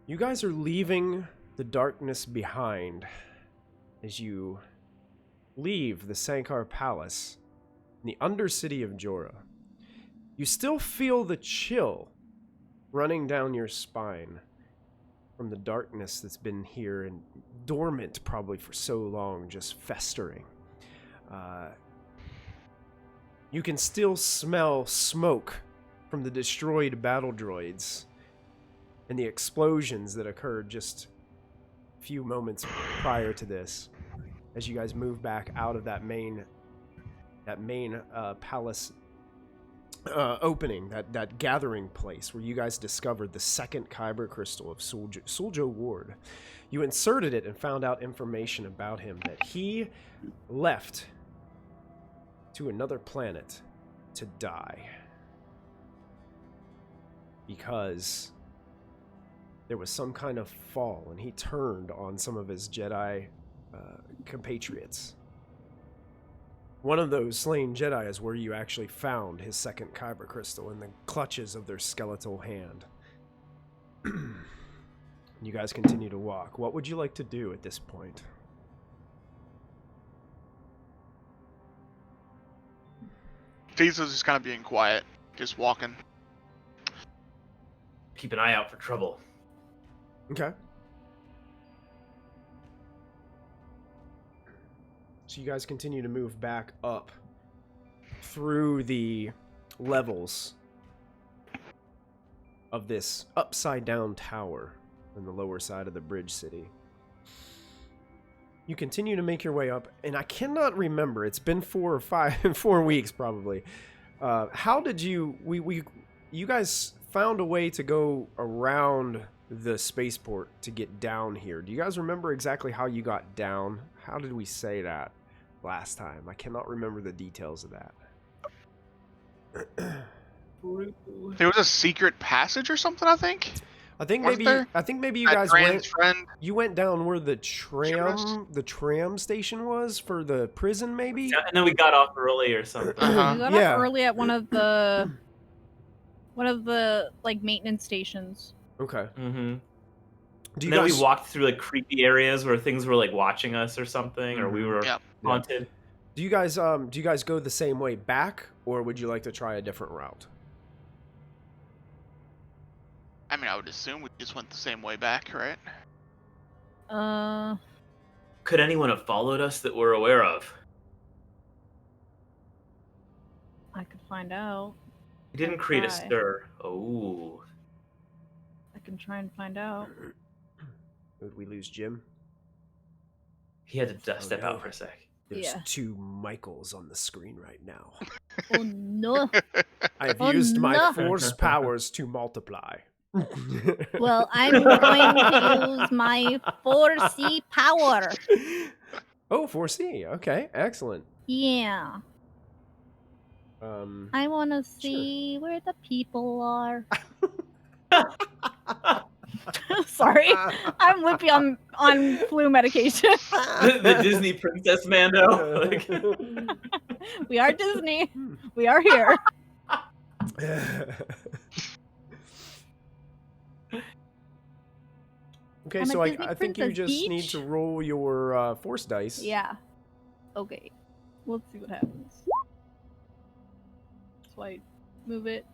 You guys are leaving the darkness behind as you leave the Sankar Palace in the Undercity of Jorah. You still feel the chill running down your spine from the darkness that's been here and dormant probably for so long, just festering. You can still smell smoke from the destroyed battle droids and the explosions that occurred just a few moments prior to this, as you guys move back out of that main palace opening, that gathering place where you guys discovered the second Kyber crystal of Suljo Warde. You inserted it and found out information about him, that he left to another planet to die because there was some kind of fall and he turned on some of his Jedi compatriots. One of those slain Jedi is where you actually found his second Kyber crystal in the clutches of their skeletal hand. You guys continue to walk. What would you like to do at this point? Diesel's just kind of being quiet, just walking. Keep an eye out for trouble. Okay. So you guys continue to move back up through the levels of this upside down tower in the lower side of the bridge city. You continue to make your way up, and I cannot remember. It's been 4 weeks probably. How did you? You guys found a way to go around the spaceport to get down here. Do you guys remember exactly how you got down? How did we say that last time? I cannot remember the details of that. There was a secret passage or something, I think. I think maybe you guys went down where the tram station was for the prison, maybe. Yeah, and then we got off early or something. We got off early at one of the like maintenance stations. Okay. Mm-hmm. Then we walked through like creepy areas where things were like watching us or something, or we were haunted. Do you guys go the same way back, or would you like to try a different route? I mean, I would assume we just went the same way back, right? Could anyone have followed us that we're aware of? I could find out. He didn't create a stir. Oh. I can try and find out. Would we lose Jim? He had to step out for a sec. There's 2 Michaels on the screen right now. Oh no. I've used my force powers to multiply. Well, I'm going to use my 4C power. Oh, 4C. Okay, excellent. Yeah. I want to see where the people are. Sorry, I'm lippy on flu medication. the Disney Princess Mando. We are Disney. We are here. Okay, so I think you just need to roll your force dice. Yeah. Okay. Let's see what happens. So I move it.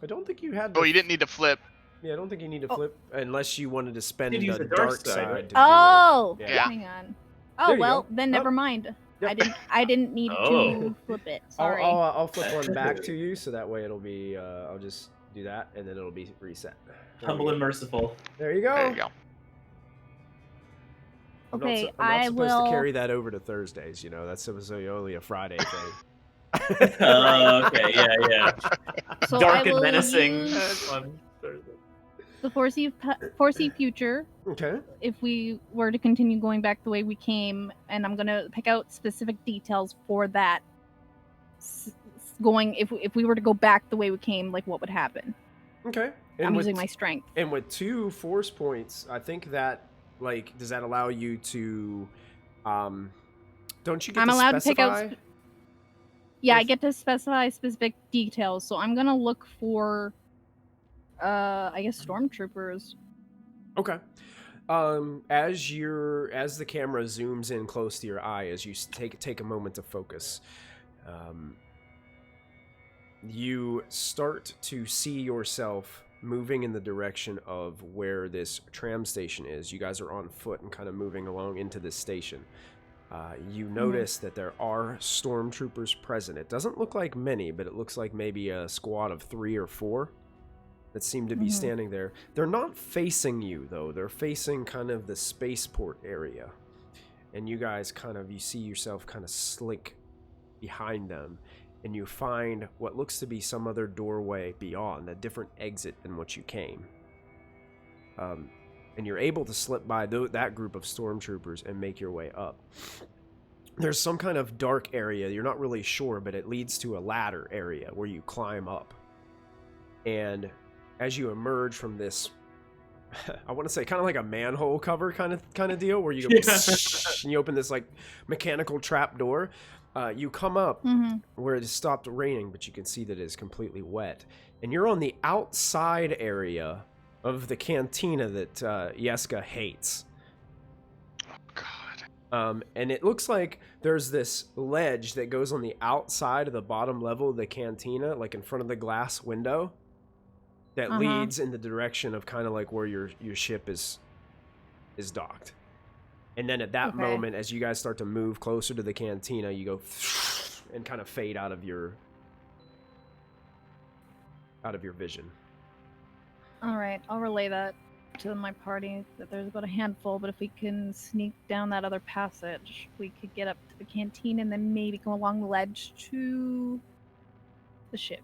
I don't think you had. Oh, you didn't need to flip. Yeah, I don't think you need to flip unless you wanted to spend the dark side. Oh, yeah. Hang on. Oh well, then never mind. Yep. I didn't need to flip it. Sorry. I'll flip one back to you, so that way it'll be. I'll just do that, and then it'll be reset. Humble and merciful. There you go. There you go. Okay, I'm not supposed to carry that over to Thursdays. You know, that's only a Friday thing. Okay, yeah. So Dark and menacing on Thursday. The 4C future. Okay. If we were to continue going back the way we came, and I'm gonna pick out specific details for that. If we were to go back the way we came, like what would happen? Okay. I'm using my strength. And with 2 force points, I think that does that allow you to? Don't you get? I'm to allowed specify? to pick out. Yeah, I get to specify specific details. So I'm gonna look for. I guess stormtroopers. Okay. As the camera zooms in close to your eye, as you take a moment to focus, you start to see yourself moving in the direction of where this tram station is. You guys are on foot and kind of moving along into this station. You notice that there are stormtroopers present. It doesn't look like many, but it looks like maybe a squad of 3 or 4 that seem to be standing there. They're not facing you, though. They're facing kind of the spaceport area. And you guys you see yourself kind of slink behind them. And you find what looks to be some other doorway beyond, a different exit than what you came. And you're able to slip by that group of stormtroopers and make your way up. There's some kind of dark area, you're not really sure, but it leads to a ladder area where you climb up. And as you emerge from this, I want to say kind of like a manhole cover kind of deal, where you go and you open this like mechanical trap door. You come up where it has stopped raining, but you can see that it is completely wet. And you're on the outside area of the cantina that Yeska hates. Oh, God. And it looks like there's this ledge that goes on the outside of the bottom level of the cantina, like in front of the glass window, that leads in the direction of kind of like where your ship is docked. And then at that moment, as you guys start to move closer to the cantina, you go and kind of fade out of your vision. All right, I'll relay that to my party, that there's about a handful, but if we can sneak down that other passage, we could get up to the canteen and then maybe go along the ledge to the ship.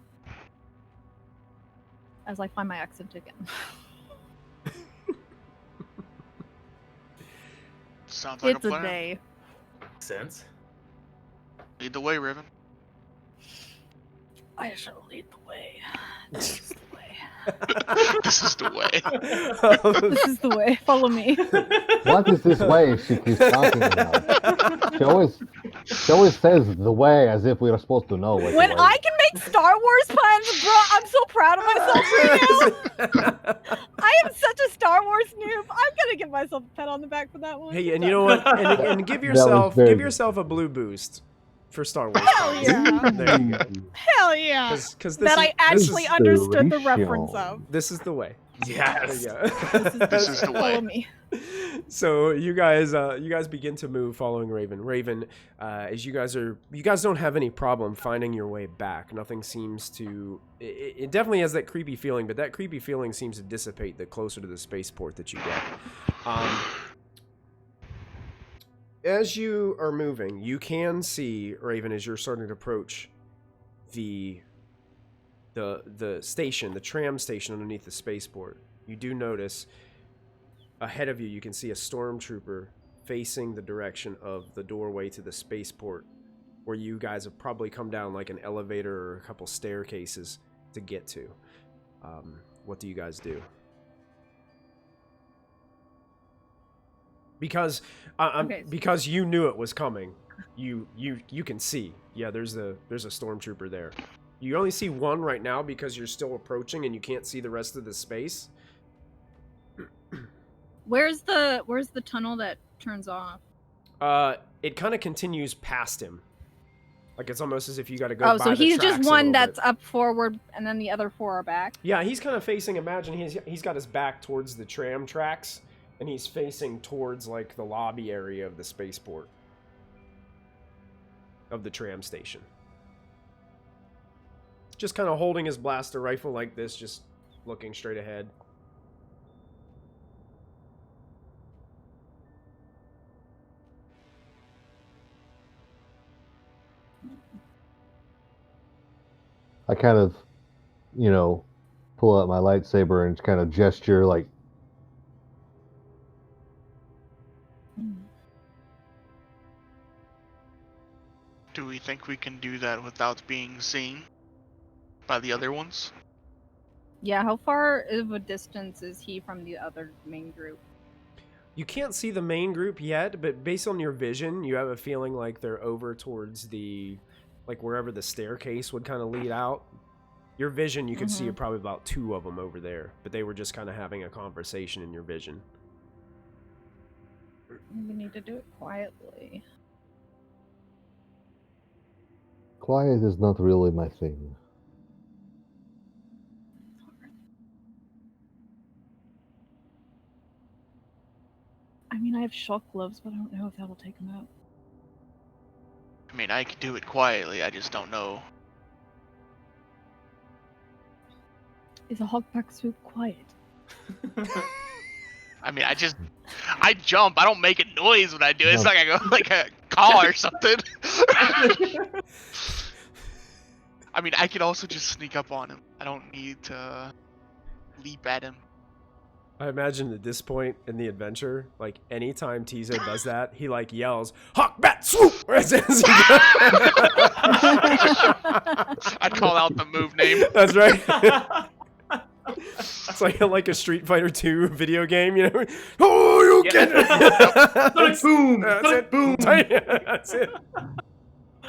As I find my exit again. Sounds like It's a plan. day. Makes sense. Lead the way, Raven. I shall lead the way. This is the way. This is the way. This is the way. Follow me. What is this way she keeps talking about? She always says the way as if we are supposed to know what When the way I can make Star Wars puns, bro, I'm so proud of myself right now. I am such a Star Wars noob. I'm gonna give myself a pat on the back for that one. Hey, and you know what? And give yourself a blue boost for Star Wars. Hell puns. yeah. There you go. Hell yeah. Because That I actually is understood the the ratio. reference of. this is the way. Yes. There you go. This is the way. Follow me. So you guys begin to move following Raven. Raven, as you guys don't have any problem finding your way back. Nothing seems to. It definitely has that creepy feeling, but that creepy feeling seems to dissipate the closer to the spaceport that you get. As you are moving, you can see, Raven, as you're starting to approach the station, the tram station underneath the spaceport. You do notice ahead of you, you can see a stormtrooper facing the direction of the doorway to the spaceport, where you guys have probably come down like an elevator or a couple staircases to get to. What do you guys do? Because because you knew it was coming, you can see. Yeah, there's a stormtrooper there. You only see one right now because you're still approaching and you can't see the rest of the space. Where's the tunnel that turns off? It kind of continues past him. Like it's almost as if you got to go. Oh, by so the he's tracks just a one little that's bit. up forward, and then the other 4 are back. Yeah, he's kind of facing. Imagine he's got his back towards the tram tracks, and he's facing towards like the lobby area of the spaceport of the tram station. Just kind of holding his blaster rifle like this, just looking straight ahead. I kind of, pull out my lightsaber and kind of gesture like. Do we think we can do that without being seen by the other ones? Yeah, how far of a distance is he from the other main group? You can't see the main group yet, but based on your vision, you have a feeling like they're over towards the, like wherever the staircase would kind of lead out. Your vision, you could see probably about 2 of them over there, but they were just kind of having a conversation in your vision. We need to do it quietly. Quiet is not really my thing. I mean, I have shock gloves, but I don't know if that'll take them out. I mean, I could do it quietly, I just don't know. Is a hogback swoop quiet? I mean, I jump. I don't make a noise when I do it. It's like I go like a call or something. I mean, I could also just sneak up on him. I don't need to leap at him. I imagine at this point in the adventure, like anytime Tizo does that, he like yells, "Hawk bat swoop!" I'd call out the move name. That's right. It's like a Street Fighter 2 video game, you know? Oh, you get it! Boom! That's it. Boom! That's it.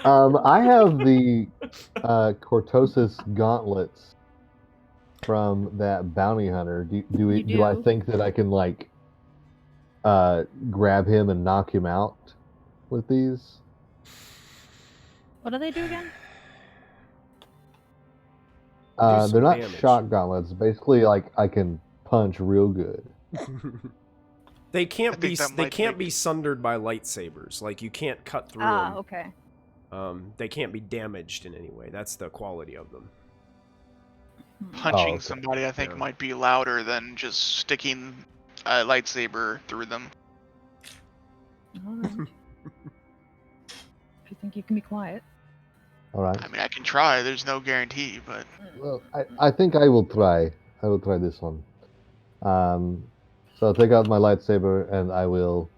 I have the Cortosis Gauntlets from that bounty hunter. Do I think that I can like grab him and knock him out with these? What do they do again? They're not damage. shock gauntlets. Basically, like I can punch real good. They can't be be sundered by lightsabers. Like you can't cut through Ah, them. okay. They can't be damaged in any way. That's the quality of them. Punching okay. somebody, I think, Yeah. might be louder than just sticking a lightsaber through them. Alright. If you think you can be quiet. All right. I mean, I can try. There's no guarantee, but Well, I think I will try. I will try this one. So I'll take out my lightsaber and I will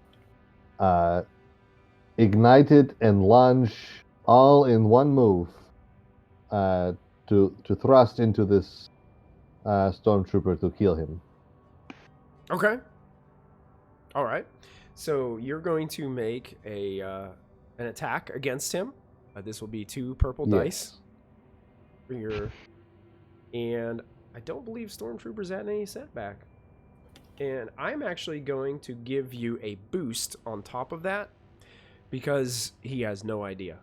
ignite it and launch all in one move to thrust into this stormtrooper to kill him. Okay. All right. So you're going to make an attack against him. This will be 2 purple dice for your, and I don't believe Stormtrooper's at any setback. And I'm actually going to give you a boost on top of that because he has no idea.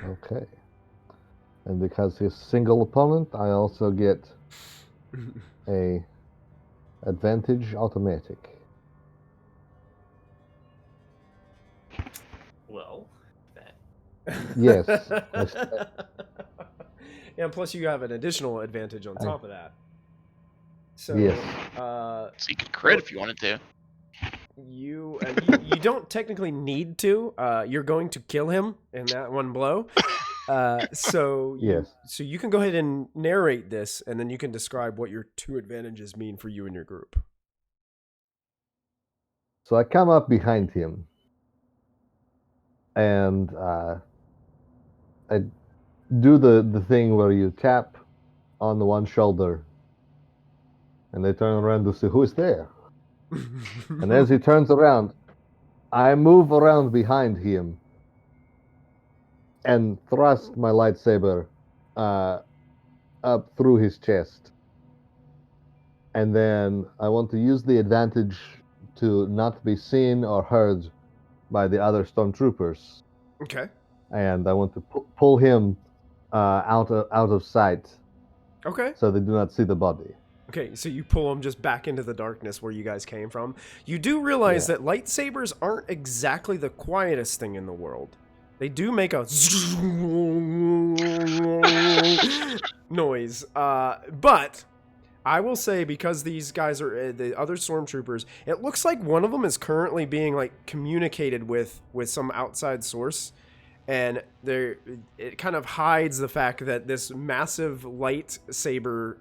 Okay. And because he's single opponent, I also get a advantage automatic. Well, that. Yes. And plus you have an additional advantage on top of that. So, Yes. so you could crit if you wanted to. You don't technically need to. You're going to kill him in that one blow. So you can go ahead and narrate this, and then you can describe what your 2 advantages mean for you and your group. So I come up behind him, and I do the thing where you tap on the one shoulder, and they turn around to see who is there. And as he turns around, I move around behind him and thrust my lightsaber up through his chest. And then I want to use the advantage to not be seen or heard by the other stormtroopers. Okay. And I want to pull him out of sight. Okay. So they do not see the body. Okay, so you pull him just back into the darkness where you guys came from. You do realize that lightsabers aren't exactly the quietest thing in the world. They do make a noise. But I will say, because these guys are the other stormtroopers, it looks like one of them is currently being like communicated with some outside source. And it kind of hides the fact that this massive lightsaber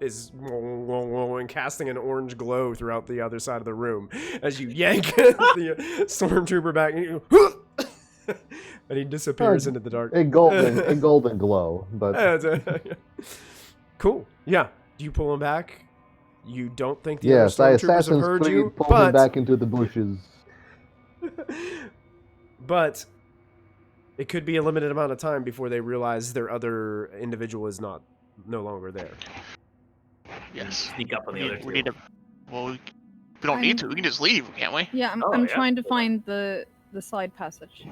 is and casting an orange glow throughout the other side of the room as you yank the stormtrooper back, and, and he disappears into the dark. A golden glow, but cool. Yeah. Do you pull him back? You don't think the yes, other I stormtroopers have Assassin's heard Creed you, pulled him back into the bushes. But It could be a limited amount of time before they realize their other individual is no longer there. Yes. Sneak up on the other two. We need to. Well, we don't need to. We can just leave, can't we? Yeah, I'm trying to find the side passage.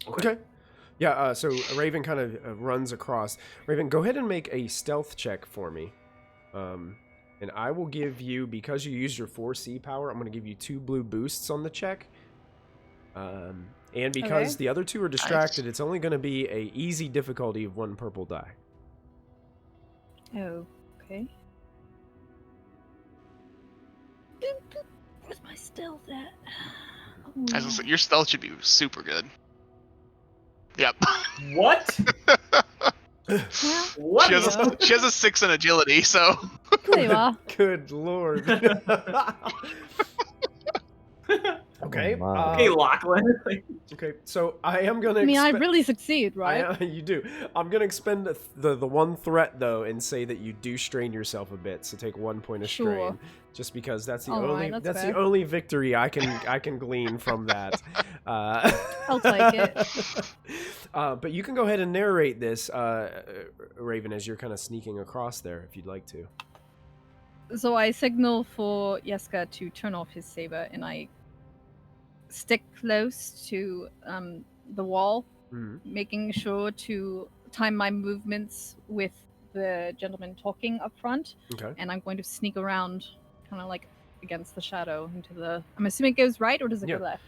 Okay. Yeah. So Raven kind of runs across. Raven, go ahead and make a stealth check for me. And I will give you, because you used your 4C power, I'm going to give you 2 blue boosts on the check. And because the other 2 are distracted, it's only going to be a easy difficulty of 1 purple die. Oh, okay. Where's my stealth at? Oh, Your stealth should be super good. Yep. What? What? She has a 6 in agility, so. There you are. Good lord. Okay. Okay, Lachlan. Okay, so I am gonna. I really succeed, right? You do. I'm gonna expend the one threat though, and say that you do strain yourself a bit. So take 1 point of strain, just because that's the the only victory I can glean from that. I'll take it. But you can go ahead and narrate this, Raven, as you're kind of sneaking across there, if you'd like to. So I signal for Yeska to turn off his saber, and I stick close to the wall, making sure to time my movements with the gentleman talking up front. Okay. And I'm going to sneak around, kind of like against the shadow into the. I'm assuming it goes right, or does it go left?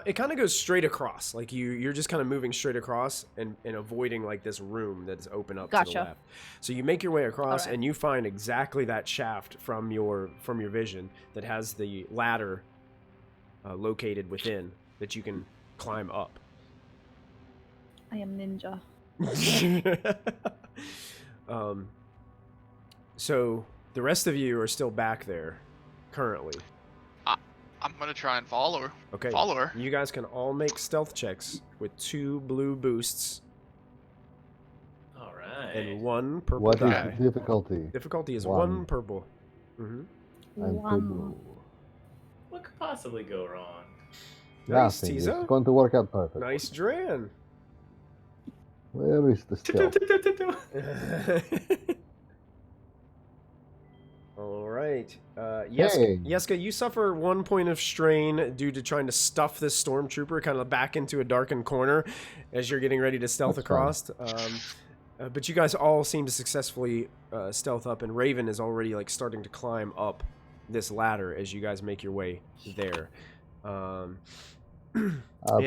It kind of goes straight across. Like you're just kind of moving straight across and avoiding like this room that's open up to the left. So you make your way across and you find exactly that shaft from your vision that has the ladder located within that you can climb up. I am ninja. So the rest of you are still back there currently. I'm gonna try and follow her. Okay. Follow her. You guys can all make stealth checks with 2 blue boosts. All right. And 1 purple What die. is the difficulty? Difficulty is 1. 1 purple. Mm-hmm. And 2 blue. What could possibly go wrong? Nice, Nothing. Tiza. It's going to work out perfect. Nice, Dran. Where is the stealth? All right. Yeska, you suffer 1 point of strain due to trying to stuff this stormtrooper kind of back into a darkened corner as you're getting ready to stealth across. But you guys all seem to successfully stealth up, and Raven is already like starting to climb up this ladder as you guys make your way there.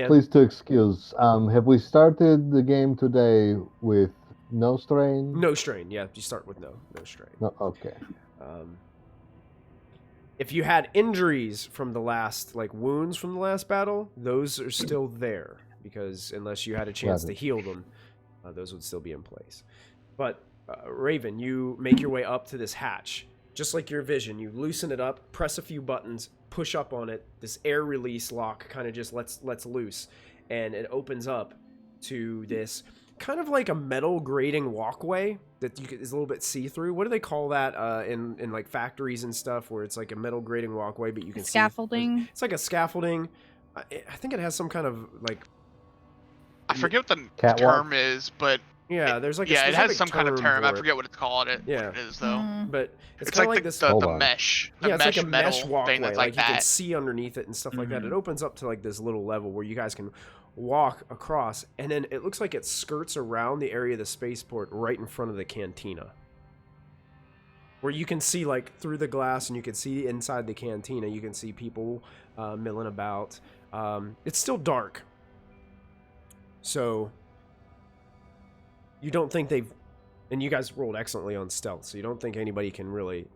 Please to excuse. Have we started the game today with no strain? No strain. Yeah, you start with no strain. No. Okay. If you had injuries from the last, like wounds from the last battle, those are still there because unless you had a chance to heal them, those would still be in place. But Raven, you make your way up to this hatch. Just like your vision, you loosen it up, press a few buttons, push up on it. This air release lock kind of just lets loose, and it opens up to this kind of like a metal grating walkway that is a little bit see-through. What do they call that in like factories and stuff, where it's like a metal grating walkway, but you can scaffolding. It's like a scaffolding. I think it has some kind of like. I forget what the term is, but. Yeah, there's like a it has some kind of term. I it. forget what it's called. What it is though. But it's kind of like this. The mesh. It's like a mesh walkway. Thing that's like that. You can see underneath it and stuff like that. It opens up to like this little level where you guys can walk across, and then it looks like it skirts around the area of the spaceport right in front of the cantina, where you can see like through the glass, and you can see inside the cantina. You can see people milling about. It's still dark, so. You don't think and you guys rolled excellently on stealth, so you don't think anybody can really,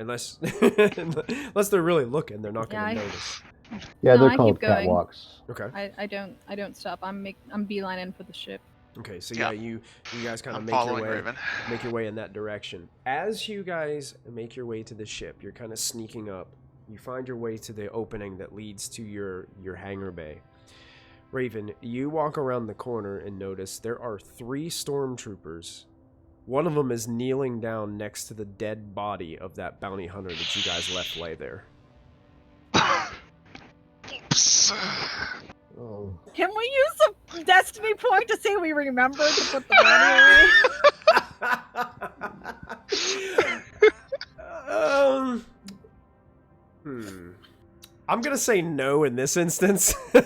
unless they're really looking, they're not going to notice. Yeah, they're called catwalks. Okay. I don't stop. I'm beelining for the ship. Okay, so yeah, you guys kind of make your way in that direction. As you guys make your way to the ship, you're kind of sneaking up. You find your way to the opening that leads to your hangar bay. Raven, you walk around the corner and notice there are 3 stormtroopers. One of them is kneeling down next to the dead body of that bounty hunter that you guys left lay there. Oops. Oh. Can we use a destiny point to say we remember to put the money away? I'm gonna say no in this instance. All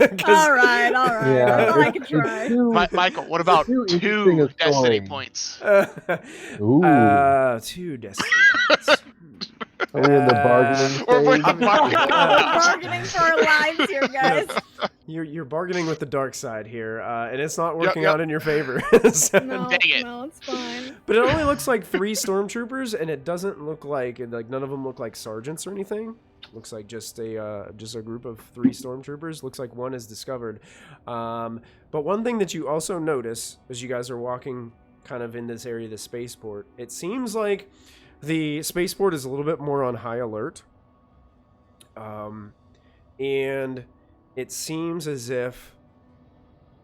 right. Yeah, I thought I could try. Michael, what about two destiny points? Ooh. 2 destiny points. Are we in the bargaining stage? We're Bargaining for our lives here, guys. You're bargaining with the dark side here, and it's not working out in your favor. So- No, Dang it. no, it's fine. But it only looks like 3 stormtroopers, and it doesn't look like none of them look like sergeants or anything. Looks like just a group of 3 stormtroopers. Looks like one is discovered. But one thing that you also notice as you guys are walking kind of in this area of the spaceport, it seems like the spaceport is a little bit more on high alert. And it seems as if,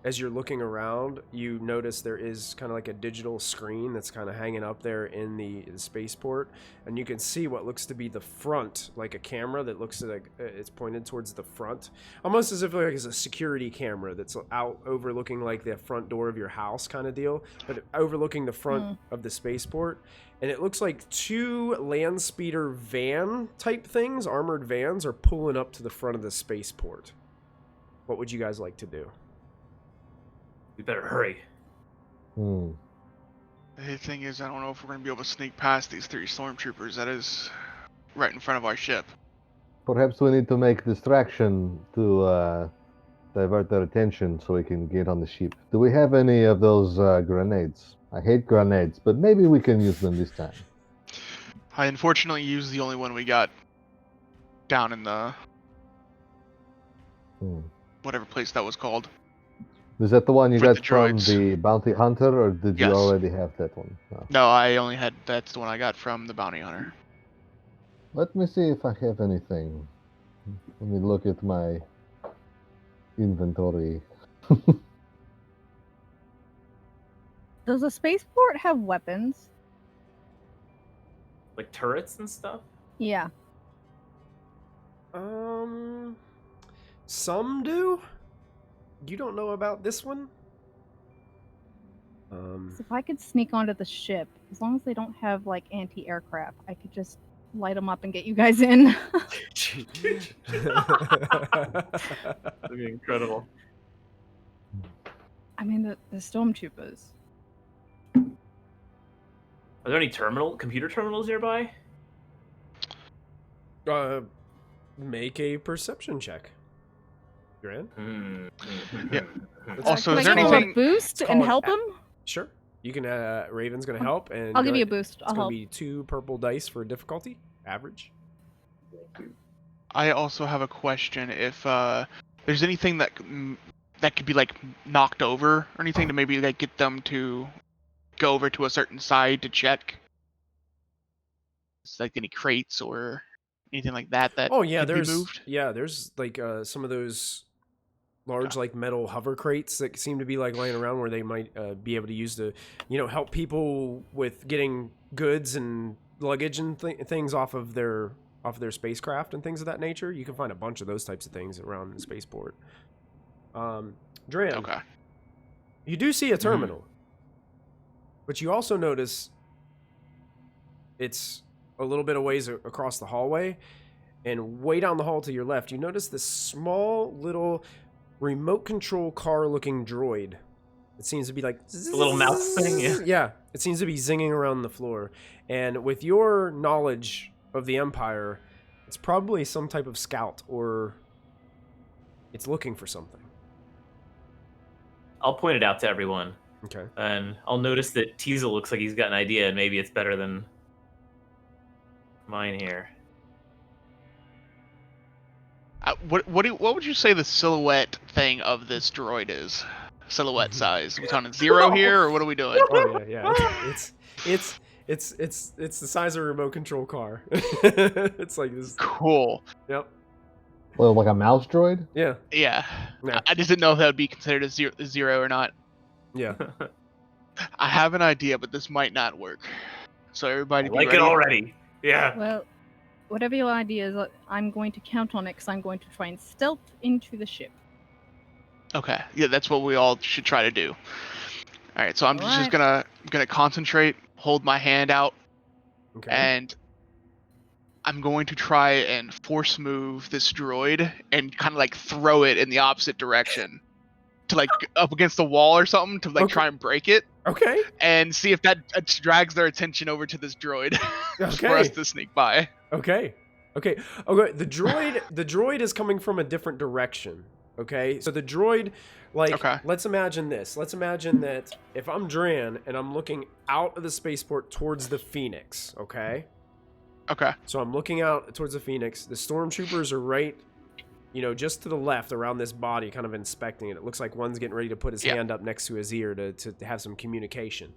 as you're looking around, you notice there is kind of like a digital screen that's kind of hanging up there in the spaceport, and you can see what looks to be the front, like a camera that looks like it's pointed towards the front, almost as if like it's a security camera that's out overlooking like the front door of your house kind of deal, but overlooking the front of the spaceport. And it looks like 2 land speeder van type things, armored vans, are pulling up to the front of the spaceport. What would you guys like to do? We better hurry. The thing is, I don't know if we're going to be able to sneak past these 3 stormtroopers. That is right in front of our ship. Perhaps we need to make distraction to divert their attention so we can get on the ship. Do we have any of those grenades? I hate grenades, but maybe we can use them this time. I unfortunately used the only one we got down in the whatever place that was called. Is that the one you For got from droids. the bounty hunter, or did you Yes. already have that one? No. No, I only had, that's the one I got from the bounty hunter. Let me see if I have anything. Let me look at my inventory. Does a spaceport have weapons? Like turrets and stuff? Yeah. Some do. You don't know about this one? So if I could sneak onto the ship, as long as they don't have like anti-aircraft, I could just light them up and get you guys in. That'd be incredible. I mean, the stormtroopers. Are there any computer terminals nearby? Make a perception check. Grant? Yeah. That's Also, Can is I there give him anything? a boost call and it help a- him? Sure. You can. Raven's gonna help, and I'll give you a boost. It's I'll gonna help. be 2 purple dice for difficulty, average. I also have a question. If there's anything that that could be like knocked over or anything to maybe like get them to go over to a certain side to check. It's like any crates or anything like that Oh yeah, could be there's moved. there's like some of those large like metal hover crates that seem to be like laying around where they might be able to use to help people with getting goods and luggage and things off of their spacecraft and things of that nature. You can find a bunch of those types of things around the spaceport. Dran, Okay. you do see a terminal, but you also notice it's a little bit of ways across the hallway, and way down the hall to your left, you notice this small little remote control car looking droid. It seems to be like The little mouse thing, yeah. Yeah, it seems to be zinging around the floor. And with your knowledge of the Empire, it's probably some type of scout, or it's looking for something. I'll point it out to everyone, Okay. and I'll notice that Teasel looks like he's got an idea, and maybe it's better than mine here. What would you say the silhouette thing of this droid is? Silhouette size. We talking 0 here, or what are we doing? Oh yeah. It's the size of a remote control car. It's like this. Cool. Yep. Well, like a mouse droid? Yeah. Yeah. Yeah. I just didn't know if that would be considered a zero or not. Yeah. I have an idea, but this might not work. So everybody be Like ready. it already. Yeah. Well, whatever your idea is, I'm going to count on it because I'm going to try and stealth into the ship. Okay. Yeah, that's what we all should try to do. All right. So I'm just gonna concentrate, hold my hand out, and I'm going to try and force move this droid and kind of like throw it in the opposite direction to like up against the wall or something to like try and break it. Okay. And see if that drags their attention over to this droid for us to sneak by. Okay. The droid is coming from a different direction. Okay. So the droid, like, let's imagine this. Let's imagine that if I'm Dran and I'm looking out of the spaceport towards the Phoenix. Okay. Okay. So I'm looking out towards the Phoenix. The stormtroopers are right, just to the left around this body, kind of inspecting it. It looks like one's getting ready to put his hand up next to his ear to have some communication.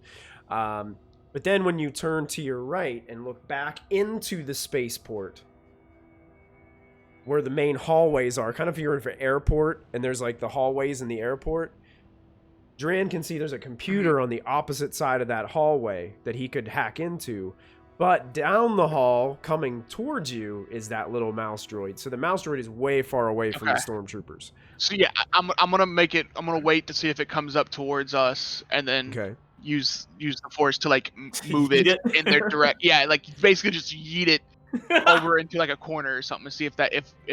But then when you turn to your right and look back into the spaceport, where the main hallways are, kind of if you're in an airport and there's like the hallways in the airport, Dran can see there's a computer on the opposite side of that hallway that he could hack into. But down the hall, coming towards you, is that little mouse droid. So the mouse droid is way far away from the stormtroopers. So yeah, I'm gonna wait to see if it comes up towards us, and then use the force to like move it in their direct. Yeah, like basically just yeet it over into like a corner or something to see if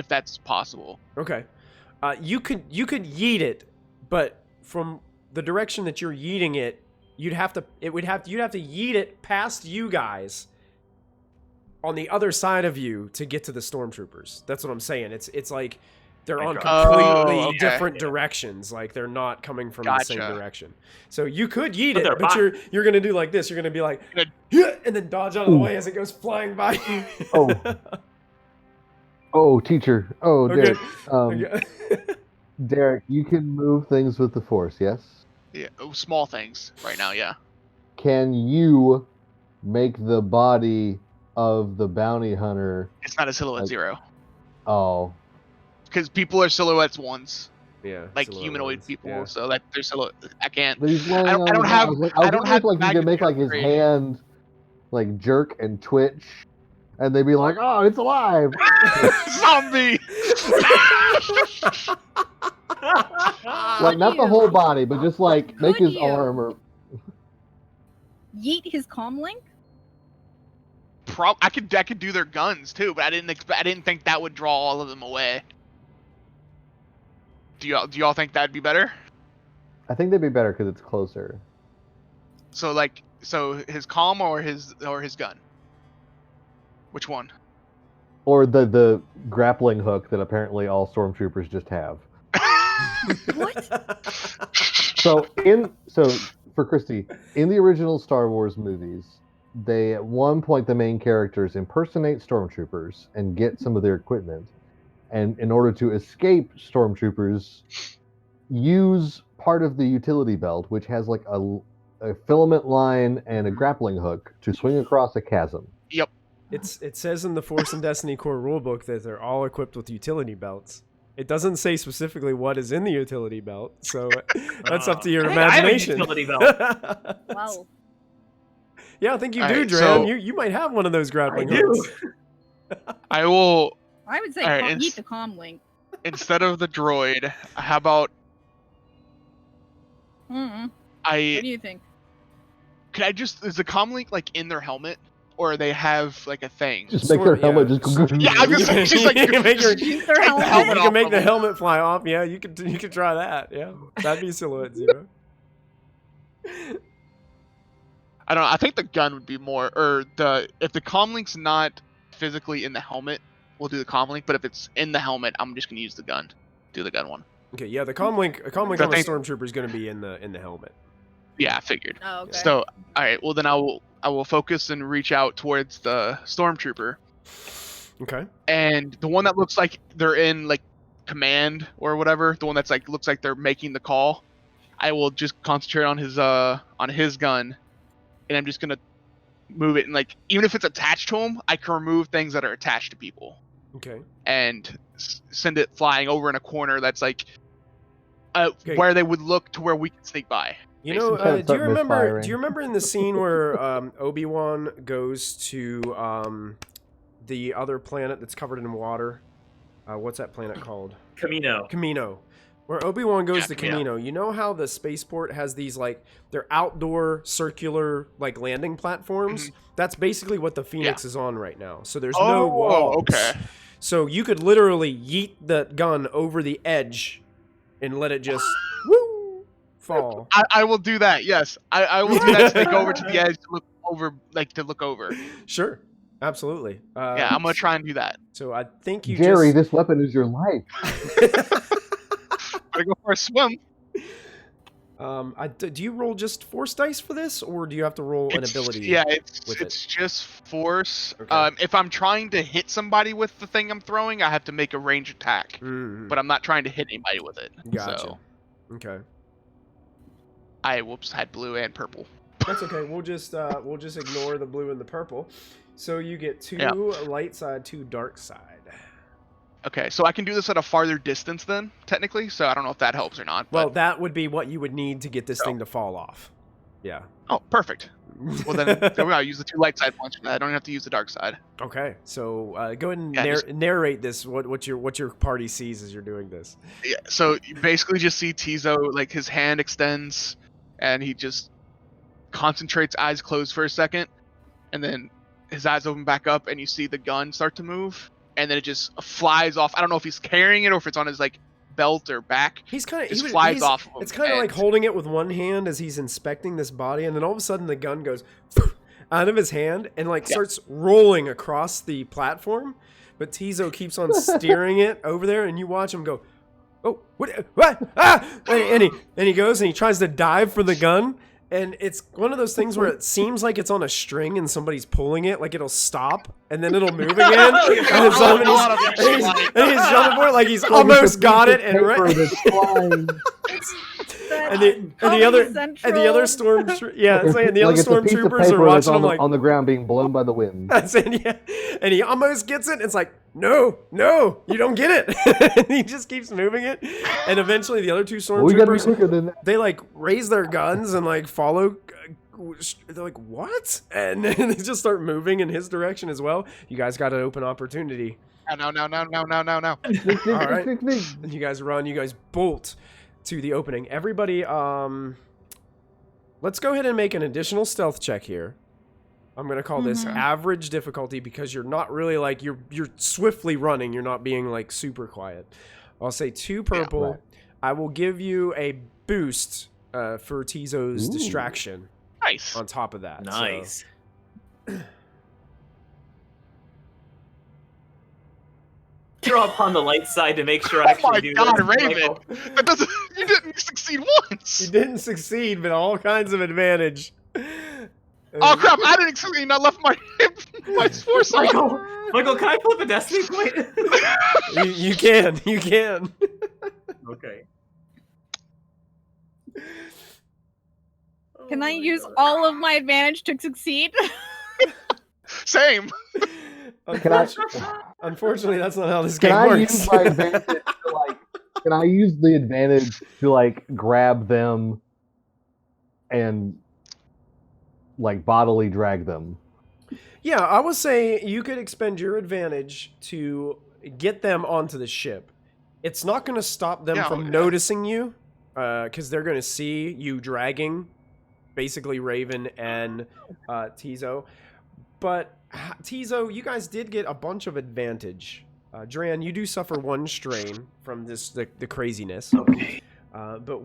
that's possible. Okay, you could yeet it, but from the direction that you're yeeting it, you'd have to yeet it past you guys on the other side of you to get to the stormtroopers. That's what I'm saying. It's like they're on completely different directions. Like they're not coming from the same direction. So you could yeet it, but you're gonna do like this. You're gonna be like, yeah, and then dodge out of the way as it goes flying by. Oh, teacher. Oh, Derek. Derek, you can move things with the Force, yes? Yeah, small things right now. Yeah. Can you make the body of the bounty hunter? It's not a silhouette zero. Oh. Because people are silhouettes once. Yeah. Like humanoid people, so that they're silhouette. I can't. But he's I don't have. I don't have like you can make like his hand like jerk and twitch, and they'd be like, "Oh, it's alive!" Zombie. Like not the whole body, but just like make his arm or yeet his comlink. I could do their guns too, but I didn't think that would draw all of them away. Do y'all think that'd be better? I think they'd be better because it's closer. So his comm or his gun? Which one? Or the grappling hook that apparently all stormtroopers just have. What? So for Christy, in the original Star Wars movies, they at one point the main characters impersonate stormtroopers and get some of their equipment, and in order to escape stormtroopers, use part of the utility belt, which has like a filament line and a grappling hook, to swing across a chasm. Yep. It says in the Force and Destiny Core rulebook that they're all equipped with utility belts. It doesn't say specifically what is in the utility belt, so that's up to your imagination. I have a utility belt. Wow. Yeah, I think you do, Dran. So you might have one of those grappling hooks. I will. I would say eat the comlink. Instead of the droid, how about? What do you think? Could I is the comlink like in their helmet? Or they have like a thing. Just make their helmet just go. Yeah, I was just like you can make their helmet. You can make the helmet fly off. Yeah, you could try that. Yeah, that'd be silhouette zero. I don't know. I think the gun would be more, if the comlink's not physically in the helmet, we'll do the comlink. But if it's in the helmet, I'm just gonna use the gun. Do the gun one. Okay, yeah, the comlink on a stormtrooper is gonna be in the helmet. Yeah, I figured. Oh, okay. So, all right. Well, then I will focus and reach out towards the stormtrooper. Okay. And the one that looks like they're in like command or whatever, the one that's like looks like they're making the call, I will just concentrate on his gun, and I'm just gonna move it. And like even if it's attached to him, I can remove things that are attached to people. Okay. And send it flying over in a corner that's like where they would look to where we can sneak by. You know, do you remember in the scene where Obi-Wan goes to the other planet that's covered in water? What's that planet called? Camino. Where Obi-Wan goes Yeah, to Camino, you know how the spaceport has these, like, they're outdoor circular, like, landing platforms? That's basically what the Phoenix is on right now. So there's no walls. Okay. So you could literally yeet the gun over the edge and let it just woo fall. I will do that. Yes, I will do that to go over to the edge to look over, look over. Sure, absolutely. Yeah, I'm gonna try and do that. So I think you Jerry, just... this weapon is your life. Gotta go for a swim. do you roll just force dice for this, or do you have to roll an ability? Yeah, it's with it? just force. Okay. If I'm trying to hit somebody with the thing I'm throwing, I have to make a range attack. Mm-hmm. But I'm not trying to hit anybody with it. Gotcha. So Okay. I had blue and purple. That's okay. We'll just ignore the blue and the purple. So you get 2 light side, 2 dark side. Okay, so I can do this at a farther distance then, technically. So I don't know if that helps or not. Well, But... that would be what you would need to get this thing to fall off. Yeah. Oh, perfect. Well, then I'll use the 2 light side points for that. I don't have to use the dark side. Okay. So go ahead and narrate this. What your party sees as you're doing this. Yeah. So you basically just see Tizo, like his hand extends, and he just concentrates, eyes closed for a second, and then his eyes open back up, and you see the gun start to move, and then it just flies off. I don't know if he's carrying it or if it's on his like belt or back. He's kind of flies off. It's kind of like holding it with one hand as he's inspecting this body, and then all of a sudden the gun goes out of his hand and like starts rolling across the platform. But Tizo keeps on steering it over there, and you watch him go, "Oh, what? Ah!" And he goes and he tries to dive for the gun. And it's one of those things where it seems like it's on a string and somebody's pulling it, like it'll stop and then it'll move again. And he's jumping for it like he's almost got it. And the other stormtroopers are watching him like on the ground being blown by the wind. And he almost gets it. And it's like, no, you don't get it. And he just keeps moving it. And eventually the other 2 stormtroopers, they like raise their guns and like follow. They're like, what? And then they just start moving in his direction as well. You guys got an open opportunity. No. All right. And you guys run. You guys bolt to the opening. Everybody, let's go ahead and make an additional stealth check here. I'm going to call this average difficulty because you're not really like, you're swiftly running. You're not being like super quiet. I'll say 2 purple. Yeah, right. I will give you a boost for Tizo's distraction. Nice. On top of that. Nice. So. Draw upon the light side to make sure I actually do this. Oh my God, Raven! You didn't succeed once! You didn't succeed, but all kinds of advantage. Oh crap, I didn't succeed, I left my force on. Michael, can I flip a destiny point? you can. Okay. Can I use all of my advantage to succeed? Same. Unfortunately, that's not how this game works. Can I use the advantage to like grab them and like bodily drag them? Yeah, I would say you could expend your advantage to get them onto the ship. It's not going to stop them from noticing you, because they're going to see you dragging basically Raven and Tizo. But Tizo, you guys did get a bunch of advantage. Dran, you do suffer 1 strain from the craziness. Okay. But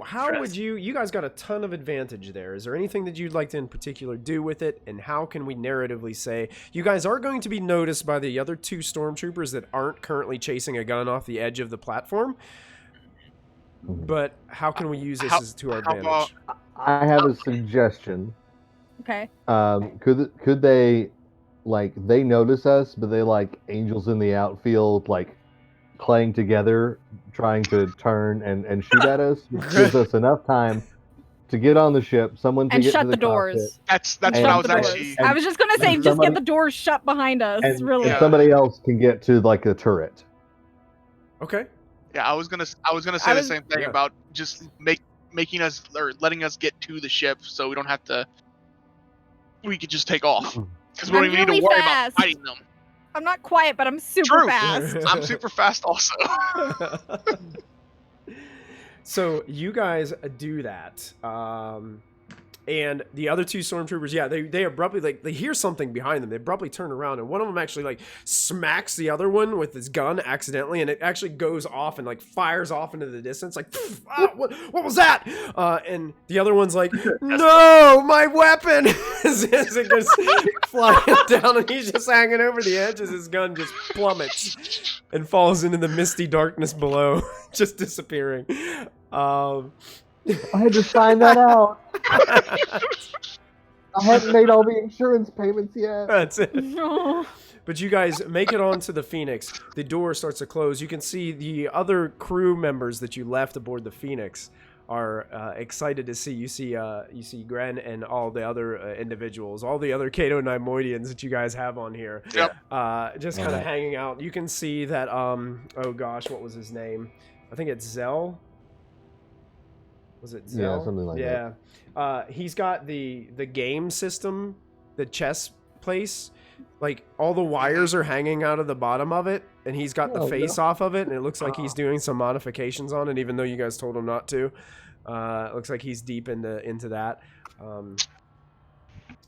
how would you guys got a ton of advantage there. Is there anything that you'd like to in particular do with it? And how can we narratively say, you guys are going to be noticed by the other 2 stormtroopers that aren't currently chasing a gun off the edge of the platform? But how can we use this to our advantage? I have a suggestion. Okay. Could they, like, they notice us, but they like angels in the outfield, like playing together, trying to turn and shoot at us, which gives us enough time to get on the ship, someone to and get shut to the doors. That's what I was actually. I was just gonna say, just get the doors shut behind us. Really. And somebody else can get to like the turret. Okay. Yeah, I was gonna say the same thing about just making us or letting us get to the ship, so we don't have to. We could just take off because we don't even need to worry about fighting them. I'm not quiet, but I'm super fast. I'm super fast also. So you guys do that. And the other two stormtroopers, yeah, they abruptly, like, they hear something behind them. They abruptly turn around, and one of them actually, like, smacks the other one with his gun accidentally, and it actually goes off and, like, fires off into the distance, like, what was that? And the other one's like, no, my weapon! as it goes flying down, and he's just hanging over the edge as his gun just plummets and falls into the misty darkness below, just disappearing. I had to sign that out. I hadn't made all the insurance payments yet. That's it. No. But you guys make it onto the Phoenix. The door starts to close. You can see the other crew members that you left aboard the Phoenix are excited to see. You see Gren and all the other individuals, all the other Cato Neimoidians that you guys have on here. Yep. Just kind of hanging out. You can see that. Oh gosh, what was his name? I think it's Zell. Was it Zell? Yeah, something like that. Yeah. He's got the game system, the chess place. Like, all the wires are hanging out of the bottom of it, and he's got the face off of it, and it looks like he's doing some modifications on it, even though you guys told him not to. It looks like he's deep into that.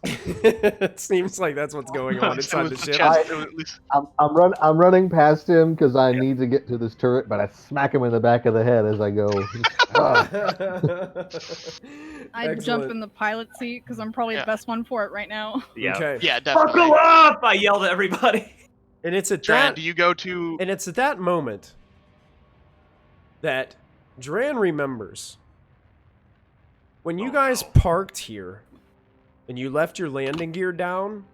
It seems like that's what's going on inside the ship. I'm running past him because I need to get to this turret, but I smack him in the back of the head as I go. I'd jump in the pilot seat because I'm probably the best one for it right now. Yeah. Okay. Yeah, definitely. Buckle up! I yelled at everybody. And it's at Dran, that. do you go to? And it's at that moment that Dran remembers when you guys parked here and you left your landing gear down.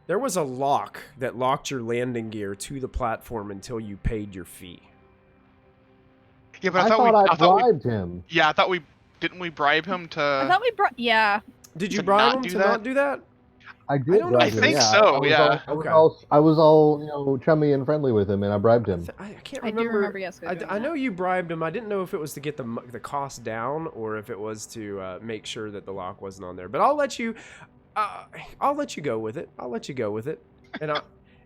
There was a lock that locked your landing gear to the platform until you paid your fee. Yeah, but I thought I bribed him. Yeah, I thought we didn't we bribe him to. I thought we brought. Yeah. Did you To bribe not him do to that? not do that? I did. don't know. bribe I him, think yeah. so, yeah. I was all chummy and friendly with him, and I bribed him. I can't I do remember. remember Jessica doing I know that. you bribed him. I didn't know if it was to get the cost down or if it was to make sure that the lock wasn't on there. But I'll let you. I'll let you go with it.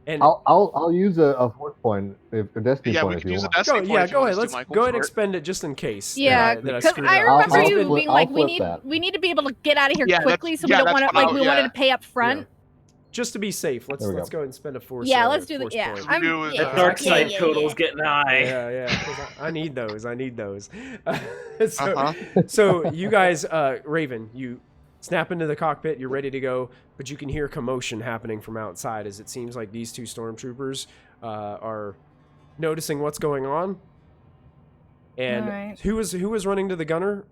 And I'll use a force point, a destiny Yeah, we point if can you use a want. destiny point. go if you ahead. want us to, Let's Michael, go ahead for and it. spend it just in case. Yeah, that I because screwed I it up. remember I'll you flip- being I'll like, we flip that. need to be able to get out of here Yeah, quickly, so we yeah, don't that's want to what we I'll- wanted yeah. to pay up front. Yeah. Just to be safe, let's There we go go. ahead and spend a force. Yeah, let's do the force yeah. point. I'm, Do it. yeah, The dark yeah, side yeah, total's yeah. getting high. Yeah. 'Cause I need those. So you guys, Raven, you snap into the cockpit. You're ready to go, but you can hear commotion happening from outside as it seems like these two stormtroopers are noticing what's going on. And Alright. who was running to the gunner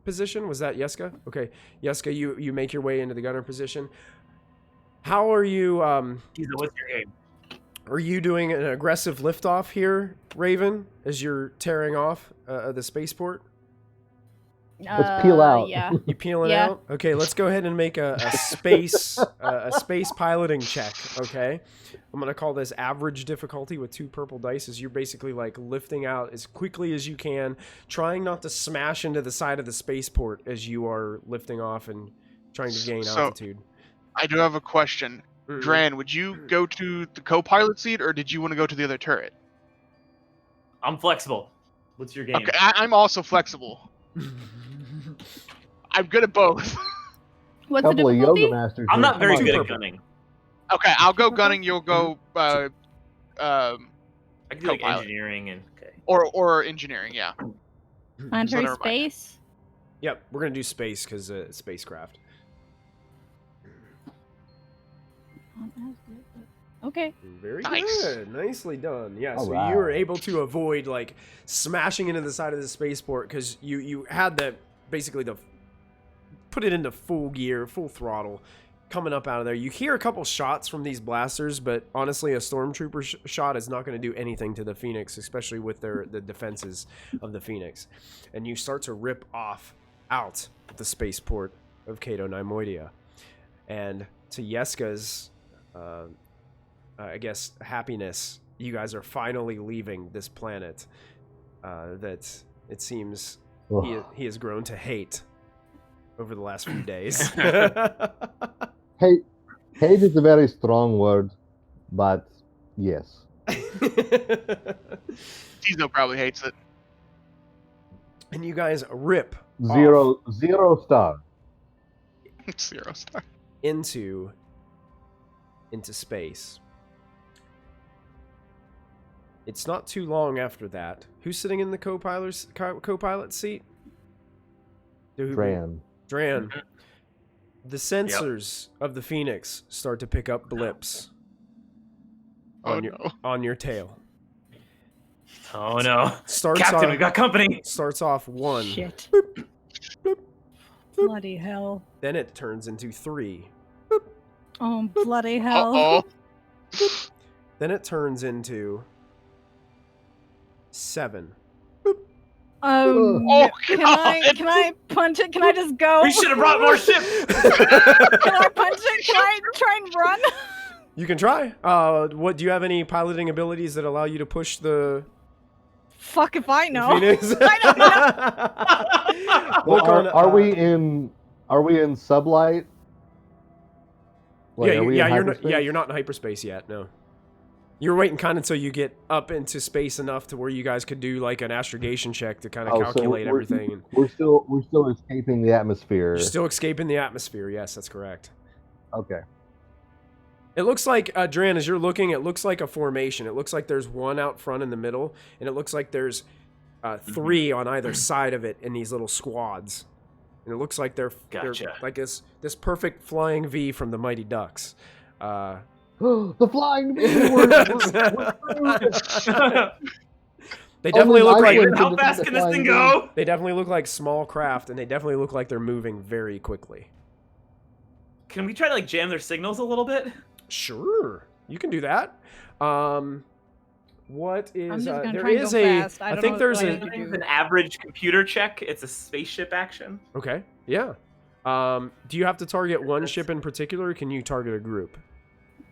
position? Was that Yeska? Okay, Yeska, you make your way into the gunner position. How are you? Giza, what's your game? Are you doing an aggressive liftoff here, Raven, as you're tearing off the spaceport? Let's peel out. Yeah. You peeling Yeah. out? Okay, let's go ahead and make a space piloting check. Okay, I'm gonna call this average difficulty with 2 purple dice. As you're basically like lifting out as quickly as you can, trying not to smash into the side of the spaceport as you are lifting off and trying to gain altitude. I do have a question. Dran, would you go to the co-pilot seat, or did you want to go to the other turret? I'm flexible. What's your game? Okay, I'm also flexible. I'm good at both. What's the Couple of difficulty? yoga masters. I'm here. not very Come on. good at purple. gunning. Okay, I'll go gunning. You'll go I can do like Co-pilot. engineering and okay. or engineering. Yeah. Planetary never mind. space. Yep, we're gonna do space because spacecraft. Okay. Very Nice. good. Nicely done. Yeah, All so right. you were able to avoid like smashing into the side of the spaceport because you had the basically put it into full gear, full throttle, coming up out of there. You hear a couple shots from these blasters, but honestly, a stormtrooper shot is not going to do anything to the Phoenix, especially with the defenses of the Phoenix. And you start to rip off out of the spaceport of Cato Neimoidia. And to Yeska's I guess happiness, you guys are finally leaving this planet that it seems he has grown to hate over the last few days. Hate is a very strong word, but yes. Tizo probably hates it. and you guys rip Zero star. 0 star. into space. It's not too long after that. Who's sitting in the co-pilot seat? Dran. Dran. The sensors of the Phoenix start to pick up blips on your tail. Oh no. Starts Captain, we got company. Starts off 1. Shit. Boop, boop, boop. Bloody hell. Then it turns into 3. Oh, bloody hell. Uh-oh. Then it turns into 7. Oh, can I punch it? Can I just go? We should have brought more ships. Can I punch it? Can I try and run? You can try. What do you have any piloting abilities that allow you to push the Fuck if I know. Phoenix? I don't know. Well, are we in sublight? Like, you're not in hyperspace yet. No, you're waiting kind of until you get up into space enough to where you guys could do like an astrogation check to kind of calculate everything. We're still escaping the atmosphere. You're still escaping the atmosphere. Yes, that's correct. Okay. It looks like, Dran, as you're looking, it looks like a formation. It looks like there's one out front in the middle, and it looks like there's 3 on either side of it in these little squads. And it looks like they're like this perfect flying V from the Mighty Ducks. The flying V! They definitely look like... How fast can this thing go? They definitely look like small craft, and they definitely look like they're moving very quickly. Can we try to like jam their signals a little bit? Sure, you can do that. What is... I'm just gonna there try and is go a... fast. I think there's It's an average computer check. It's a spaceship action. Okay, yeah. Do you have to target one ship in particular, or can you target a group?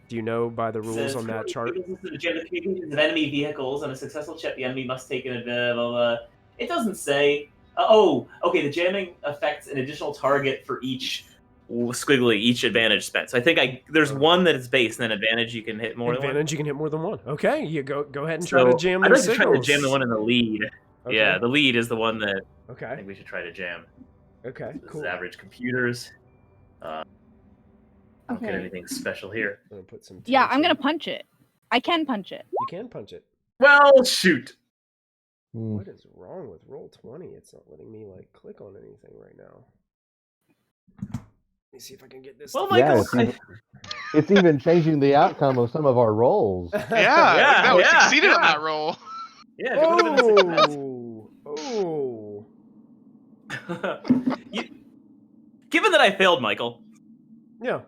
Do you know by the rules on that chart? The jam of enemy vehicles on a successful check, the enemy must take an advantage. It doesn't say. Okay. The jamming affects an additional target for each each advantage spent. So I think there's one that is base, and then advantage you can hit more than one. Advantage you can hit more than one. Okay, you go ahead and try to jam I'd the like to try to signals. jam the one in the lead. Okay. Yeah, the lead is the one that I Okay. think we should try to jam. Okay. This Cool. is average computers. I don't get anything special here. I'm gonna put some. Yeah, I'm tension. gonna punch it. I can punch it. You can punch it. Well, shoot. What is wrong with Roll20? It's not letting me like click on anything right now. Let me see if I can get this. Well, Yeah, Michael, it's even changing the outcome of some of our rolls. Yeah, we succeeded on that roll. yeah. If it would have been a success. Given that I failed, Michael. Yeah,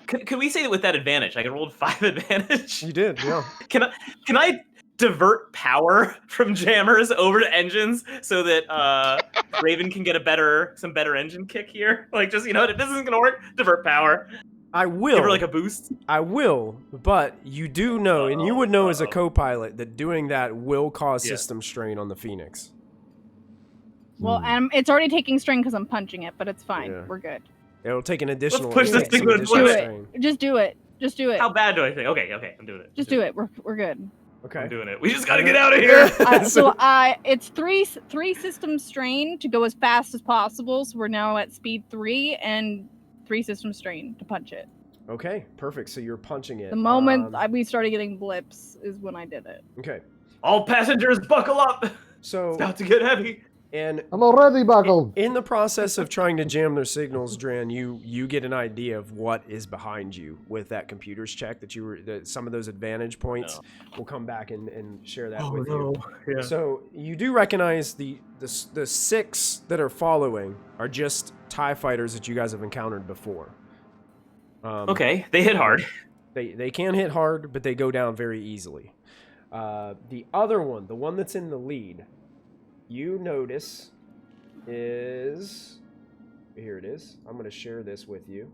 Can we say that with that advantage, I rolled 5 advantage? you did. Yeah. Can I divert power from jammers over to engines so that Raven can get some better engine kick here? Like, just, if this isn't gonna work, divert power. I will. Give her like a boost. I will, but you do know, and you would know as a co-pilot, that doing that will cause system strain on the Phoenix. Well, it's already taking strain because I'm punching it, but it's fine. Yeah. We're good. It'll take an additional. push this thing to additional limit. strain. Just do it. Just do it. How bad do I think? Okay, I'm doing it. Just do it. We're good. Okay. I'm doing it. We just gotta get out of here. It's three system strain to go as fast as possible. So we're now at speed 3 and 3 system strain to punch it. Okay, perfect. So you're punching it. The moment we started getting blips is when I did it. Okay. All passengers, buckle up. So It's about to get heavy. and I'm already buckled. in the process of trying to jam their signals, Dran, you get an idea of what is behind you with that computer's check that some of those advantage points will come back and share that with you. Yeah. So you do recognize the 6 that are following are just TIE fighters that you guys have encountered before. Okay, they hit hard. They can hit hard, but they go down very easily. The other one, the one that's in the lead, you notice is... Here it is. I'm going to share this with you.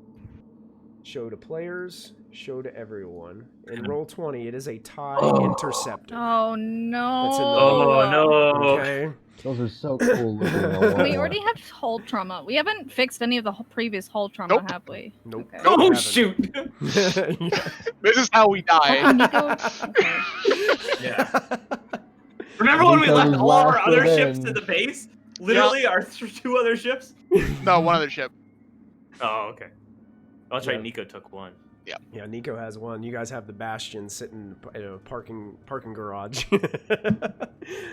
Show to players, show to everyone. In Roll20, it is a TIE Interceptor. Oh no! That's in the Oh no. Okay. Those are so cool looking. We already have hull trauma. We haven't fixed any of the previous hull trauma, Nope. have we? Nope. Okay. Oh haven't. shoot. This is how we die. Okay, Nico. Okay. Yeah. Remember when we left Because all of our last other ships to revenge- the base? Literally, our two other ships? No, one other ship. Oh, okay. That's right, Yeah. Nico took one. Yeah, Nico has one. You guys have the Bastion sitting in a parking garage.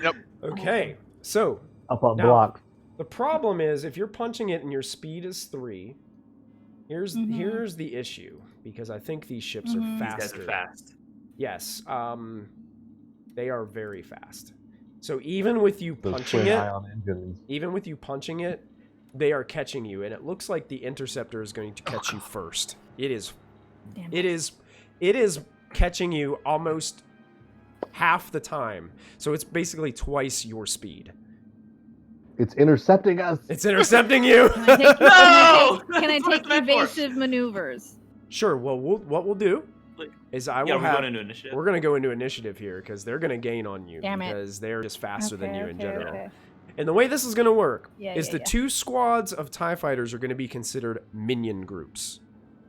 Yep. Okay, so Up on Now- block. the problem is if you're punching it and your speed is 3, here's the issue, because I think these ships are Mhm. These faster. guys are fast. Yes, they are very fast. So even with you Those punching twin it, ion engines. they are catching you, and it looks like the Interceptor is going to catch you first. Damn It is catching you almost half the time. So it's basically twice your speed. It's intercepting us. It's intercepting you. Can I take, No! can I That's what take it's meant for. evasive maneuvers? Sure. Well, what we'll do Like, is I Yeah, will we're have. going into initiative. We're gonna go into initiative here because they're gonna gain on you Damn it. because they're just faster than you in general. Okay. And the way this is gonna work Yeah, is yeah, the yeah. 2 squads of TIE fighters are gonna be considered minion groups.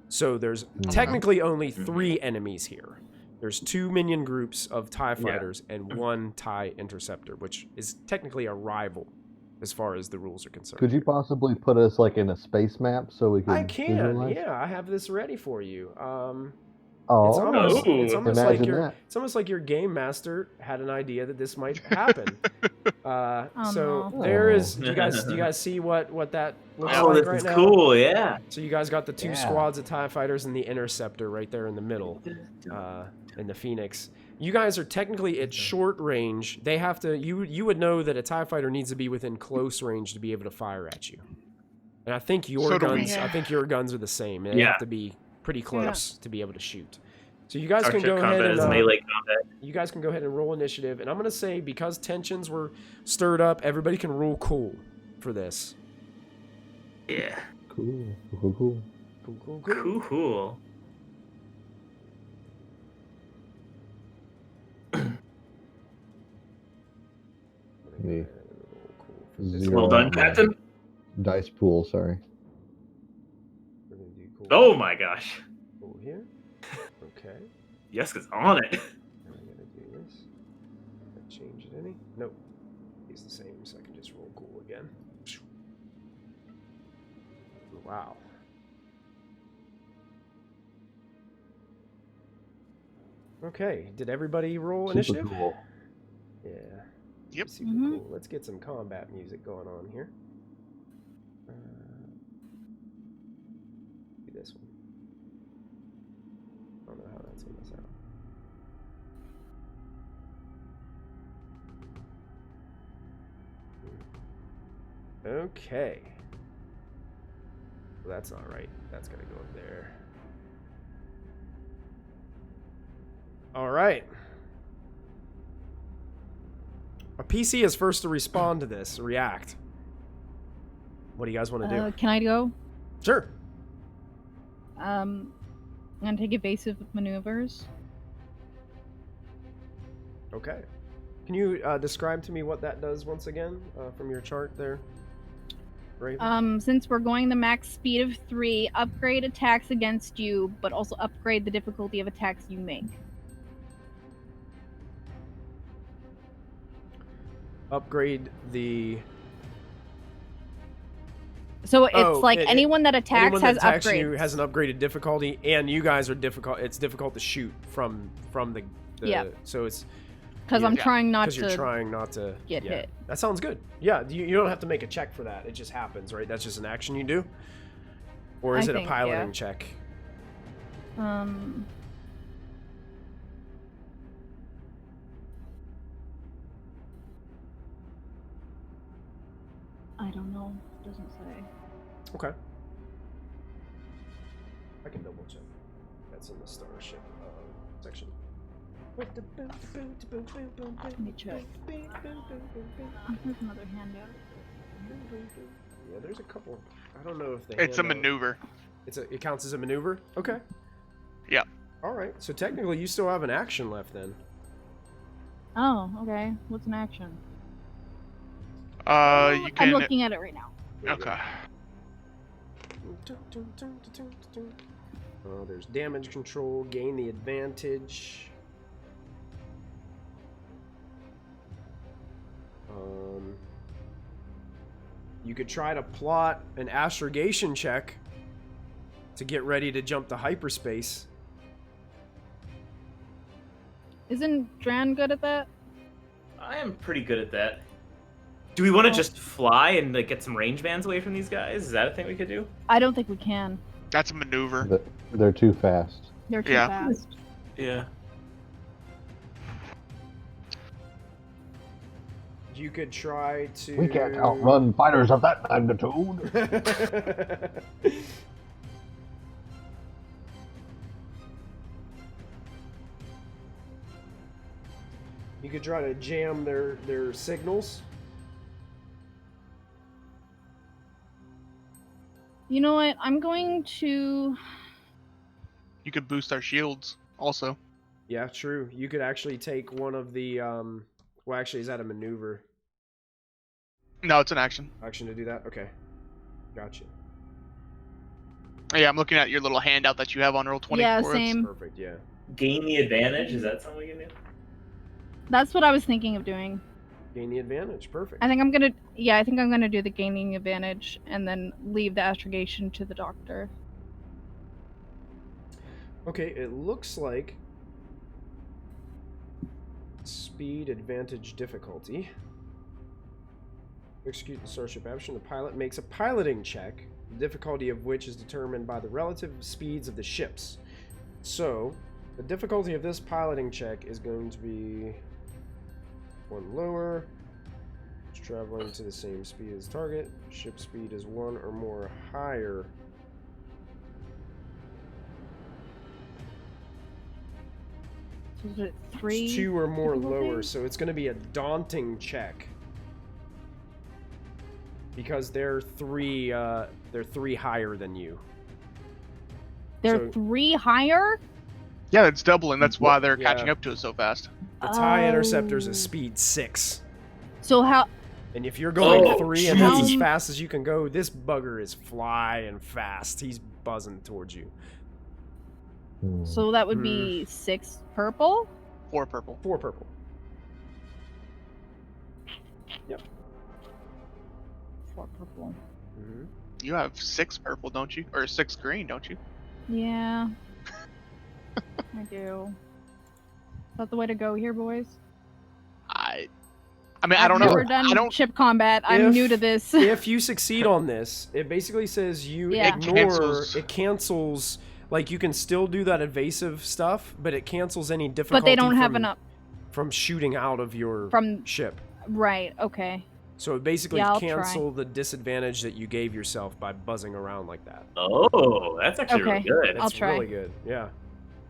So there's technically only 3 enemies here. There's 2 minion groups of TIE fighters and 1 TIE interceptor, which is technically a rival as far as the rules are concerned. Could you possibly put us like in a space map so we can I can, visualize? yeah. I have this ready for you. Oh, It's almost, Ooh. it's almost like Imagine your that. it's almost like your game master had an idea that this might happen. So no. there is. Do you guys see what that looks Oh, like this right is now? cool, yeah. So you guys got the 2 Yeah. squads of TIE fighters and the interceptor right there in the middle, and the Phoenix. You guys are technically at short range. They have to. You would know that a TIE fighter needs to be within close range to be able to fire at you. And I think your So do we. guns. I think your guns are the same. They Yeah. have to be pretty close to be able to shoot. So you guys can Starship go ahead combat and is melee combat. you guys can go ahead and roll initiative. And I'm gonna say because tensions were stirred up, everybody can roll cool for this. Yeah. Cool. Cool, cool, cool. Cool. Me. Roll cool for this. Zero. Well done, on my Captain. Dice pool, sorry. We're gonna do cool. Oh my gosh. Cool here. Okay. Yeska's on it. I'm gonna do this. Did I change it any? Nope. He's the same, so I can just roll cool again. Wow. Okay. Did everybody roll Super initiative? cool. Yeah. Yep. Super Mhm. cool. Let's get some combat music going on here. Do this one. I don't know how that's gonna sound. Okay. Well, that's not right. That's gonna go up there. All right. A PC is first to respond to this, react. What do you guys want to do? Can I go? Sure. I'm gonna take evasive maneuvers. Okay. Can you describe to me what that does once again from your chart there, Raven? Since we're going the max speed of 3, upgrade attacks against you, but also upgrade the difficulty of attacks you make. Upgrade the. So it's Oh, like anyone that attacks Anyone that has attacks upgrades. you has an upgraded difficulty, and you guys are difficult. It's difficult to shoot from the. Yeah. So it's Because I'm Yeah. trying not because you're to trying not to get yeah. hit. That sounds good. Yeah, you don't have to make a check for that. It just happens, right? That's just an action you do. Or is I it a think, piloting yeah. check? I don't know. Doesn't say. Okay. I can double check. That's in the starship section. Let me check. Here's another handout. Yeah, there's a couple. I don't know if they. It's a hand out- maneuver. It counts as a maneuver. Okay. Yeah. All right. So technically, you still have an action left then. Oh, okay. What's an action? You I'm can. looking at it right now. Okay. Oh, there's damage control. Gain the advantage. You could try to plot an astrogation check to get ready to jump to hyperspace. Isn't Dran good at that? I am pretty good at that. Do we want to just fly and like get some range bands away from these guys? Is that a thing we could do? I don't think we can. That's a maneuver. They're too fast. They're too Yeah. fast. Yeah. You could try to... We can't outrun fighters of that magnitude. You could try to jam their signals. You know what? I'm going to... You could boost our shields also. Yeah, true. You could actually take one of the... Well, actually, is that a maneuver? No, it's an action. Action to do that? Okay. Gotcha. Yeah, I'm looking at your little handout that you have on roll 20. Yeah, for us. same. Perfect, yeah. Gain the advantage? Is that something we can do? That's what I was thinking of doing. Gain the advantage. Perfect. I think I'm gonna... Yeah, I think I'm gonna do the gaining advantage and then leave the astrogation to the doctor. Okay, it looks like... Speed, advantage, difficulty. Execute the starship action. The pilot makes a piloting check, the difficulty of which is determined by the relative speeds of the ships. So, the difficulty of this piloting check is going to be one lower. It's traveling to the same speed as target. Ship speed is one or more higher. So is it 3? It's 2 or more difficulty? lower, so it's going to be a daunting check. Because they're 3 higher than you. They're So- 3 higher? Yeah, it's doubling. That's why they're Yeah. catching up to us so fast. The TIE Interceptor's Oh. a speed 6. So how... And if you're going Oh, 3 and that's as jeez. fast as you can go, this bugger is flying fast. He's buzzing towards you. So that would be 6 purple? 4 purple. 4 purple. 4 purple. Mm-hmm. You have 6 purple, don't you? Or 6 green, don't you? Yeah. I do. Is that the way to go here, boys? I mean, I don't I've know. never done I don't. ship combat. I'm If- new to this. If you succeed on this, it basically says you Yeah. ignore... It cancels... Like, you can still do that evasive stuff, but it cancels any difficulty But they don't have from, enough... from shooting out of your From... ship. Right, okay. So it basically Yeah, I'll cancel the disadvantage that you gave yourself by buzzing around like that. Oh, that's actually really Okay. good. I'll It's try. really good. Yeah.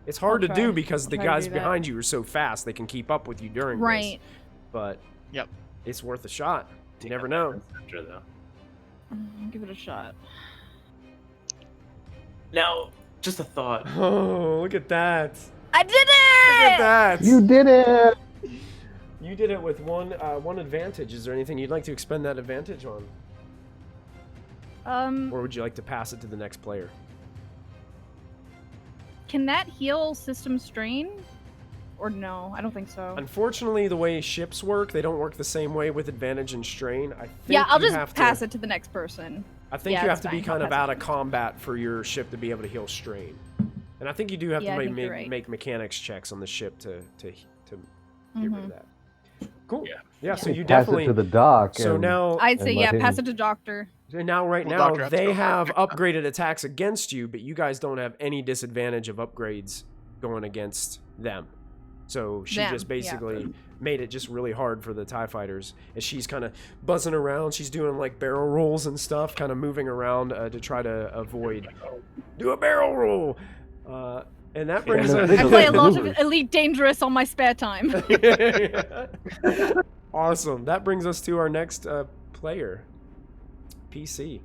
It's hard I'll to do try. because I'll the try to guys do that. behind you are so fast they can keep up with you during Right. this. But Yep. it's worth a shot. You never know. Sure, though. I'll give it a shot. Now, just a thought. Oh, look at that. I did Look at it! that. You did it! You did it with one advantage. Is there anything you'd like to expend that advantage on? Or would you like to pass it to the next player? Can that heal system strain? Or no? I don't think so. Unfortunately, the way ships work, they don't work the same way with advantage and strain. I think Yeah, I'll you just have pass to, it to the next person. I think Yeah, you have that's to be fine. I'll kind of pass it out to of the combat for your ship to be able to heal strain. And I think you do have Yeah, I to think you're right. make mechanics checks on the ship to get Mhm. rid of that. Cool. Yeah. Yeah, so you Pass definitely... it to the dock. So and now... I'd say, And yeah, let pass him- it to doctor. So now, right Well, now, Doctor has to they go have first. upgraded attacks against you, but you guys don't have any disadvantage of upgrades going against them. So she Them, just yeah. basically made it just really hard for the TIE fighters. As she's kind of buzzing around, she's doing like barrel rolls and stuff, kind of moving around to try to avoid. Do a barrel roll! And that brings Yeah, us... I play a lot of Maneuvers. Elite Dangerous on my spare time. Awesome. That brings us to our next player. PC.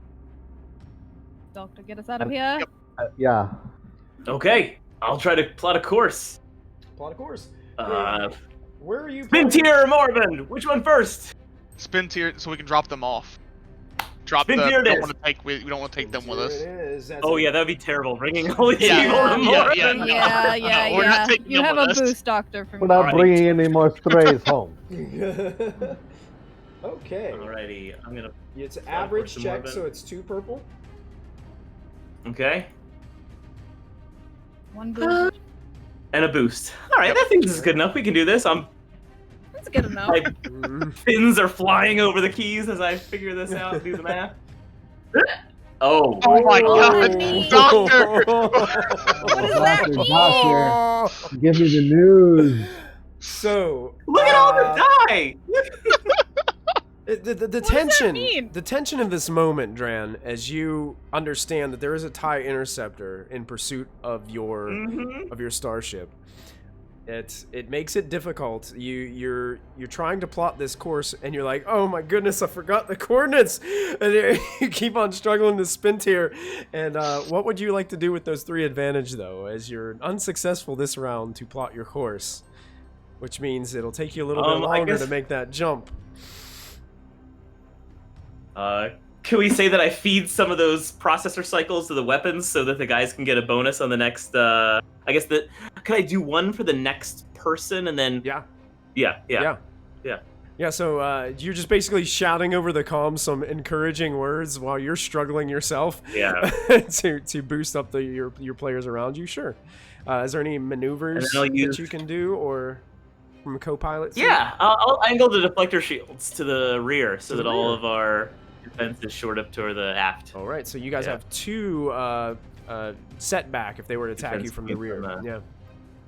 Doctor, get us out of here. Yeah. Okay, I'll try to plot a course. Plot a course. Where are you Spin playing? tier or Morbin? Which one first? Spin tier so we can drop them off. Drop Spin the. tier it We don't is. want to take. We don't want to take them with us. There it is. That's Oh it. yeah, that would be terrible. Bringing all these Yeah, people to yeah, Morbin. yeah, no. Yeah, we're not taking You them have with a us. boost, Doctor, for We're me. not Alright. bringing any more strays home. Okay. Alrighty, I'm gonna. It's Gotta average put some more check, of so it. it's 2 purple. Okay. 1 boost. And a boost. Alright, that seems good enough. We can do this. That's good enough. My Mm. fins are flying over the keys as I figure this out and do the math. Oh. Oh my god, Oh. Doctor! What does that mean? Doctor, give me the news. So Look at all the die! the does that tension, mean? the tension of this moment, Dran, as you understand that there is a TIE interceptor in pursuit of your starship. It makes it difficult. You're trying to plot this course, and you're like, oh my goodness, I forgot the coordinates, and you keep on struggling to spin here. And what would you like to do with those 3 advantage, though, as you're unsuccessful this round to plot your course, which means it'll take you a little bit I longer guess- to make that jump. Can we say that I feed some of those processor cycles to the weapons so that the guys can get a bonus on the next, I guess that, can I do one for the next person and then... Yeah. Yeah. So you're just basically shouting over the comm some encouraging words while you're struggling yourself. Yeah. to boost up your players around you. Sure. Is there any maneuvers I'll that use- you can do, or from a co-pilot? Yeah, I'll angle the deflector shields to the rear so To that the all rear. of our defense is short up toward the aft. All right. So you guys Yeah. have 2 setback if they were to attack you Defense from the rear. from, Yeah.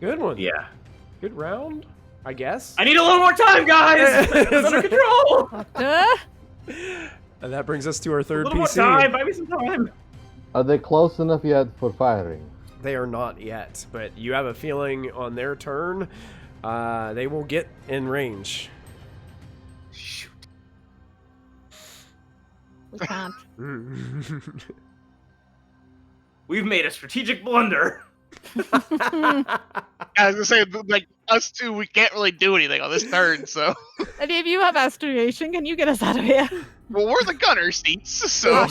Good one. Yeah. Good round, I guess. I need a little more time, guys! It's under control! And that brings us to our A third little more PC. time, buy me some time! Are they close enough yet for firing? They are not yet, but you have a feeling on their turn, they will get in range. Shoot. We can't. We've made a strategic blunder. I was gonna say, like, us two, we can't really do anything on this turn, so. Any of you have aspiration? Can you get us out of here? Well, we're the gunner seats, so.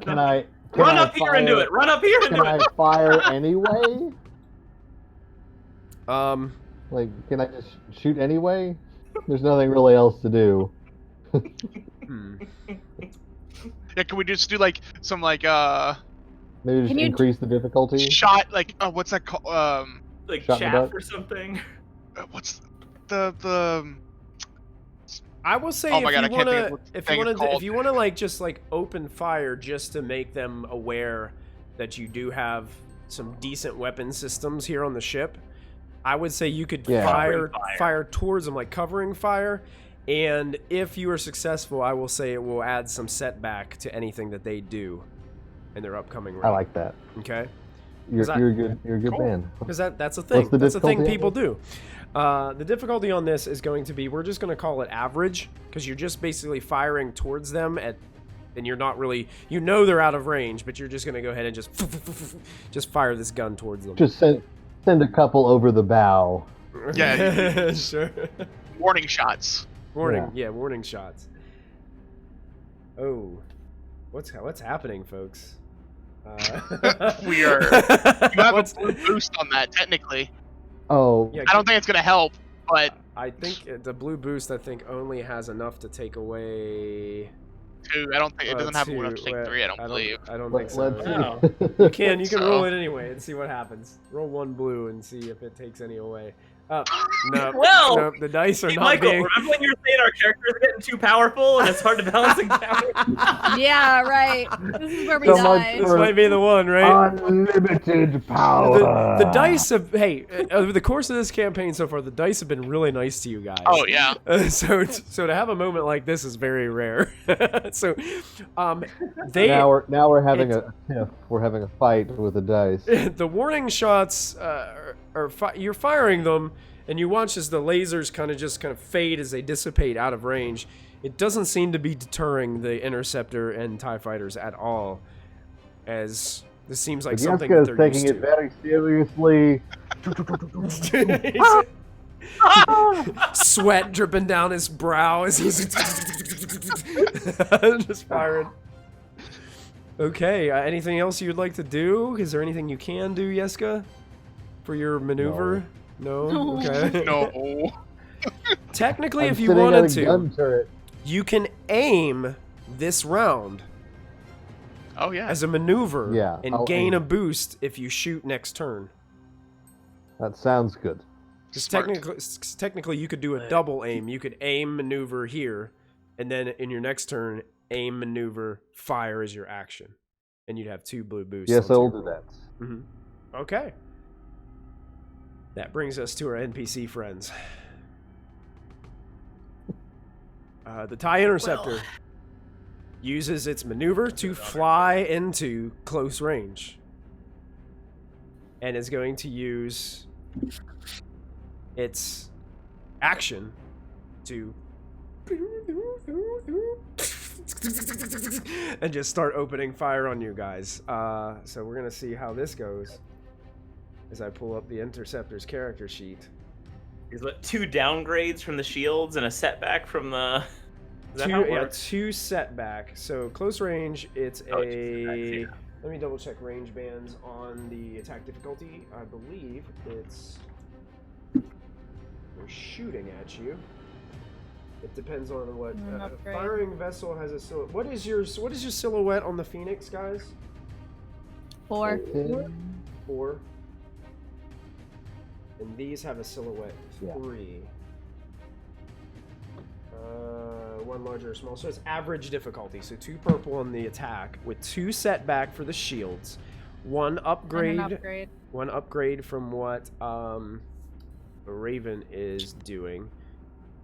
Can I Run up here and do it. Run up here and Can do I it. fire anyway? Um, Like, can I just shoot anyway? There's nothing really else to do. hmm. Yeah, can we just do, like, some, like, Maybe just Can you- increase the difficulty. shot, like, what's that called? Like Shot in the chaff butt? or something. What's the. I will say Oh my God, I if you can't think wanna, of what the if thing you is wanna, called. if you wanna like just like open fire just to make them aware that you do have some decent weapon systems here on the ship, I would say you could Yeah. fire Covering fire. towards them, like covering fire. And if you are successful, I will say it will add some setback to anything that they do in their upcoming round. I like that. Okay. You're, that- you're good. You're a good Cool. man. Because that's a thing. the That's a thing difficulty people on do. The difficulty on this is going to be, we're just going to call it average, because you're just basically firing towards them at, and you're not really, you know they're out of range, but you're just going to go ahead and just fire this gun towards them. Just send a couple over the bow. Yeah. Sure. Warning shots. Warning, yeah, warning shots. Oh, what's happening, folks? We are. You have What's- a blue boost on that, technically. Oh, Yeah, I don't think it's gonna help, but I think the blue boost, I think, only has enough to take away. two. I don't think it doesn't have two. enough to take three. I don't believe. I don't think so. let's Wow. see. You can So- roll it anyway and see what happens. Roll 1 blue and see if it takes any away. No, Well, nope, the dice are Hey, not Michael, being. remember when you were saying our characters are getting too powerful and it's hard to balance and counter? Yeah, right. This is where we So much die. This for- might be the one, right? Unlimited power. The dice have. Hey, over the course of this campaign so far, the dice have been really nice to you guys. Oh yeah. So to have a moment like this is very rare. So, they Now we're having a tiff. We're having a fight with the dice. the warning shots you're firing them, and you watch as the lasers kind of fade as they dissipate out of range. It doesn't seem to be deterring the interceptor and TIE fighters at all, as this seems like something that Jessica they're is used taking it very seriously. to. Sweat dripping down his brow as he's just firing. Okay, anything else you'd like to do? Is there anything you can do, Jeska, for your maneuver? No. No. Okay. No. Technically, I'm if you sitting wanted at a to, gun turret. you can aim this round Oh yeah. as a maneuver Yeah, and I'll gain aim. a boost if you shoot next turn. That sounds good. Because Smart. technically, you could do a double aim. You could aim, maneuver here, and then in your next turn, aim, maneuver, fire as your action, and you'd have 2 blue boosts. Yes, onto I'll your do roll. that. Mhm. Okay. That brings us to our NPC friends. The TIE Interceptor uses its maneuver to fly into close range. And is going to use its action to and just start opening fire on you guys. So we're gonna see how this goes as I pull up the Interceptor's character sheet. Is what 2 downgrades from the shields and a setback from the. Is that how it works? 2 setback. So close range, it's Oh, a. it's setbacks, yeah. Let me double check range bands on the attack difficulty. I believe it's. They're shooting at you. It depends on what. Upgrade. Firing vessel has a silhouette. What is your silhouette on the Phoenix, guys? 4. Okay. 4. And these have a silhouette 3. One larger or small. So it's average difficulty. So 2 purple on the attack with 2 setback for the shields. 1 upgrade. And an upgrade. 1 upgrade from what Raven is doing.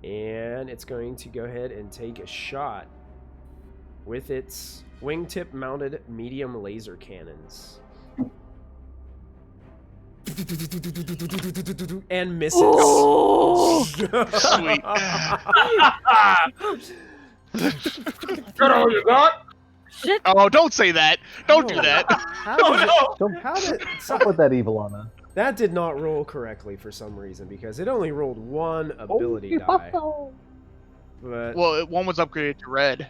And it's going to go ahead and take a shot with its wingtip mounted medium laser cannons. And misses. Oh! Sweet. Is that all you got? Shit! Oh, don't say that. Don't do that. How Oh did it- no! Don't How did stop with that evil Anna. that did not roll correctly for some reason because it only rolled 1 ability die. But Well, one was upgraded to red.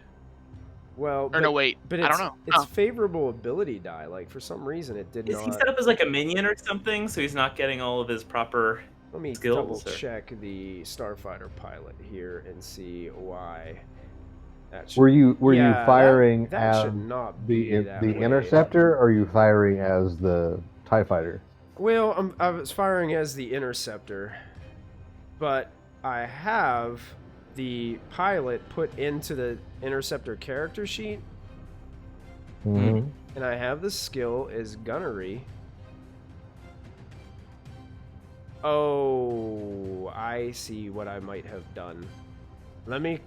well, Or no, wait. but I it's, don't know. it's Oh. favorable ability die. Like for some reason it did Is he not. set up as like a minion or something, so he's not getting all of his proper? Let me skills, double or- check the Starfighter pilot here and see why. That should, Were you yeah, firing that as should not be the that the way. interceptor, or are you firing as the TIE fighter? Well, I was firing as the Interceptor, but I have the pilot put into the Interceptor character sheet, Mm-hmm. and I have the skill as gunnery. Oh, I see what I might have done. Let me.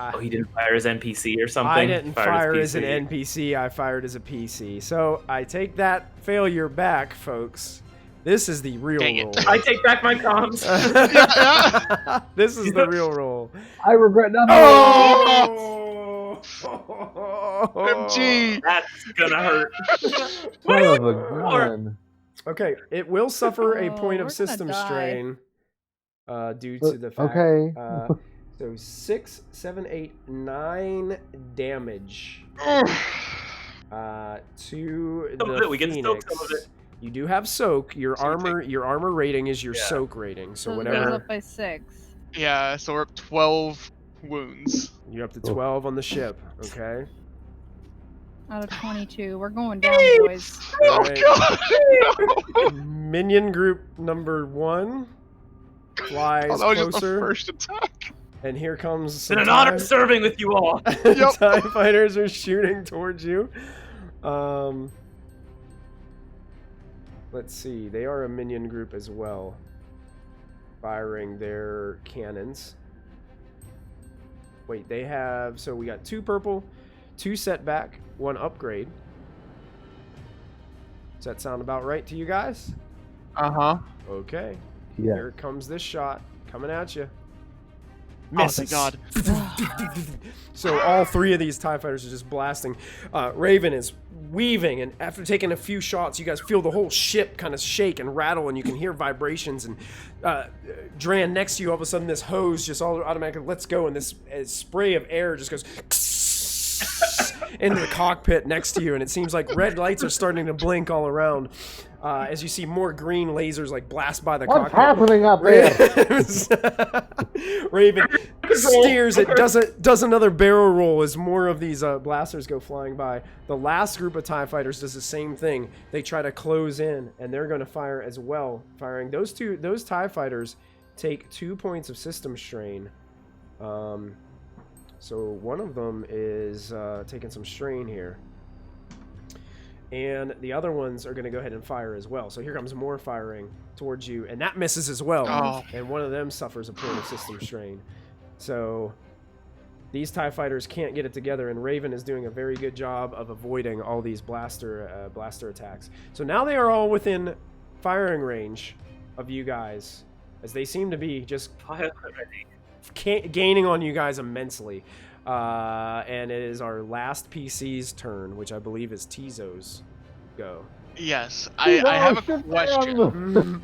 Oh, he didn't fire his NPC or something. I didn't Fired fire his as an PC. NPC. I fired as a PC. So I take that failure back, folks. This is the real Dang it. roll. I take back my comms. This is the real roll. I regret nothing. Oh! MG. That's gonna hurt. Son of a gun. Okay, it will suffer a Oh, point we're of gonna system die. strain due to the fact. Okay. So 6, 7, 8, 9 damage to Some of the it, we can soak Phoenix. some of it. You do have soak. Your So you armor rating is your Yeah. soak rating. So So it goes whatever. up by 6. Yeah, so we're up 12 wounds. You're up to 12 on the ship. Okay. Out of 22. We're going down, boys. Oh Alright. god! Minion group number 1 flies Oh, that was just the closer, first attack. and here comes It's some been an honor TIE serving with you all. Yep. TIE fighters are shooting towards you. Let's see. They are a minion group as well, firing their cannons. Wait, they have. So we got 2 purple, 2 setback, 1 upgrade. Does that sound about right to you guys? Uh-huh. Okay. Yeah. Here comes this shot coming at you. Oh, thank God. So all 3 of these TIE fighters are just blasting. Raven is weaving, and after taking a few shots, you guys feel the whole ship kind of shake and rattle, and you can hear vibrations. And Dran next to you, all of a sudden, this hose just all automatically lets go, and this spray of air just goes. into the cockpit next to you, and it seems like red lights are starting to blink all around as you see more green lasers like blast by the What's cockpit. happening up there? Raven steers it, does another barrel roll as more of these blasters go flying by. The last group of TIE fighters does the same thing. They try to close in, and they're going to fire as well. Firing those TIE fighters take 2 points of system strain. So one of them is taking some strain here. And the other ones are going to go ahead and fire as well. So here comes more firing towards you, and that misses as well. Oh. And one of them suffers a point of system strain. So these TIE fighters can't get it together, and Raven is doing a very good job of avoiding all these blaster attacks. So now they are all within firing range of you guys, as they seem to be just gaining on you guys immensely. And it is our last PC's turn, which I believe is Tizo's go. Yes, I have a question.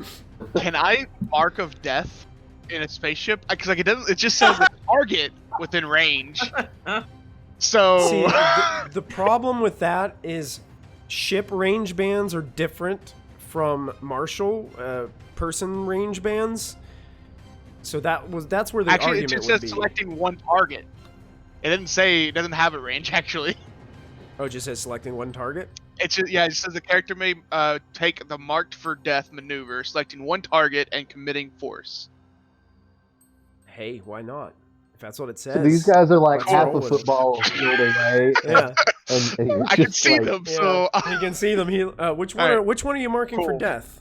Can I mark of death in a spaceship? Because like it just says target within range. So See, the problem with that is ship range bands are different from martial person range bands. So that's where the actually argument it just would says be. selecting one target. It doesn't have a range actually. Oh, it just says selecting one target? It says the character may take the marked for death maneuver, selecting one target and committing force. Hey, why not? If that's what it says. So these guys are like let's half roll a with it. football field away. Yeah, And you're I can just see like, them, yeah. so You can see them. Which one? Alright. Which one are you marking for Cool. death?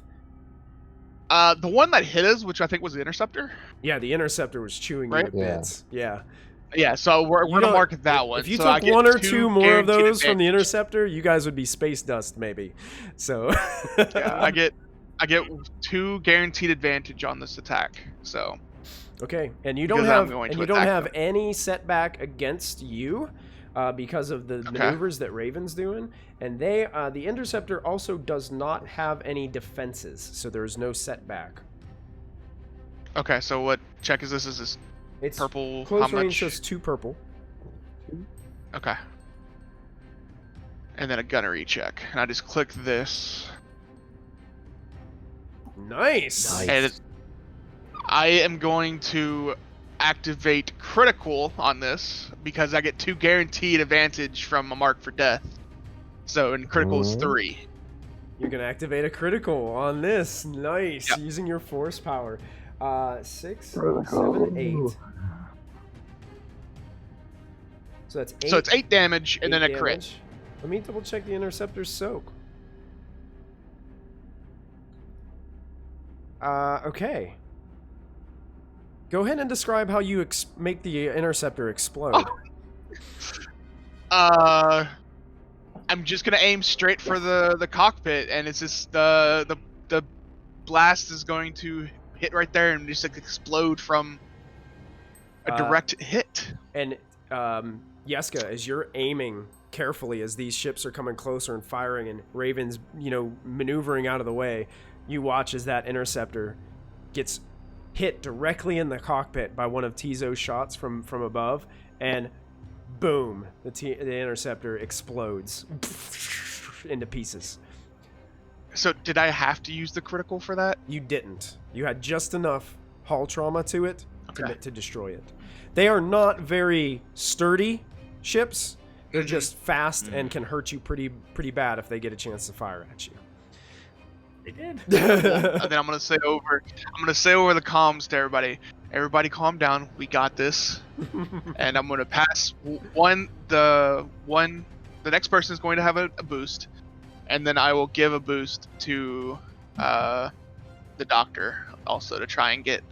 the one that hit us, which I think was the interceptor. Yeah, the interceptor was chewing you Right? to bits. Yeah. Yeah, so we're You gonna don't- mark that one. If you so I took get one or two more of guaranteed those from the advantage. interceptor, you guys would be space dust, maybe. So. Yeah, I get 2 guaranteed advantage on this attack. So Okay, and you don't Because I'm have going and to you don't attack have them. any setback against you because of the maneuvers that Raven's doing, and the interceptor also does not have any defenses, so there's no setback. okay, so what check is this? Is this It's purple? close How range, much? just 2 purple. Okay. And then a gunnery check, and I just click this. Nice. And I am going to activate critical on this because I get 2 guaranteed advantage from a mark for death. So and critical is 3. You can activate a critical on this. Nice. Yep. Using your force power. 6, Critical. 7, 8. So that's 8. So it's 8 damage and then a crit. damage. Let me double check the interceptor's soak. Okay. Go ahead and describe how you make the interceptor explode. I'm just gonna aim straight for the cockpit, and it's just the blast is going to hit right there and just like explode from a direct hit. And Yeska, as you're aiming carefully as these ships are coming closer and firing, and Raven's maneuvering out of the way, you watch as that interceptor gets hit directly in the cockpit by one of Tizo's shots from above, and boom, the interceptor explodes into pieces. So did I have to use the critical for that? You didn't. You had just enough hull trauma to it Okay. to destroy it. They are not very sturdy ships. They're just fast and can hurt you pretty bad if they get a chance to fire at you. They did. And then I'm gonna say over the comms to everybody. Everybody, calm down. We got this. And I'm gonna pass the next person is going to have a boost, and then I will give a boost to the doctor also to try and get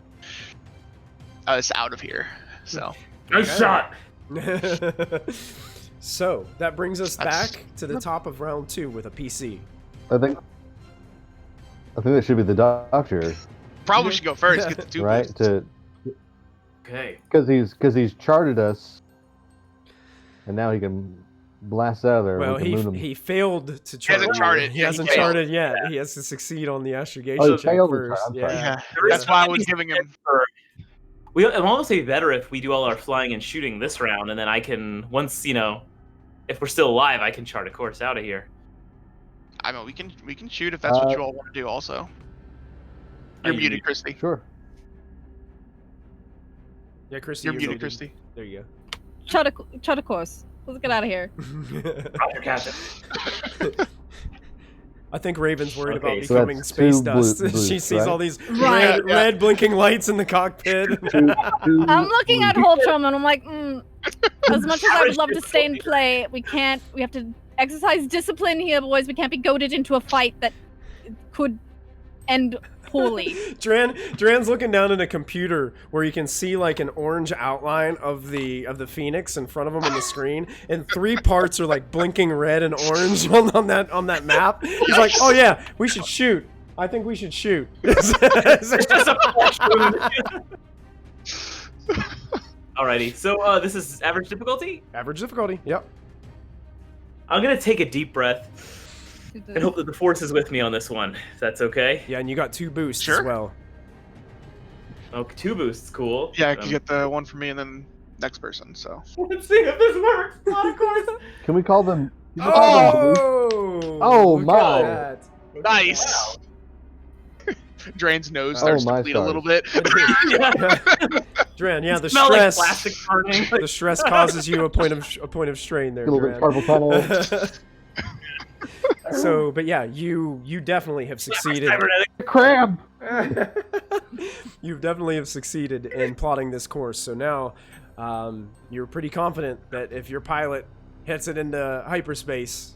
us out of here. So Nice shot. So that brings us That's- back to the top of round 2 with a PC. I think that should be the doctor, probably should go first. Get the 2 right? boosts. Okay. Because he's charted us, and now he can blast out of there. Well, we can moon him. he failed to chart. hasn't you. charted. He Yeah, he hasn't failed. charted yet. He has to succeed on the astrogation Oh, he check failed to first. chart. I'm sorry. Yeah, There is that's why I was maybe giving him. I'm almost say better if we do all our flying and shooting this round, and then I can once if we're still alive, I can chart a course out of here. I mean, we can shoot if that's what you all want to do. Also, you're muted, Christy. Sure. Yeah, Christy. You're muted, Christy. There you Chart a course. Let's get out of here. go. Roger, Captain. I think Raven's worried Okay, about so becoming that's space two dust. boosts, She sees right? all these Right. red blinking lights in the cockpit. I'm looking at Holtram and I'm like, as much as I would love to stay and play, we can't. We have to exercise discipline here, boys. We can't be goaded into a fight that could end poorly. Dran's looking down at a computer where you can see like an orange outline of the Phoenix in front of him on the screen, and 3 parts are like blinking red and orange on that map. He's like, "Oh yeah, we should shoot. I think we should shoot." Alrighty, so this is average difficulty. Average difficulty. Yep. I'm gonna take a deep breath and hope that the force is with me on this one. If that's okay. Yeah, and you got 2 boosts Sure. as well. Okay, 2 boosts, cool. Yeah, you get the one for me and then next person. So Let's see if this works. Of course. Can we call them? Oh! Oh, look my. at that. Look at nice. Drain's nose Oh, starts to my bleed a little stars. bit. that. Dran, yeah, the Smell like stress. plastic burning. The stress causes you a point of strain there, A little bit Dran. carpal tunnel. So, but yeah, you definitely have succeeded. Crab. You definitely have succeeded in plotting this course. So now, you're pretty confident that if your pilot hits it into hyperspace,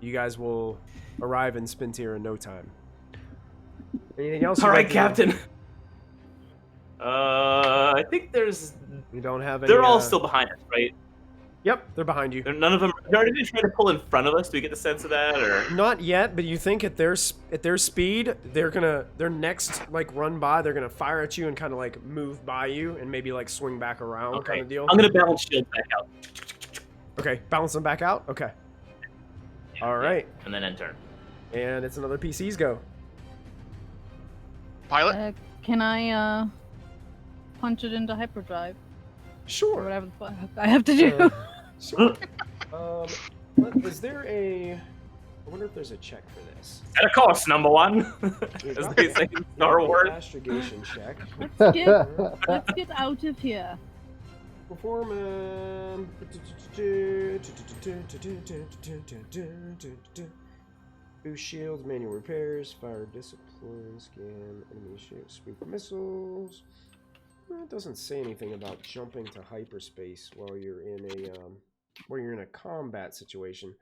you guys will arrive in Spintier in no time. Anything else? All right, Captain. I think there's. You don't have any. They're all still behind us, right? Yep, they're behind you. None of them. Are they trying to pull in front of us? Do we get the sense of that, or? Not yet, but you think at their speed, their next like run by, they're gonna fire at you and kind of like move by you and maybe like swing back around Okay. kind of deal. I'm gonna balance shield back out. Okay, balance them back out. Okay. All right, And then end turn. and it's another PC's go. Pilot. Can I punch it into hyperdrive or Sure. whatever the fuck I have to do? Sure. Is there a? I wonder if there's a check for this. At a cost, number one. We've As got they say in Star an Wars. Astrogation check. Let's get out of here. Performance. Boost shields, manual repairs, fire discipline, scan enemy shields, speed for missiles. Well, it doesn't say anything about jumping to hyperspace while you're in a combat situation.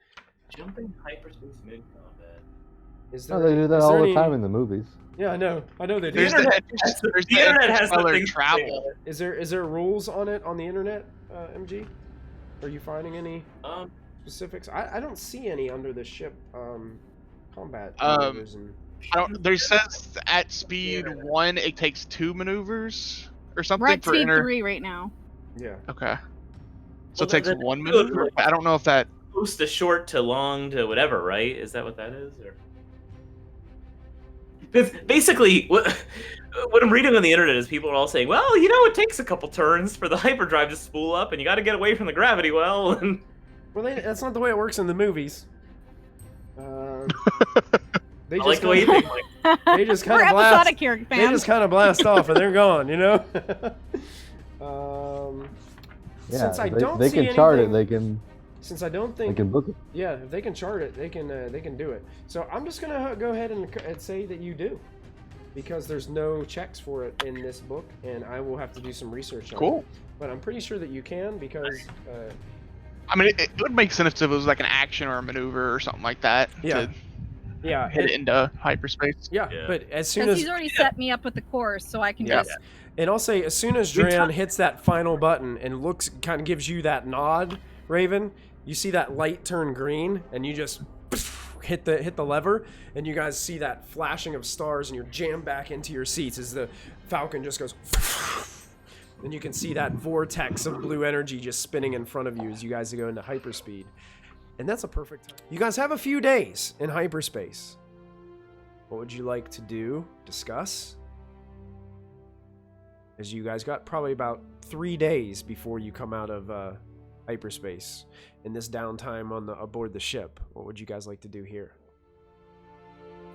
Jumping hyperspace mid combat. Is there? No, they do that is all there the any- time in the movies. Yeah, I know they do. There's The the internet has interstellar something travel. Is there rules on it on the internet, MG? Are you finding any specifics? I don't see any under the ship combat maneuvers and There says at speed 1 it takes 2 maneuvers or something We're at for speed inner. 3 right now. yeah. Okay. Well, So it takes then- 1 maneuver. I don't know if that. Boost to short to long to whatever, right? Is that what that is? Or because basically what I'm reading on the internet is people are all saying, well, you know, it takes a couple turns for the hyperdrive to spool up, and you got to get away from the gravity well. And Well, that's not the way it works in the movies. They I like the way you think. Like, they just kind We're of blast. episodic here, They fam. just kind of blast off and they're gone, you know. Yeah, Since I don't they see can chart it. anything- Since I don't They think, can book it. yeah, if they can chart it, they can do it. So I'm just gonna go ahead and say that you do, because there's no checks for it in this book, and I will have to do some research on it. Cool. But I'm pretty sure that you can because. I mean, it would make sense if it was like an action or a maneuver or something like that. Yeah. To Yeah, hit it into hyperspace. yeah, Yeah. but as soon Because as he's already set me up with the course, so I can Yeah. just. and I'll say as soon as Dran hits that final button and looks, kind of gives you that nod, Raven, you see that light turn green, and you just hit the lever, and you guys see that flashing of stars, and you're jammed back into your seats as the Falcon just goes. And you can see that vortex of blue energy just spinning in front of you as you guys go into hyperspeed. And that's a perfect time. You guys have a few days in hyperspace. What would you like to do? Discuss? As you guys got probably about 3 days before you come out of hyperspace in this downtime aboard the ship. What would you guys like to do here?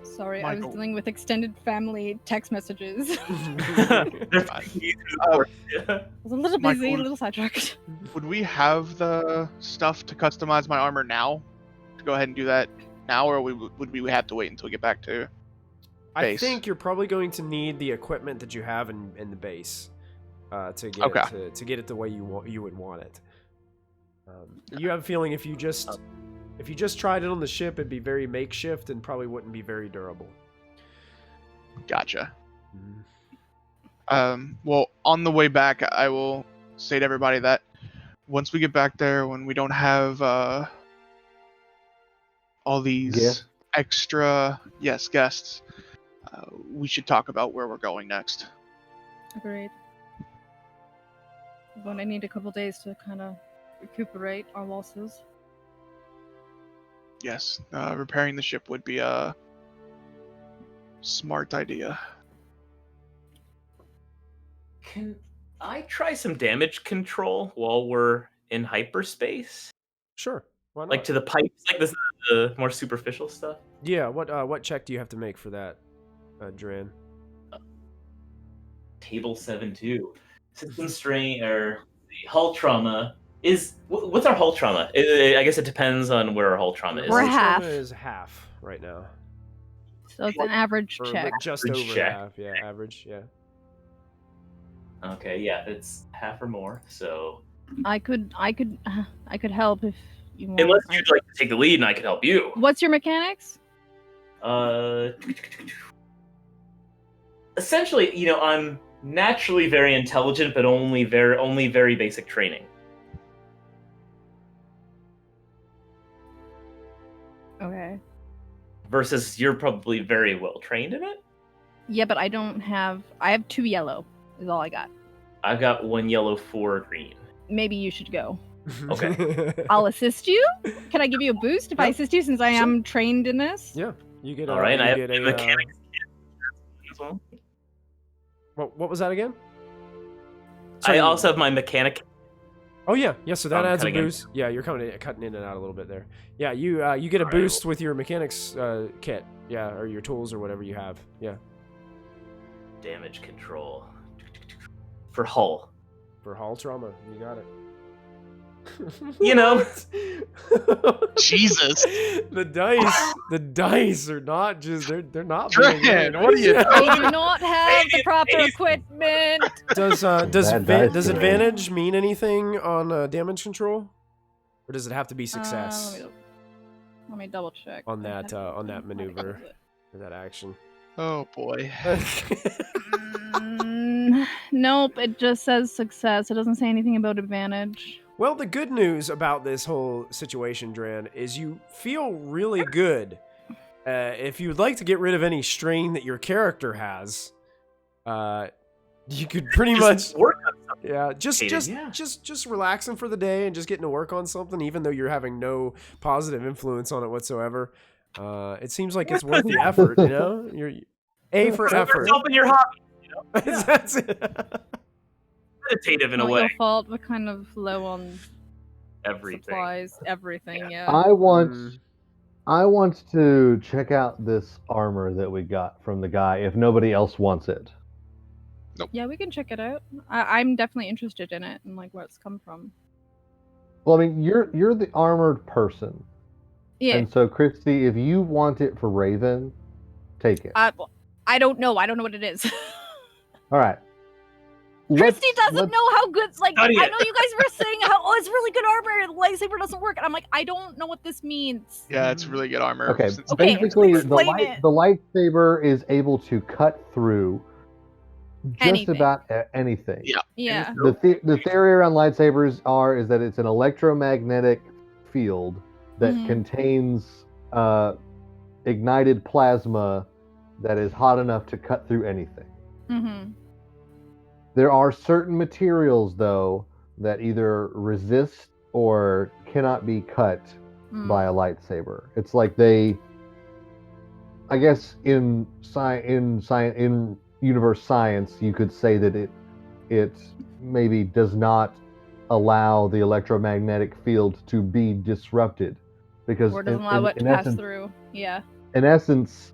Sorry, I was Michael. dealing with extended family text messages. I was a little busy, Michael. a little sidetracked. Would we have the stuff to customize my armor now? To go ahead and do that now, or would we have to wait until we get back to I base? think you're probably going to need the equipment that you have in the base to get Okay. to get it the way you would want it. You have a feeling if you just tried it on the ship, it'd be very makeshift and probably wouldn't be very durable. Gotcha. Mhm. Well, on the way back, I will say to everybody that once we get back there, when we don't have all these Guests? extra guests, we should talk about where we're going next. Agreed. We're going to need a couple days to kind of recuperate our losses. Yes, repairing the ship would be a smart idea. Can I try some damage control while we're in hyperspace? Sure. Why not? Like to the pipes? Like this is the more superficial stuff? Yeah. What check do you have to make for that, Dran? Table 7-2. System strain or hull trauma is what's our hull trauma? I guess it depends on where our hull trauma is. We're Hull half. trauma is half right now. So it's an average Or check. just Average over check. half. Yeah, average. Yeah. Okay, yeah, it's half or more. So I could help if you want. unless you'd like to take the lead, and I could help you. What's your mechanics? Essentially, I'm naturally very intelligent, but only very basic training. Okay. Versus you're probably very well trained in it. Yeah, but I have 2 yellow. Is all I got. I've got 1 yellow, 4 green. Maybe you should go. Okay. I'll assist you. Can I give you a boost if I assist you since I am trained in this? Yeah. You get. All right, and I have you the get a. mechanics as well. What was that again? I Sorry. also have my mechanic. Oh yeah. So that adds a cutting in. boost. Yeah, you're cutting in and out a little bit there. Yeah, you get a boost with your mechanics kit. Yeah, or your tools or whatever you have. Yeah. Damage control. For hull. For hull trauma, you got it. Jesus. The dice are not just they're not. Dran, being good. what are you I do not have the proper Hey. equipment. Does Bad dice today. advantage mean anything on damage control, or does it have to be success Let me double check. on that maneuver or that action? Oh boy. Nope, it just says success. It doesn't say anything about advantage. Well, the good news about this whole situation, Dran, is you feel really good. If you'd like to get rid of any strain that your character has, you could pretty much work on something. Yeah, just Yeah. just relaxing for the day and just getting to work on something, even though you're having no positive influence on it whatsoever. It seems like it's worth the effort, you know. You're A for effort. Yourself in your hobby. That's it. Meditative in a Not way. your fault. We're kind of low on Everything. supplies, everything. Yeah. I want to check out this armor that we got from the guy if nobody else wants it. Yeah, we can check it out. I'm definitely interested in it and like where it's come from. Well, I mean, you're the armored person, Yeah. and so Christy, if you want it for Raven, take it. I don't know. I don't know what it is. All right. Christy doesn't know how good. Like, I Study know it. you guys were saying how it's really good armor. The lightsaber doesn't work, and I'm like, I don't know what this means. Yeah, it's really good armor. Okay, Since- Okay, basically, explain it. the lightsaber is able to cut through just Anything. about anything. Yeah. Yeah. The theory around lightsabers is that it's an electromagnetic field that Mhm. contains ignited plasma that is hot enough to cut through anything. Mm-hmm. There are certain materials, though, that either resist or cannot be cut by a lightsaber. It's like I guess in universe science, you could say that it maybe does not allow the electromagnetic field to be disrupted, because Or doesn't allow it to pass through. Yeah. in essence,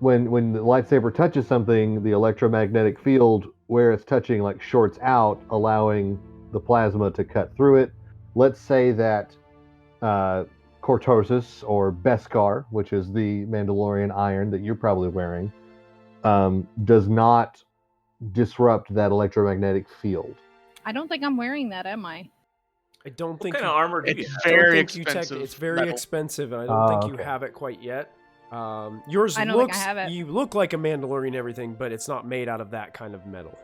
when the lightsaber touches something, the electromagnetic field where it's touching like shorts out, allowing the plasma to cut through it. Let's say that Cortosis or Beskar, which is the Mandalorian iron that you're probably wearing, does not disrupt that electromagnetic field. I don't think I'm wearing that, am I? I don't What think kind of armor do you It's have? very think you expensive. it's very metal. expensive, and I don't think you okay. have it quite yet. Yours I don't think I looks. have it. You look like a Mandalorian and everything, but it's not made out of that kind of metal.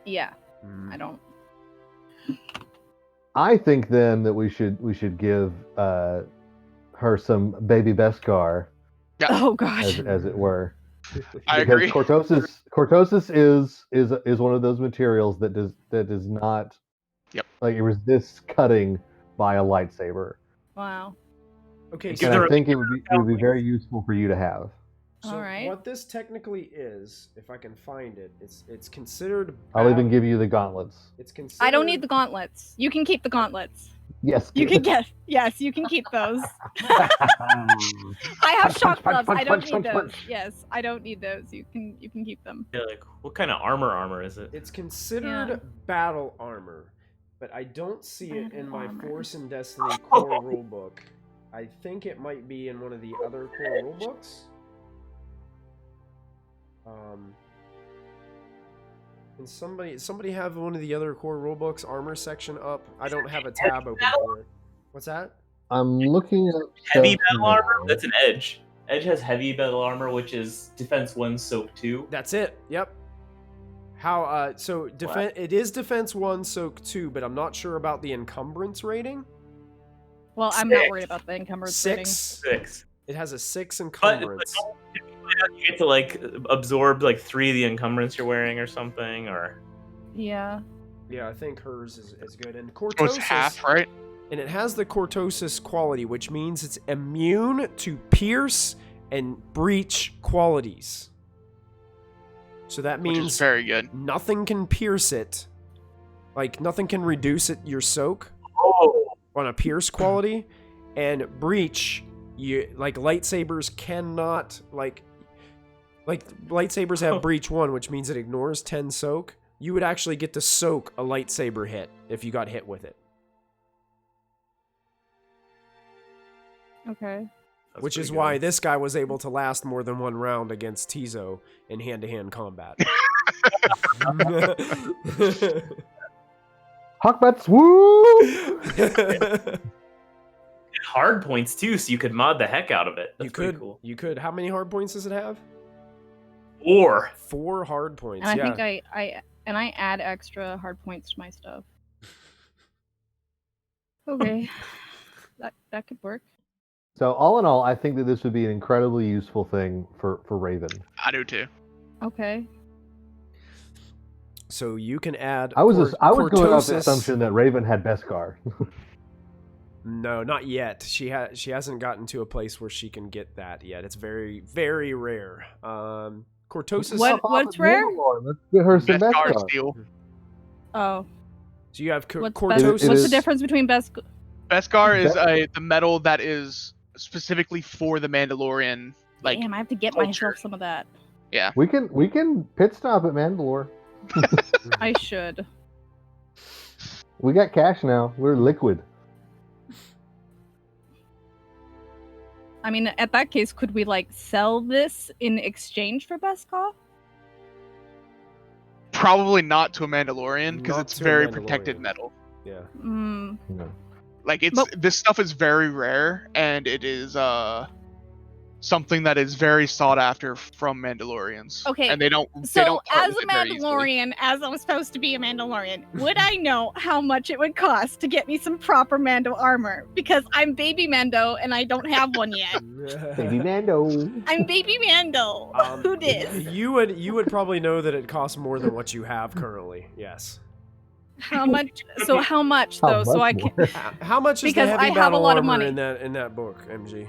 Yeah, Mm. I don't. I think then that we should give her some baby Beskar, Yeah. Oh gosh. as it were. I Because agree. Cortosis is one of those materials that does not like it resists cutting by a lightsaber. Wow. Okay, Give so, And her I a think it would be very useful for you to have. so Alright. what this technically is, if I can find it, it's considered. I'll even battle- give you the gauntlets. It's considered. I don't need the gauntlets. You can keep the gauntlets. Yes. You can get. Yes, you can keep those. I have shock gloves. I don't need those. Yes, I don't need those. You can keep them. Yeah, like, what kind of armor is it? It's considered Yeah. battle armor, but I don't see it in Battle my armor. Force and Destiny core rulebook. I think it might be in one of the other core rulebooks. Can somebody have one of the other core rulebooks armor section up? I don't have a tab open for it. What's that? I'm looking at Heavy stuff battle armor? now. That's an Edge. Edge has heavy battle armor, which is defense 1, soak 2. That's it. Yep. How so defense it is defense 1 soak 2, but I'm not sure about the encumbrance rating. Well, I'm not 6. worried about the encumbrance rating. 6. It has a 6 But encumbrance. you get to like absorb like 3 of the encumbrance you're wearing or something, or Yeah. Yeah, I think hers is good. And Oh, it's Cortosis, half, right? and it has the Cortosis quality, which means it's immune to pierce and breach qualities. So that Which is means very good. nothing can pierce it. Like, nothing can reduce it, your soak, on a pierce quality. And breach, like, lightsabers cannot, like lightsabers have breach 1, which means it ignores 10 soak. You would actually get to soak a lightsaber hit if you got hit with it. Okay. That's Which is pretty why good. this guy was able to last more than one round against Tizo in hand-to-hand combat. Hawkbats, woo! hard points too, so you could mod the heck out of it. That's you pretty could. cool. You could. How many hard points does it have? Or 4 hard points. And I yeah. think I add extra hard points to my stuff. Okay. that could work. So all in all, I think that this would be an incredibly useful thing for Raven. I do too. Okay. So you can add. I was going off the Cortosis- assumption that Raven had Beskar. No, not yet. She hasn't gotten to a place where she can get that yet. It's very, very rare. Cortosis. What's rare? Let's get her some Beskar Beskar. steel. Oh. So you have What's Cortosis. what's the difference between best? Beskar is the metal that is specifically for the Mandalorian. Like, Damn, I have to get culture. myself some of that. We can pit stop at Mandalore. I should. We got cash now. We're liquid. I mean, at that case, could we like sell this in exchange for Beskar? probably not to a Mandalorian because Not it's to a very Mandalorian. protected metal. Yeah. Mm. No. Like it's But- this stuff is very rare and it is something that is very sought after from Mandalorians. Okay, And they don't So, part as with a it very easily. Mandalorian, as I'm supposed to be a Mandalorian, would I know how much it would cost to get me some proper Mando armor? Because I'm baby Mando and I don't have one yet. Baby Mando. I'm baby Mando. Who dis? You would probably know that it costs more than what you have currently. Yes. How much? So how much How though? So I much can. more? How much is Because the I heavy have a battle lot of armor money. in that book, MG?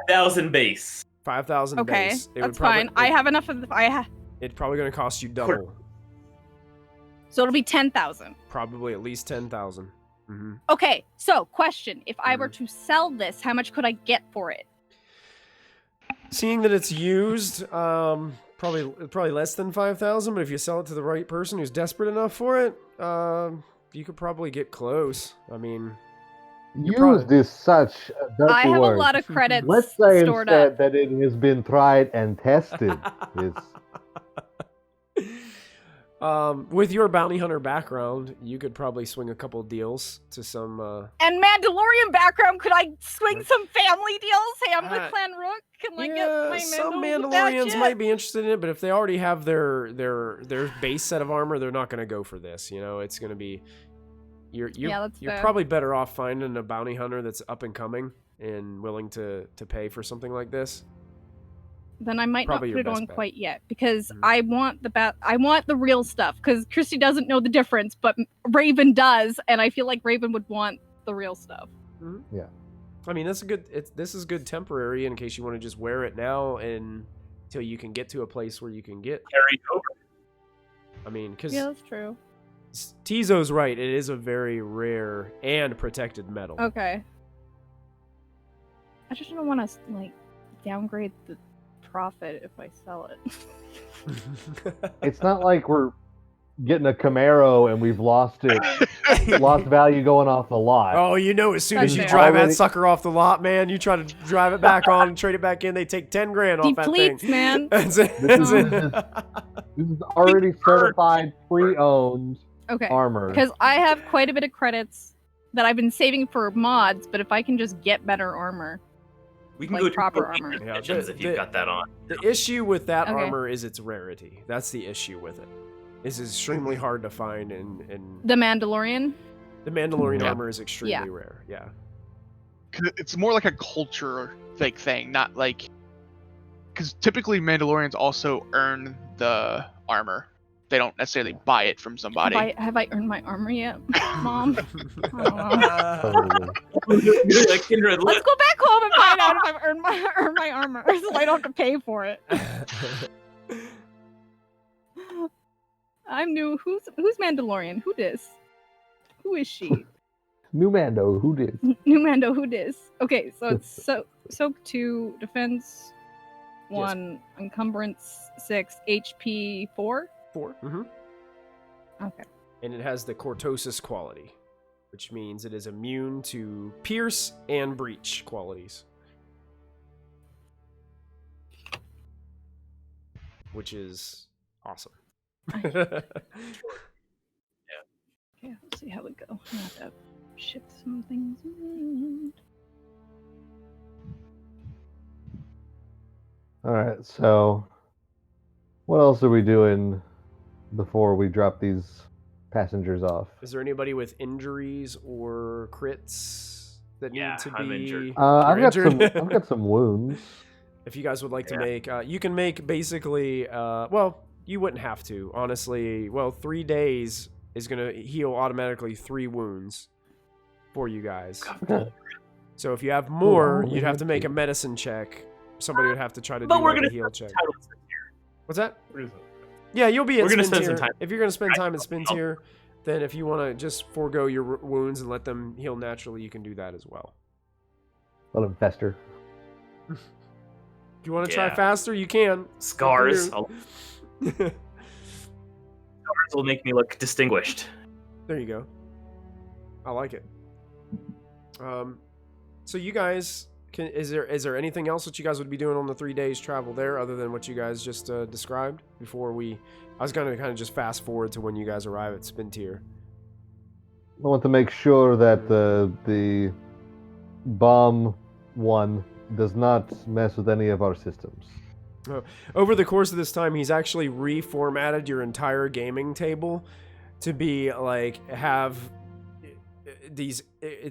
5,000 base. 5,000 Okay, base. that's fine. I have enough of. It's probably going to cost you double. So it'll be 10,000. Probably at least 10,000. Mm-hmm. Okay, so question. If I were to sell this, how much could I get for it? Seeing that it's used, probably less than 5,000, but if you sell it to the right person who's desperate enough for it, you could probably get close. I mean... Used is such a dirty I have word. a lot of credits Let's say stored instead up. that it has been tried and tested. With your bounty hunter background, you could probably swing a couple deals to some... And Mandalorian background, could I swing some family deals? Hey, I'm with Clan Rook. Can I get my some Mandal with that Mandalorians shit? might be interested in it, but if they already have their base set of armor, they're not going to go for this. You know, it's going to be... You're fair. probably better off finding a bounty hunter that's up and coming and willing to pay for something like this. Then I might Probably not your put it best on bet. quite yet because Mhm. I want the real stuff because Christy doesn't know the difference, but Raven does, and I feel like Raven would want the real stuff. Mhm. Yeah. I mean, this is good temporary in case you want to just wear it now and until you can get to a place where you can get. Carry over. I mean, because Yeah, that's true. Tizo's right. It is a very rare and protected metal. Okay. I just don't want to like downgrade the profit if I sell it. It's not like we're getting a Camaro and we've lost it, lost value going off the lot. Oh, you know, as soon as you That's drive fair. that sucker off the lot, man, you try to drive it back on and trade it back in, they take 10 grand off that Depletes, thing. man. That's it. This That's is- it. This is already certified, pre-owned Okay. armor. Because I have quite a bit of credits that I've been saving for mods, but if I can just get better armor. We can Like go to proper elite armor. Yeah, missions if you've got that on. The issue with that Okay. armor is its rarity. That's the issue with it. It's extremely hard to find, and The Mandalorian. the Mandalorian Yeah. armor is extremely rare. Yeah. 'Cause it's more like a culture like thing, not like because typically Mandalorians also earn the armor. They don't necessarily buy it from somebody. Have I earned my armor yet, Mom? I don't know. Totally. Like Kindred, Let's go back home and find out if I've earned my armor, so I don't have to pay for it. I'm new. Who's Mandalorian? Who dis? Who is she? New Mando, who did? New Mando. Who dis? Okay, so it's soak 2, defense 1, encumbrance 6, HP 4. 4. Mm-hmm. Okay. And it has the Cortosis quality, which means it is immune to pierce and breach qualities. Which is awesome. Okay, let's see how we go. I have to ship some things around. All right, so what else are we doing before we drop these passengers off? Is there anybody with injuries or crits that Yeah, need to I'm be? injured. I've You're got some. injured? I've got some wounds. If you guys would like to Yeah. make, you can make basically, well, you wouldn't have to, honestly. Well, 3 days is going to heal automatically 3 wounds for you guys. Okay. So if you have more, Oh, you'd have to make a okay. medicine check. Somebody would have to try to But do we're like a gonna heal check. Titles What's that? What is it? Yeah, you'll be at We're gonna spin spend some tier. time. If you're going to spend time at spin tier, then if you want to just forego your wounds and let them heal naturally, you can do that as well. Let them fester. If you want to try Yeah. faster, you can. Scars. Up Scars will make me look distinguished. There you go. I like it. So you guys can is there anything else that you guys would be doing on the 3 days travel there other than what you guys just described before I was gonna kind of just fast forward to when you guys arrive at Spin Tier. I want to make sure that the bomb one does not mess with any of our systems. Over the course of this time, he's actually reformatted your entire gaming table to be like have these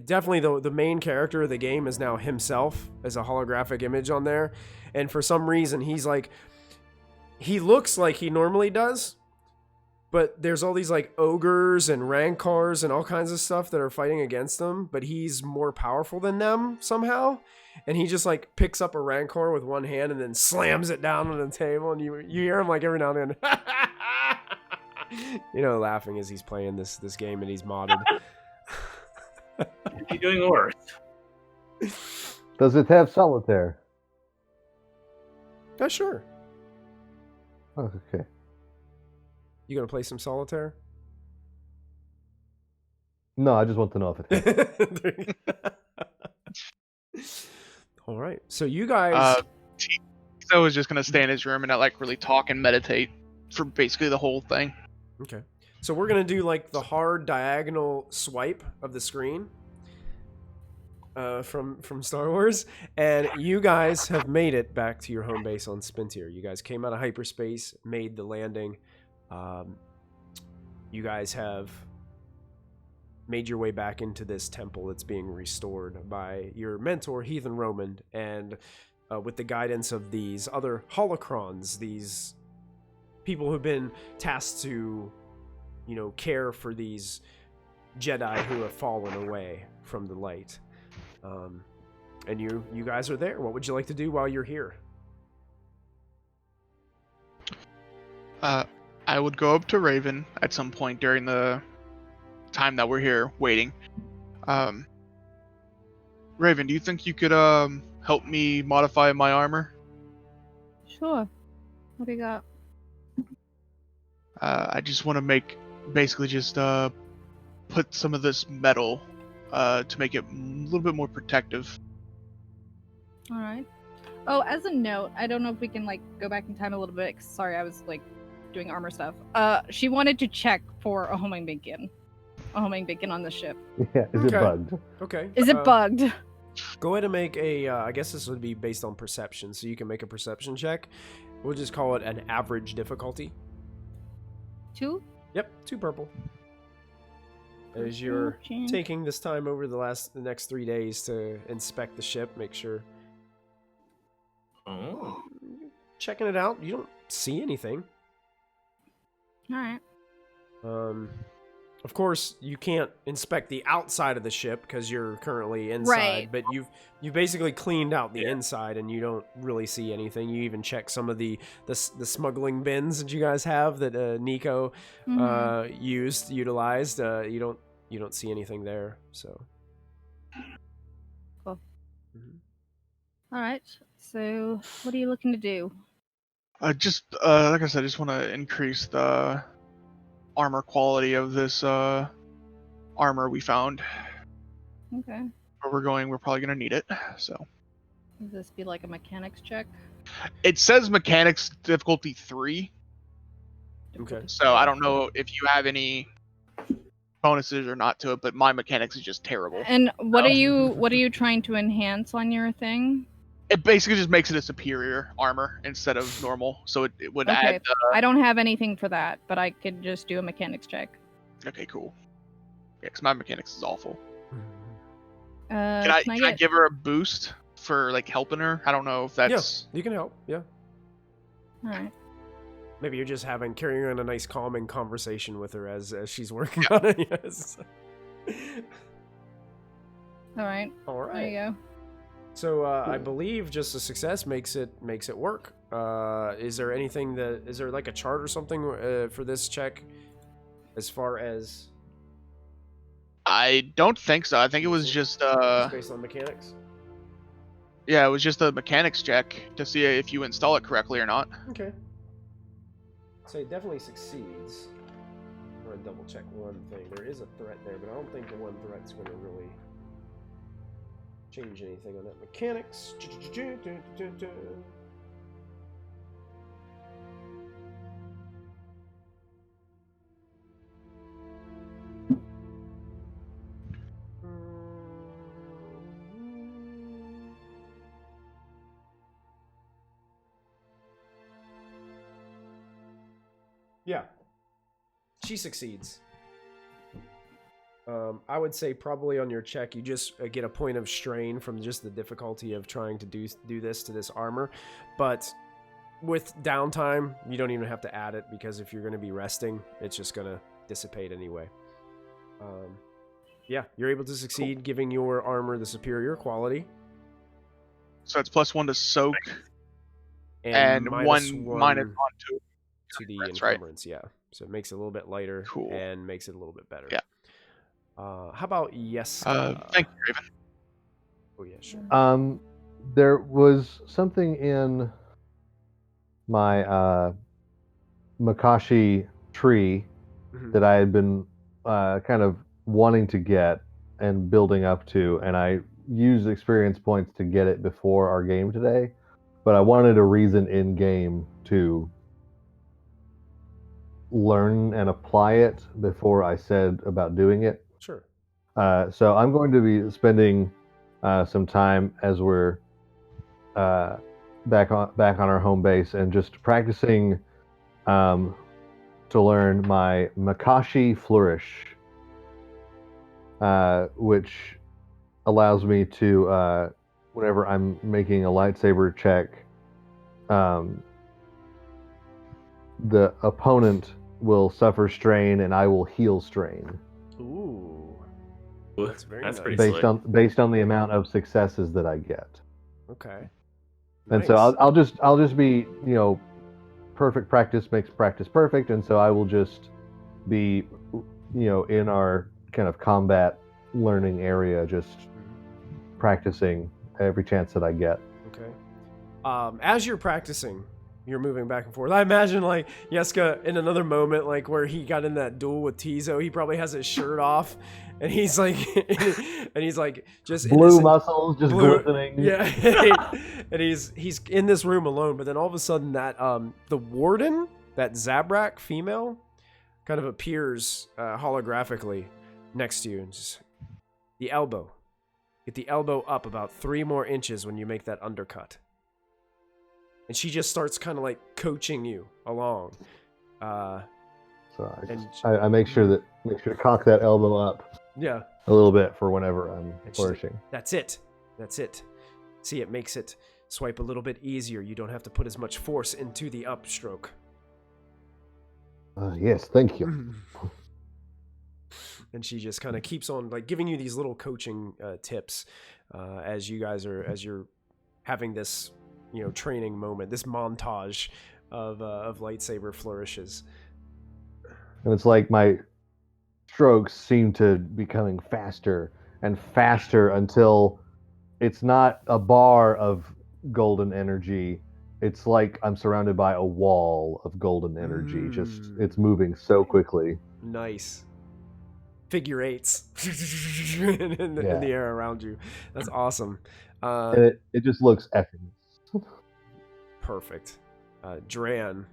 definitely the main character of the game is now himself as a holographic image on there, and for some reason he looks like he normally does, but there's all these like ogres and rancors and all kinds of stuff that are fighting against him, but he's more powerful than them somehow, and he just like picks up a rancor with one hand and then slams it down on the table, and you hear him like every now and then Laughing as he's playing this game and he's modded. You're doing worse. Does it have solitaire? Oh, sure. Oh, okay. You gonna play some solitaire? No, I just want to know if it has. All right. So you guys. So was just gonna stay in his room and not like really talk and meditate for basically the whole thing. Okay. So we're gonna do like the hard diagonal swipe of the screen. From Star Wars, and you guys have made it back to your home base on Spintier. You guys came out of hyperspace, made the landing. You guys have made your way back into this temple that's being restored by your mentor, Heathen Roman, and with the guidance of these other holocrons, these people who've been tasked to, care for these Jedi who have fallen away from the light. And you guys are there. What would you like to do while you're here? I would go up to Raven at some point during the time that we're here waiting. Raven, do you think you could help me modify my armor? Sure. What do you got? I just want to basically put some of this metal to make it a little bit more protective. All right. Oh, as a note, I don't know if we can go back in time a little bit. 'Cause, sorry, I was doing armor stuff. She wanted to check for a homing beacon on the ship. Yeah, is it Okay. bugged? Okay. Is it bugged? Go ahead and make a. I guess this would be based on perception, so you can make a perception check. We'll just call it an average difficulty. 2? Yep, 2 purple. As you're taking this time over the next 3 days to inspect the ship, make sure. Oh. Checking it out, you don't see anything. All right. Of course, you can't inspect the outside of the ship because you're currently inside. Right. But you've basically cleaned out the inside, and you don't really see anything. You even check some of the smuggling bins that you guys have that Nico utilized. You don't see anything there. So. Cool. Mm-hmm. All right. So, what are you looking to do? Like I said, I just want to increase the armor quality of this armor we found. Okay. Where we're going, we're probably gonna need it. So. Does this be like a mechanics check? It says mechanics difficulty 3. Okay. So I don't know if you have any bonuses or not to it, but my mechanics is just terrible. And what are you trying to enhance on your thing? It basically just makes it a superior armor instead of normal, so it would Okay. add. I don't have anything for that, but I could just do a mechanics check. Okay, cool. Yeah, because my mechanics is awful. Can Can I give her a boost for helping her? I don't know if that's. Yeah, you can help. Yeah. All right. Maybe you're just carrying on a nice calming conversation with her as she's working on it. Yes. All right. All right. There you go. So I believe just a success makes it work. Is there anything is there a chart or something for this check? As far as I don't think so. I think it was just based on mechanics. Yeah, it was just a mechanics check to see if you install it correctly or not. Okay. So it definitely succeeds. I'm gonna double check one thing. There is a threat there, but I don't think the one threat's gonna really change anything on that mechanics. Yeah, she succeeds. I would say probably on your check, you just get a point of strain from just the difficulty of trying to do this to this armor. But with downtime, you don't even have to add it, because if you're going to be resting, it's just going to dissipate anyway. Yeah, you're able to succeed, giving your armor the superior quality. So it's +1 to soak, and one minus on to. to the Encumbrance, right? encumbrance. Yeah, so it makes it a little bit lighter Cool. and makes it a little bit better. Yeah. How about yes? Thank you, Raven. Oh yeah, sure. There was something in my Makashi tree Mhm. that I had been kind of wanting to get and building up to, and I used experience points to get it before our game today, but I wanted a reason in game to learn and apply it before I said about doing it. Sure. So I'm going to be spending some time as we're back on our home base and just practicing to learn my Makashi Flourish, which allows me to, whenever I'm making a lightsaber check, the opponent will suffer strain and I will heal strain. Ooh, Ooh, that's very that's nice. pretty based slick. on the amount of successes that I get. Okay. And Nice. so I'll just be, perfect practice makes practice perfect, and so I will just be, in our kind of combat learning area, just practicing every chance that I get. Okay. As you're practicing, you're moving back and forth. I imagine like Yeska in another moment, like where he got in that duel with Tizo, he probably has his shirt off, and he's like, just Blue innocent, muscles just glistening. Yeah, and he's in this room alone. But then all of a sudden, that the warden, that Zabrak female, kind of appears holographically next to you, and just the elbow. Get the elbow up about 3 more inches when you make that undercut. And she just starts kind of like coaching you along. So And- I make sure to cock that elbow up Yeah. a little bit for whenever I'm And she's like, flourishing. That's it. See, it makes it swipe a little bit easier. You don't have to put as much force into the upstroke. Yes, thank you. And she just kind of keeps on like giving you these little coaching tips as you're having this training moment, this montage of lightsaber flourishes. And it's like my strokes seem to be coming faster and faster until it's not a bar of golden energy. It's like I'm surrounded by a wall of golden energy. Just it's moving so quickly. Nice. Figure eights in the air around you. That's awesome. And it just looks effortless. Perfect. Dran,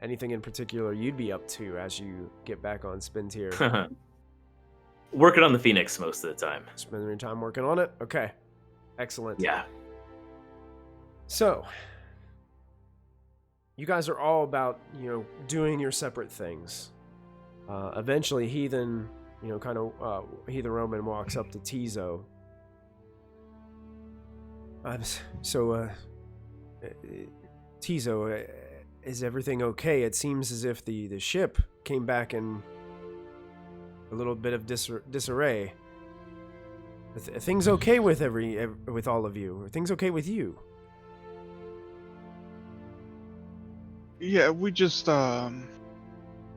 anything in particular you'd be up to as you get back on Spin Tier? Working on the Phoenix most of the time. Spending your time working on it? Okay. Excellent. Yeah. So, you guys are all about, doing your separate things. Eventually, Heathen, Heathen Roman walks up to Tizo. Tizo, is everything okay? It seems as if the ship came back in a little bit of disarray. Are things okay with with all of you? Are things okay with you? Yeah, we just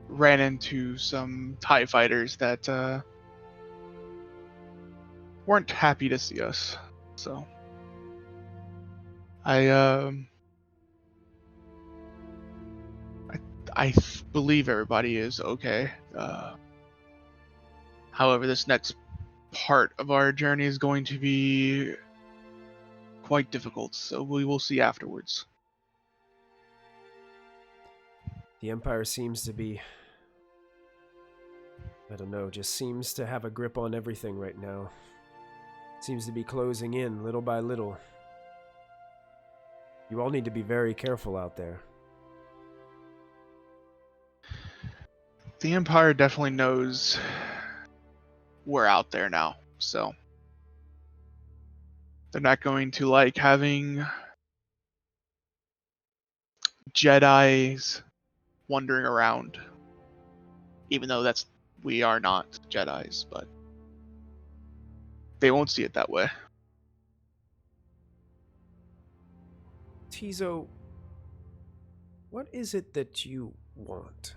ran into some TIE fighters that weren't happy to see us. So I believe everybody is okay. However, this next part of our journey is going to be quite difficult, so we will see afterwards. The Empire seems to be, I don't know, just seems to have a grip on everything right now. Seems to be closing in little by little. You all need to be very careful out there. The Empire definitely knows we're out there now, so they're not going to like having Jedis wandering around, even though we are not Jedis, but they won't see it that way. Tizo, what is it that you want?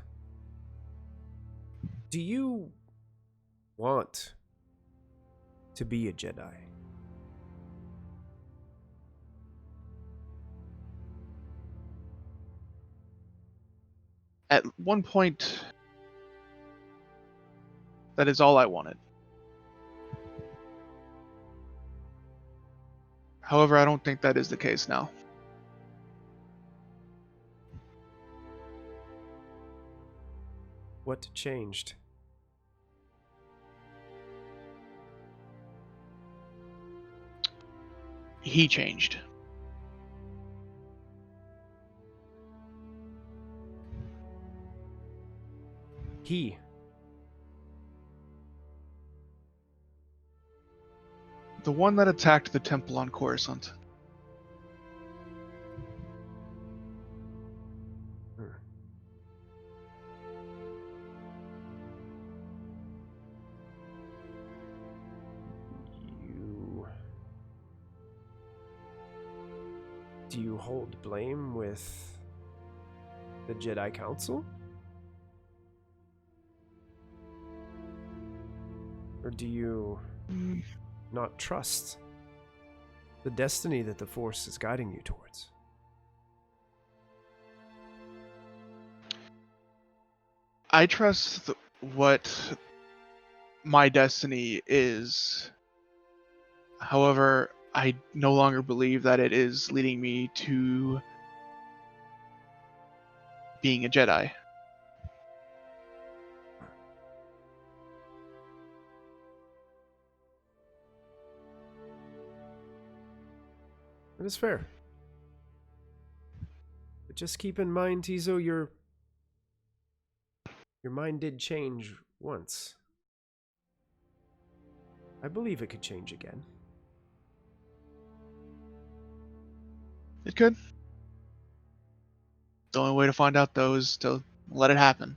Do you want to be a Jedi? At one point, that is all I wanted. However, I don't think that is the case now. What changed? He changed. He. The one that attacked the temple on Coruscant. Do you hold blame with the Jedi Council? Or do you not trust the destiny that the Force is guiding you towards? I trust what my destiny is. However, I no longer believe that it is leading me to being a Jedi. That is fair. But just keep in mind, Tizo, your mind did change once. I believe it could change again. It could. The only way to find out, though, is to let it happen.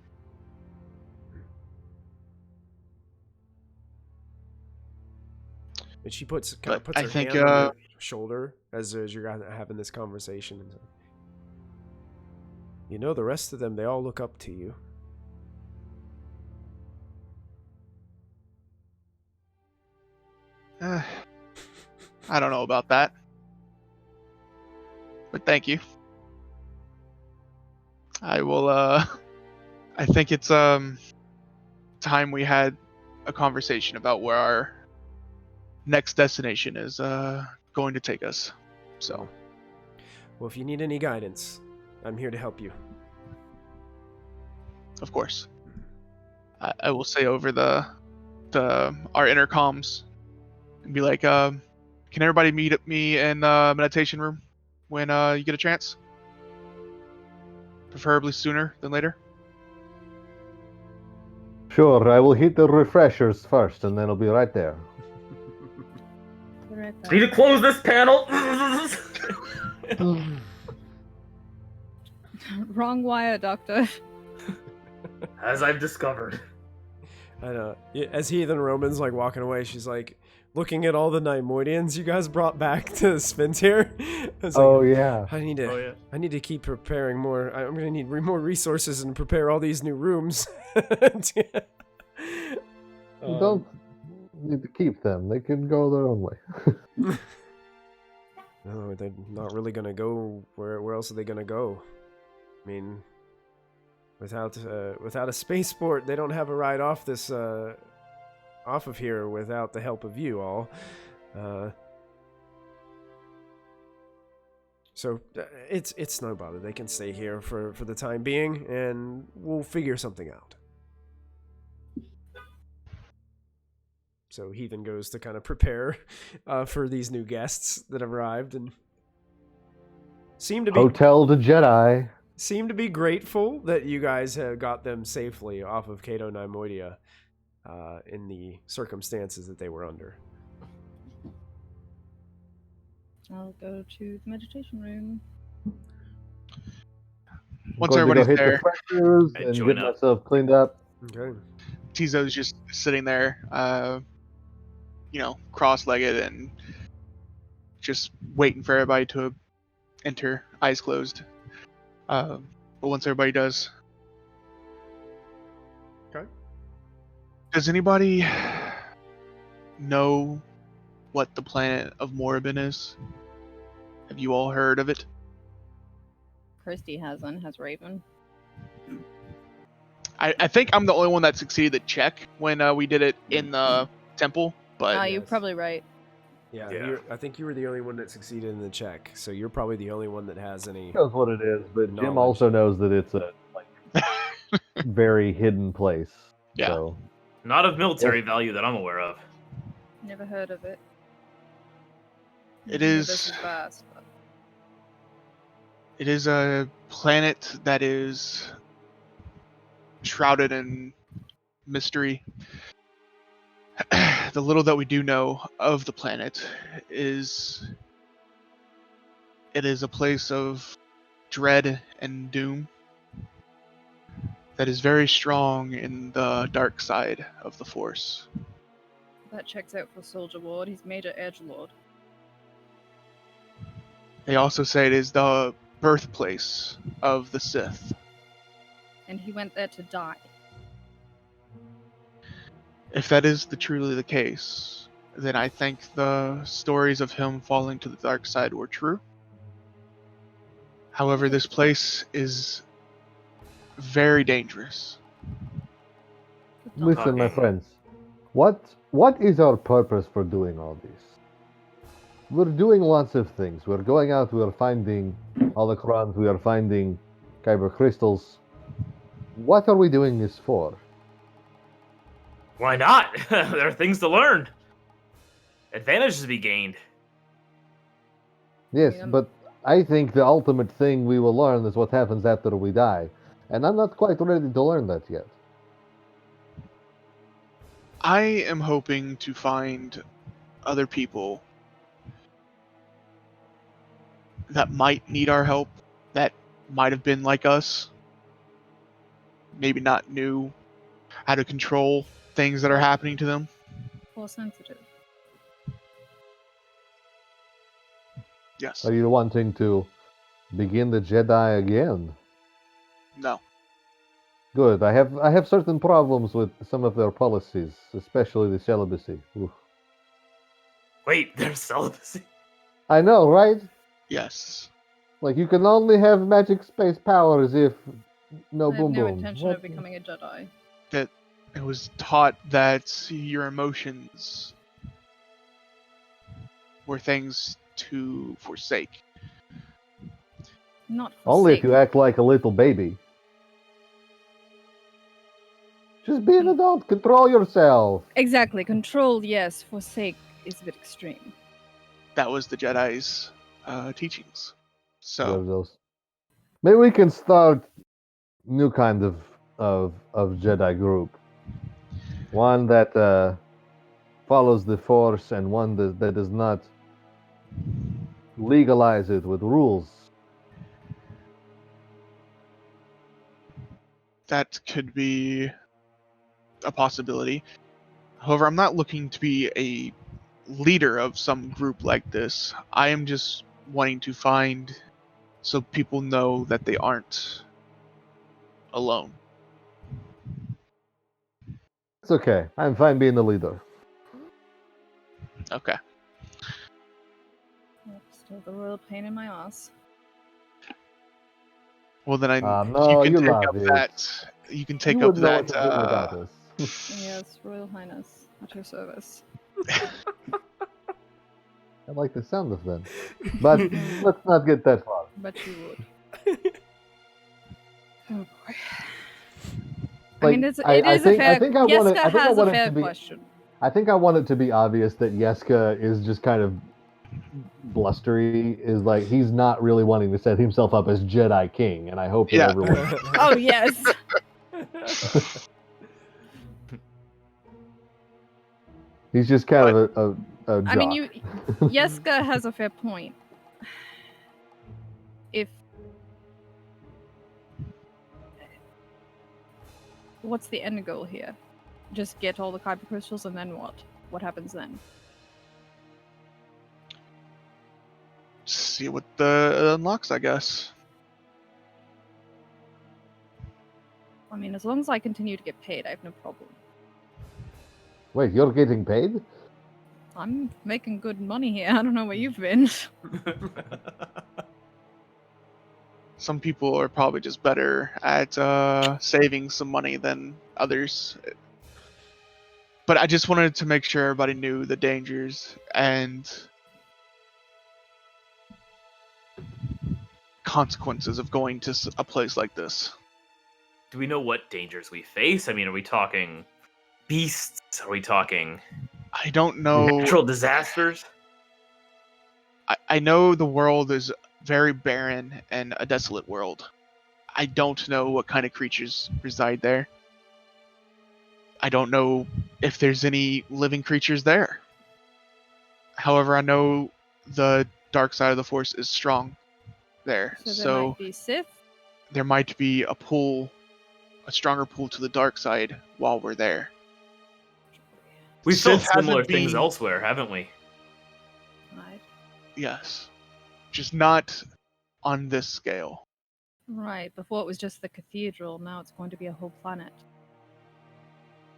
And she puts But her I think, hand on your shoulder as you're guys having this conversation. And you know, the rest of them, they all look up to you. I don't know about that. But thank you. I will, I think it's, time we had a conversation about where our next destination is, going to take us. So. Well, if you need any guidance, I'm here to help you. Of course. I will say over our intercoms and be like, can everybody meet at me in the meditation room when you get a chance? Preferably sooner than later. Sure, I will hit the refreshers first, and then I'll be right there. Right I need to close this panel. Wrong wire, Doctor. As I've discovered. I know. As Heathen Roman's like walking away, she's like looking at all the Neimoidians you guys brought back to Spence here. Oh yeah. I need to keep preparing more. I'm gonna need more resources and prepare all these new rooms. You don't need to keep them. They can go their own way. No, they're not really gonna go. Where else are they gonna go? I mean, without a spaceport, they don't have a ride off this off of here without the help of you all. So it's no bother. They can stay here for the time being, and we'll figure something out. So Heathen goes to kind of prepare for these new guests that have arrived and seem to be Hotel to Jedi. Seem to be grateful that you guys have got them safely off of Cato Neimoidia in the circumstances that they were under. I'll go to the meditation room. Once Going to go everybody's hit there, the refreshers and join get up. myself cleaned up. Okay. Tizo's just sitting there, cross-legged and just waiting for everybody to enter, eyes closed. But once everybody does, Okay. Does anybody know what the planet of Morabin is? Have you all heard of it? Christy hasn't. Has Raven? I think I'm the only one that succeeded the check when we did it in the temple, but Oh, you're Yes. probably right. Yeah, Yeah. I think you were the only one that succeeded in the check, so you're probably the only one that has any. knows what it is, but Jim Knowledge. also knows that it's a very hidden place. Yeah. So Not of military value that I'm aware of. Never heard of it. It The is- universe is vast, but it is a planet that is shrouded in mystery. The little that we do know of the planet is it is a place of dread and doom that is very strong in the dark side of the Force. that checks out for Suljo Ward. He's Major Edgelord. They also say it is the birthplace of the Sith. And he went there to die. If that is truly the case, then I think the stories of him falling to the dark side were true. However, this place is very dangerous. listen, my Okay. friends, what is our purpose for doing all this? We're doing lots of things. We're going out. We are finding holocrons. We are finding Kyber crystals. What are we doing this for? Why not? There are things to learn. Advantages to be gained. Yes, Yeah. but I think the ultimate thing we will learn is what happens after we die, and I'm not quite ready to learn that yet. I am hoping to find other people that might need our help, that might have been like us, maybe not knew how to control things that are happening to them. Force sensitive. Yes. Are you wanting to begin the Jedi again? No. Good. I have certain problems with some of their policies, especially the celibacy. Oof. Wait, there's celibacy. I know, right? Yes. Like you can only have magic space powers if no I have boom no boom. intention What? of becoming a Jedi. That it was taught that your emotions were things to forsake. Not Only if forsake. you act like a little baby. Just be an adult. Control yourself. Exactly. Control, yes. Forsake is a bit extreme. That was the Jedi's teachings. So Those. Maybe we can start new kind of Jedi group. One that follows the Force, and one that does not legalize it with rules. that could be a possibility. However, I'm not looking to be a leader of some group like this. I am just wanting to find so people know that they aren't alone. It's okay. I'm fine being the leader. Okay. Yep, still the royal pain in my ass. Well, then No, you you can take love up it. that. You can take you up wouldn't know that. what to do without us. Yes, Royal Highness, at your service. I like the sound of them. But let's not get that far. But you would. Oh boy. I Like, mean, it I is a think- fair. I think I want it- Yeska I think I has a want it fair to be- question. I think I want it to be obvious that Yeska is just kind of blustery. Is like he's not really wanting to set himself up as Jedi King, and I hope that Yeah. everyone. Oh yes. He's just kind of a I mean, jock. Yeska has a fair point. If what's the end goal here? Just get all the Kyber crystals and then what? What happens then? See what the unlocks, I guess. I mean, as long as I continue to get paid, I have no problem. Wait, you're getting paid? I'm making good money here. I don't know where you've been. Some people are probably just better at saving some money than others. But I just wanted to make sure everybody knew the dangers and consequences of going to a place like this. Do we know what dangers we face? I mean, are we talking beasts? Are we talking I don't know. natural disasters? I know the world is very barren and a desolate world. I don't know what kind of creatures reside there. I don't know if there's any living creatures there. However, I know the dark side of the Force is strong there. So there might be Sith. There might be a pull, a stronger pull to the dark side while we're there. We've Sith felt similar hasn't things been- elsewhere, haven't we? Right. Yes. Just not on this scale. Right. Before it was just the cathedral. Now it's going to be a whole planet.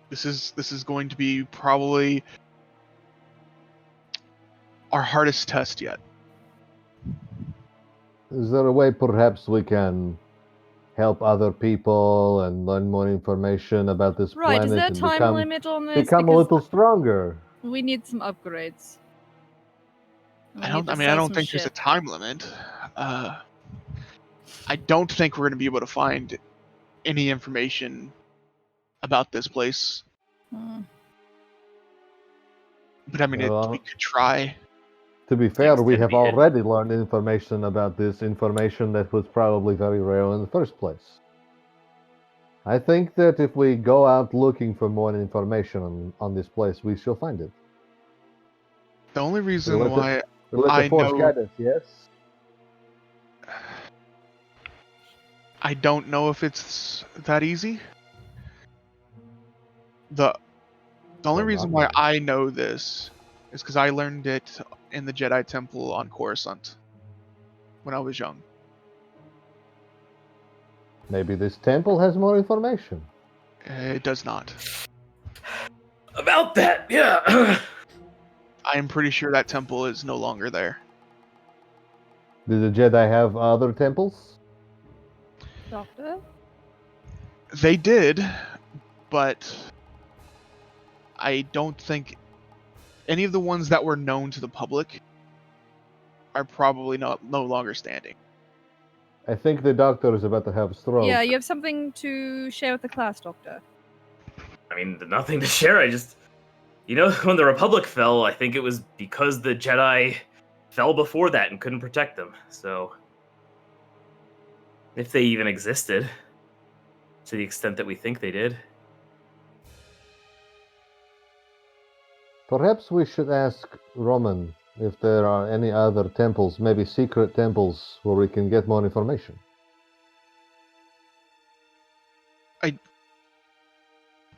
This is going to be probably our hardest test yet. Is there a way perhaps we can help other people and learn more information about this Right. planet Is there a and time limit on this? become a Because little stronger? we need some upgrades. We I need don't. to I mean, sell I don't some think there's a shit. time limit. I don't think we're going to be able to find any information about this place. Hmm. But I mean, Well, we could try. To be fair, Things we tend to have be hidden. already learned information about this information that was probably very rare in the first place. I think that if we go out looking for more information on this place, we shall find it. The only reason let the- why Let the I Force know- guide us, yes? I don't know if it's that easy. The only Well, reason not why really. I know this is because I learned it in the Jedi Temple on Coruscant when I was young. Maybe this temple has more information. It does not. About that, yeah. I am pretty sure that temple is no longer there. Did the Jedi have other temples? Doctor? They did, but I don't think any of the ones that were known to the public are probably no longer standing. I think the doctor is about to have a stroke. Yeah, you have something to share with the class, Doctor. I mean, nothing to share. I just, when the Republic fell, I think it was because the Jedi fell before that and couldn't protect them. So, if they even existed, to the extent that we think they did. Perhaps we should ask Roman if there are any other temples, maybe secret temples, where we can get more information.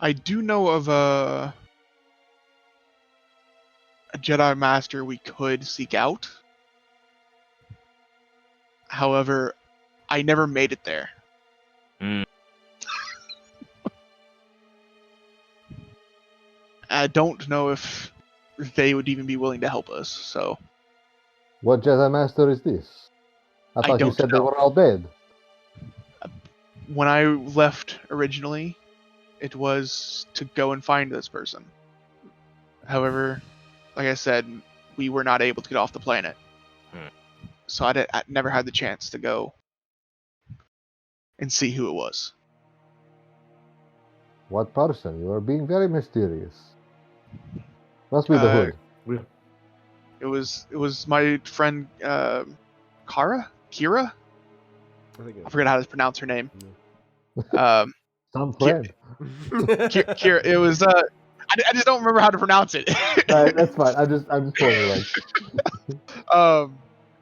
I do know of a Jedi Master we could seek out. However, I never made it there. Hmm. I don't know if they would even be willing to help us, so What Jedi Master is this? I thought you don't said they know. were all dead. when I left originally, it was to go and find this person. However, like I said, we were not able to get off the planet. So I never had the chance to go and see who it was. What person? You are being very mysterious. Must be the hood. It was my friend Kira? I think I forget how to pronounce her name. Some friend. Kira. It was. I just don't remember how to pronounce it. That's fine. I'm just playing like.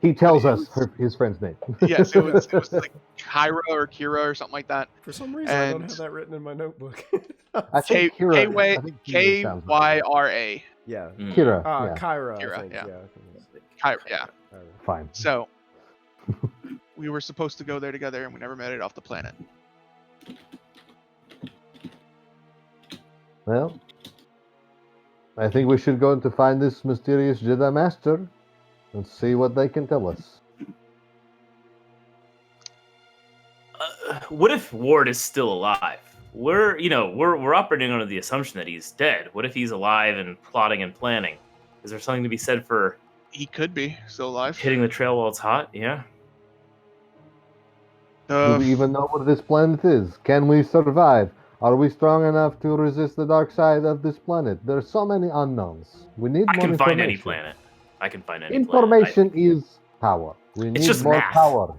He tells us his friend's name. Yes, it was like Kyra or Kira or something like that. For some reason, I don't And- have that written in my notebook. I think Kira. I think Kira sounds right. Kyra. Yeah. Kira. Kyra, Kyra, I think. yeah. Yeah. I think it's Kyra, yeah. Kyra. Fine. So we were supposed to go there together, and we never made it off the planet. Well, I think we should go to find this mysterious Jedi Master and see what they can tell us. What if Warde is still alive? We're operating under the assumption that he's dead. What if he's alive and plotting and planning? Is there something to be said for He could be still alive. hitting the trail while it's hot? Yeah. Do we even know what this planet is? Can we survive? Are we strong enough to resist the dark side of this planet? There are so many unknowns. We need I more can find any information. planet. I can find any Information is power. We It's need just more math. power.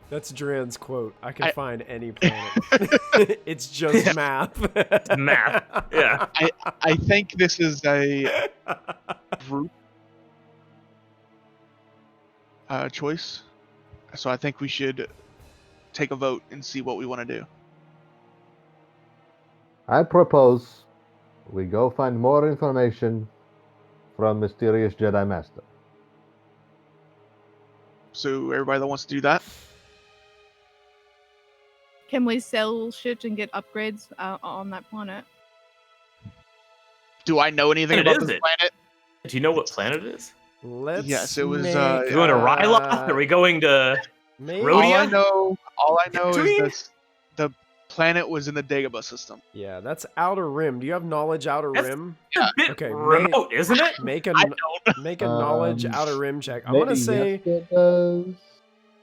That's Duran's quote. I can find any planet. It's just math. Planet. Math. Yeah. I think this is a group choice, so I think we should take a vote and see what we want to do. I propose we go find more information from mysterious Jedi Master. So everybody that wants to do that, Can we sell shit and get upgrades on that planet? do I know anything Planet about is this it? planet? Do you know what planet it is? Let's Yes, it was, make, Are we going to Ryloth? Are we going to maybe- Rhodia? All I know Tatooine? is that the planet was in the Dagobah system. Yeah, that's Outer Rim. Do you have knowledge Outer That's- Rim? a bit Okay, remote, isn't it? Make a I don't. make a knowledge Outer Rim check. I'm gonna Maybe say yes, it does.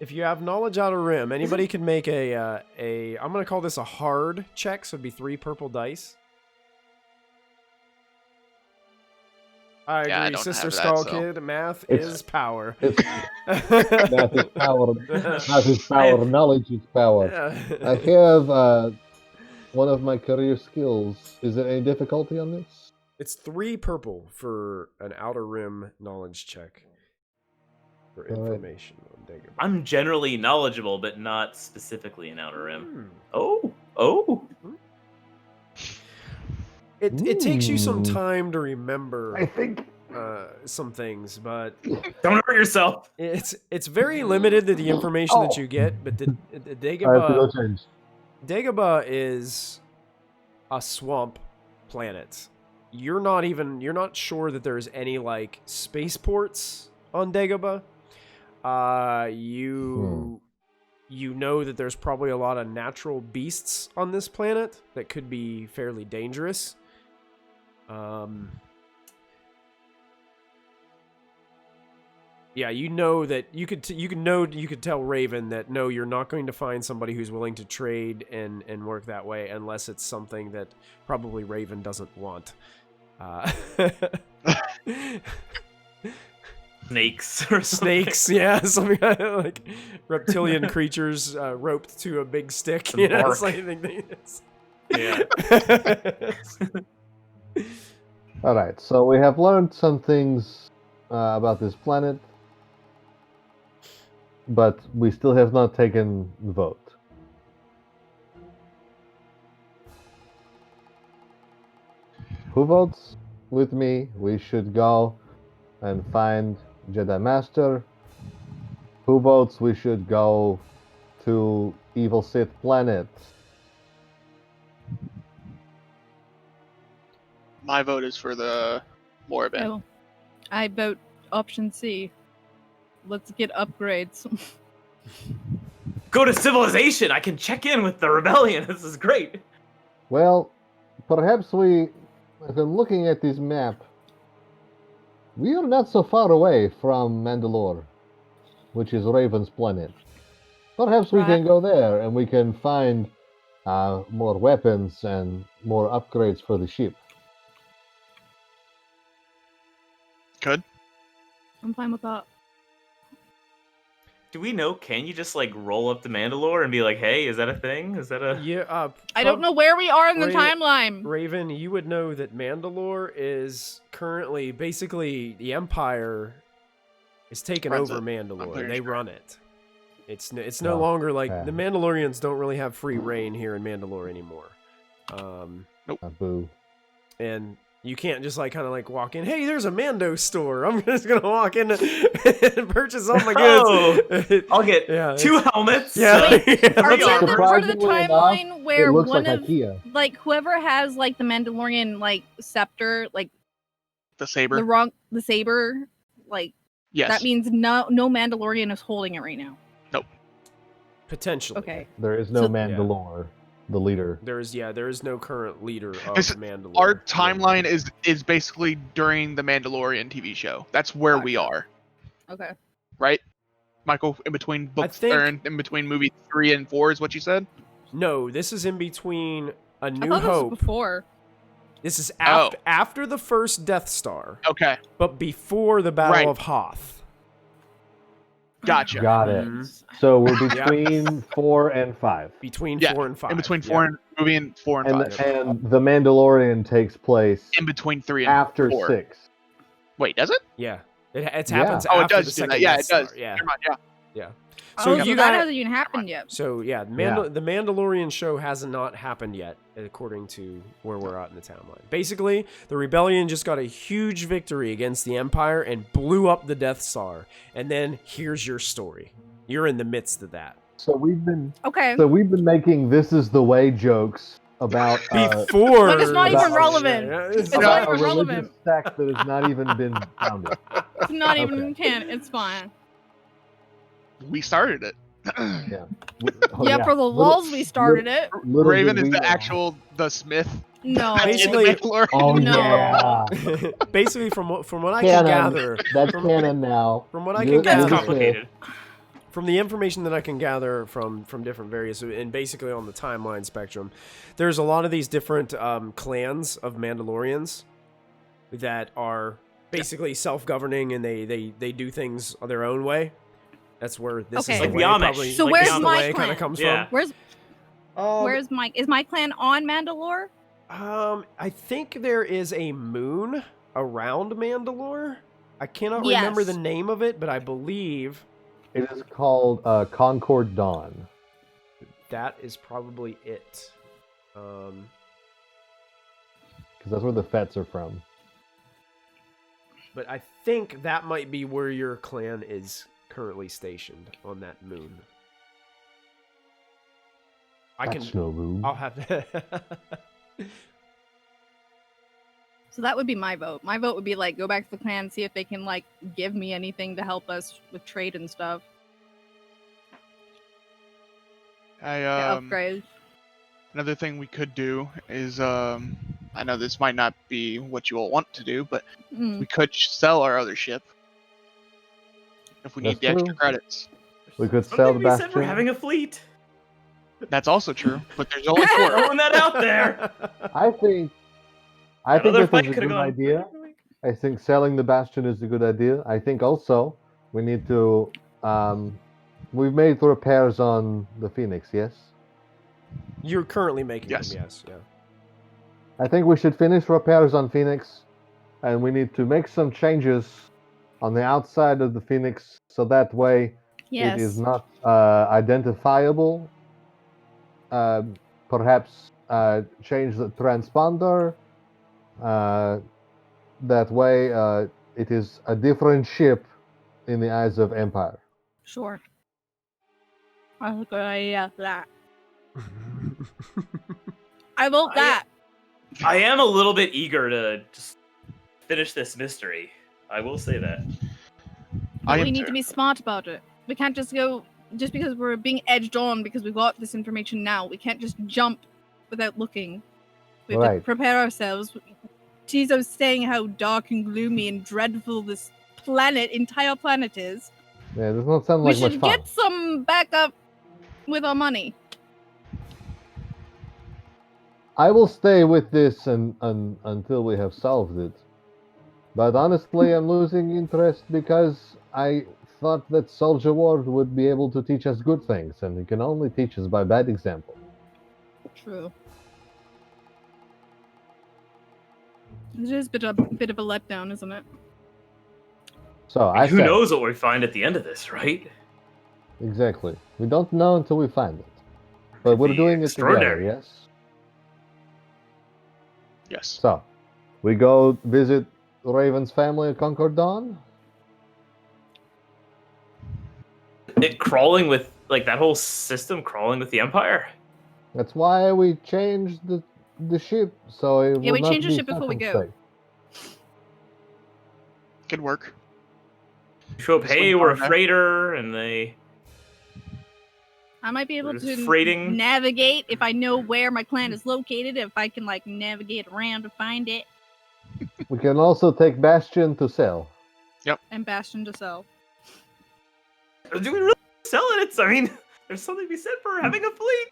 if you have knowledge Outer Rim, anybody can make a I'm gonna call this a hard check, so it'd be 3 purple dice. I agree, Yeah, I don't Sister have that, Skull so- Kid. Math It's- is power. Math is power. Math is power. Knowledge is power. I Yeah. have one of my career skills. Is there any difficulty on this? It's 3 purple for an Outer Rim knowledge check for All right. information on Dagobah. I'm generally knowledgeable, but not specifically in Outer Rim. Hmm. Oh. It takes you some Ooh. time to remember I think. some things, but Don't hurt yourself. it's very limited to the information that Oh. you get. But the I have to Dagobah go change. Dagobah is a swamp planet. You're not sure that there's any like spaceports on Dagobah. You know that there's probably a lot of natural beasts on this planet that could be fairly dangerous. Yeah, you know that you could tell Raven that no, you're not going to find somebody who's willing to trade and work that way unless it's something that probably Raven doesn't want. Snakes or Snakes, yeah, something like reptilian creatures roped to a big stick. Some You know, bark. it's like anything. Yeah. All right, so we have learned some things about this planet, but we still have not taken the vote. Who votes with me? We should go and find Jedi Master. Who votes we should go to Evil Sith Planet? My vote is for the Moribund. Oh, I vote option C. Let's get upgrades. Go to civilization. I can check in with the rebellion. This is great. Well, perhaps if I'm looking at this map, we are not so far away from Mandalore, which is Raven's planet. Perhaps we Right. can go there and we can find more weapons and more upgrades for the ship. Could. I'm fine with that. Do we know? Can you just like roll up to Mandalore and be like, "Hey, is that a thing? Is that a?" Yeah, I don't know where we are in the Raven- timeline. Raven, you would know that Mandalore is currently basically the Empire is taking Runs over it. I'm Mandalore. pretty They sure. run it. It's no Oh, longer like yeah. the Mandalorians don't really have free reign here in Mandalore anymore. Boo. And You can't just like kind of like walk in. Hey, there's a Mando store. I'm just gonna walk in and purchase all my goods. I'll get Yeah, 2 helmets. Yeah. Wait, Yeah, Are we at the part of the Surprisingly enough, timeline where it looks one like of IKEA. like whoever has like the Mandalorian like scepter, like The saber. the saber, like Yes. that means no Mandalorian is holding it right now. potentially. Okay. There is no So- Mandalore, the leader. There is no current leader of This- Mandalore. Our timeline is basically during the Mandalorian TV show. That's where we are, Okay. right? Michael, in between books think- or in between movies 3 and 4 is what you said? No, this is in between A I New thought this Hope. was before. This is Oh. after the first Death Star, Okay, but before the Battle Right. of Hoth. gotcha. Got it. Mhm. So we're between 4 and 5. Between Yeah, 4 and 5. In between yeah. 4 and movie and 4 and And 5. and the Mandalorian takes place In between 3 and after 4. 6. Wait, does it? Yeah. It Yeah. happens Oh, it after does the do second that. Yeah, Death it does. Star. Yeah. Never mind, yeah. So Oh, you so that got hasn't even happened yet. So yeah, the Mandalorian show has not happened yet, according to where we're at in the timeline. Basically, the rebellion just got a huge victory against the Empire and blew up the Death Star. And then here's your story. You're in the midst of that. So we've been Okay. making "this is the way" jokes about Before, But it's not even about- relevant. Yeah, It's not about even a religious relevant. sect that has not even been founded. It's not even Okay. in canon. It's fine. We started it. Yeah. Oh, yeah, for the lulz we started it. Little Raven did is we the know. actual the Smith. No. Basically- in the Mandalorian. Oh No. yeah, Basically, from what I can Canon. gather, that's canon now. from what I You're- can That's you're gather, the complicated. from the information that I can gather from different various and basically on the timeline spectrum, there's a lot of these different clans of Mandalorians that are basically self-governing and they do things their own way. That's where this Okay. is Like the the way, Amish. probably, So Like where's the the my way it kind clan? of comes Yeah. Where's from. where's Mike? Is my clan on Mandalore? I think there is a moon around Mandalore. I cannot Yes. remember the name of it, but I believe It is called Concord Dawn. that is probably it. Because that's where the Fets are from. But I think that might be where your clan is currently stationed on that moon. That's no room. I'll have to. So that would be my vote. My vote would be like go back to the clan, see if they can like give me anything to help us with trade and stuff. Get upgrades. Another thing we could do is I know this might not be what you all want to do, but Mm. we could sell our other ship if we need That's the extra true. credits. We could Something sell to the be said for Bastion. having a fleet. That's also true, but there's only 4. Throwing that out there. I think Another this fight is a could have good gone. idea. I think selling the Bastion is a good idea. I think also we need to. We've made repairs on the Phoenix, yes? You're currently making Yes. them, yes. Yeah. I think we should finish repairs on Phoenix, and we need to make some changes on the outside of the Phoenix so that way Yes. it is not identifiable. Perhaps change the transponder. That way it is a different ship in the eyes of Empire. Sure. That's a good idea. That. I vote that. I am a little bit eager to just finish this mystery. I will say that. I But am we need too. to be smart about it. We can't just go just because we're being edged on because we got this information now. We can't just jump without looking. We have to Right. prepare ourselves. Tizo's saying how dark and gloomy and dreadful this entire planet is. Yeah, it does not sound We like much should fun. get some backup with our money. I will stay with this until we have solved it. But honestly, I'm losing interest because I thought that Suljo Warde would be able to teach us good things, and he can only teach us by bad example. True. It is a bit of a letdown, isn't it? So I Who said, knows what we find at the end of this, right? exactly. We don't know until we find it. But Could we're be doing it together, extraordinary. yes? Yes. So, We go visit Raven's family at Concord Dawn. It crawling with like that whole system crawling with the Empire. That's why we changed the ship, so it will we not changed the be ship before we go. circumspect. Good work. Show up, Just hey, went we're a down there. freighter, and they. I might be able We're just to freighting. navigate if I know where my clan is located, if I can like navigate around to find it. We can also take Bastion to sell. And Bastion to sell. Do we really sell it? I mean, there's something to be said for having a fleet.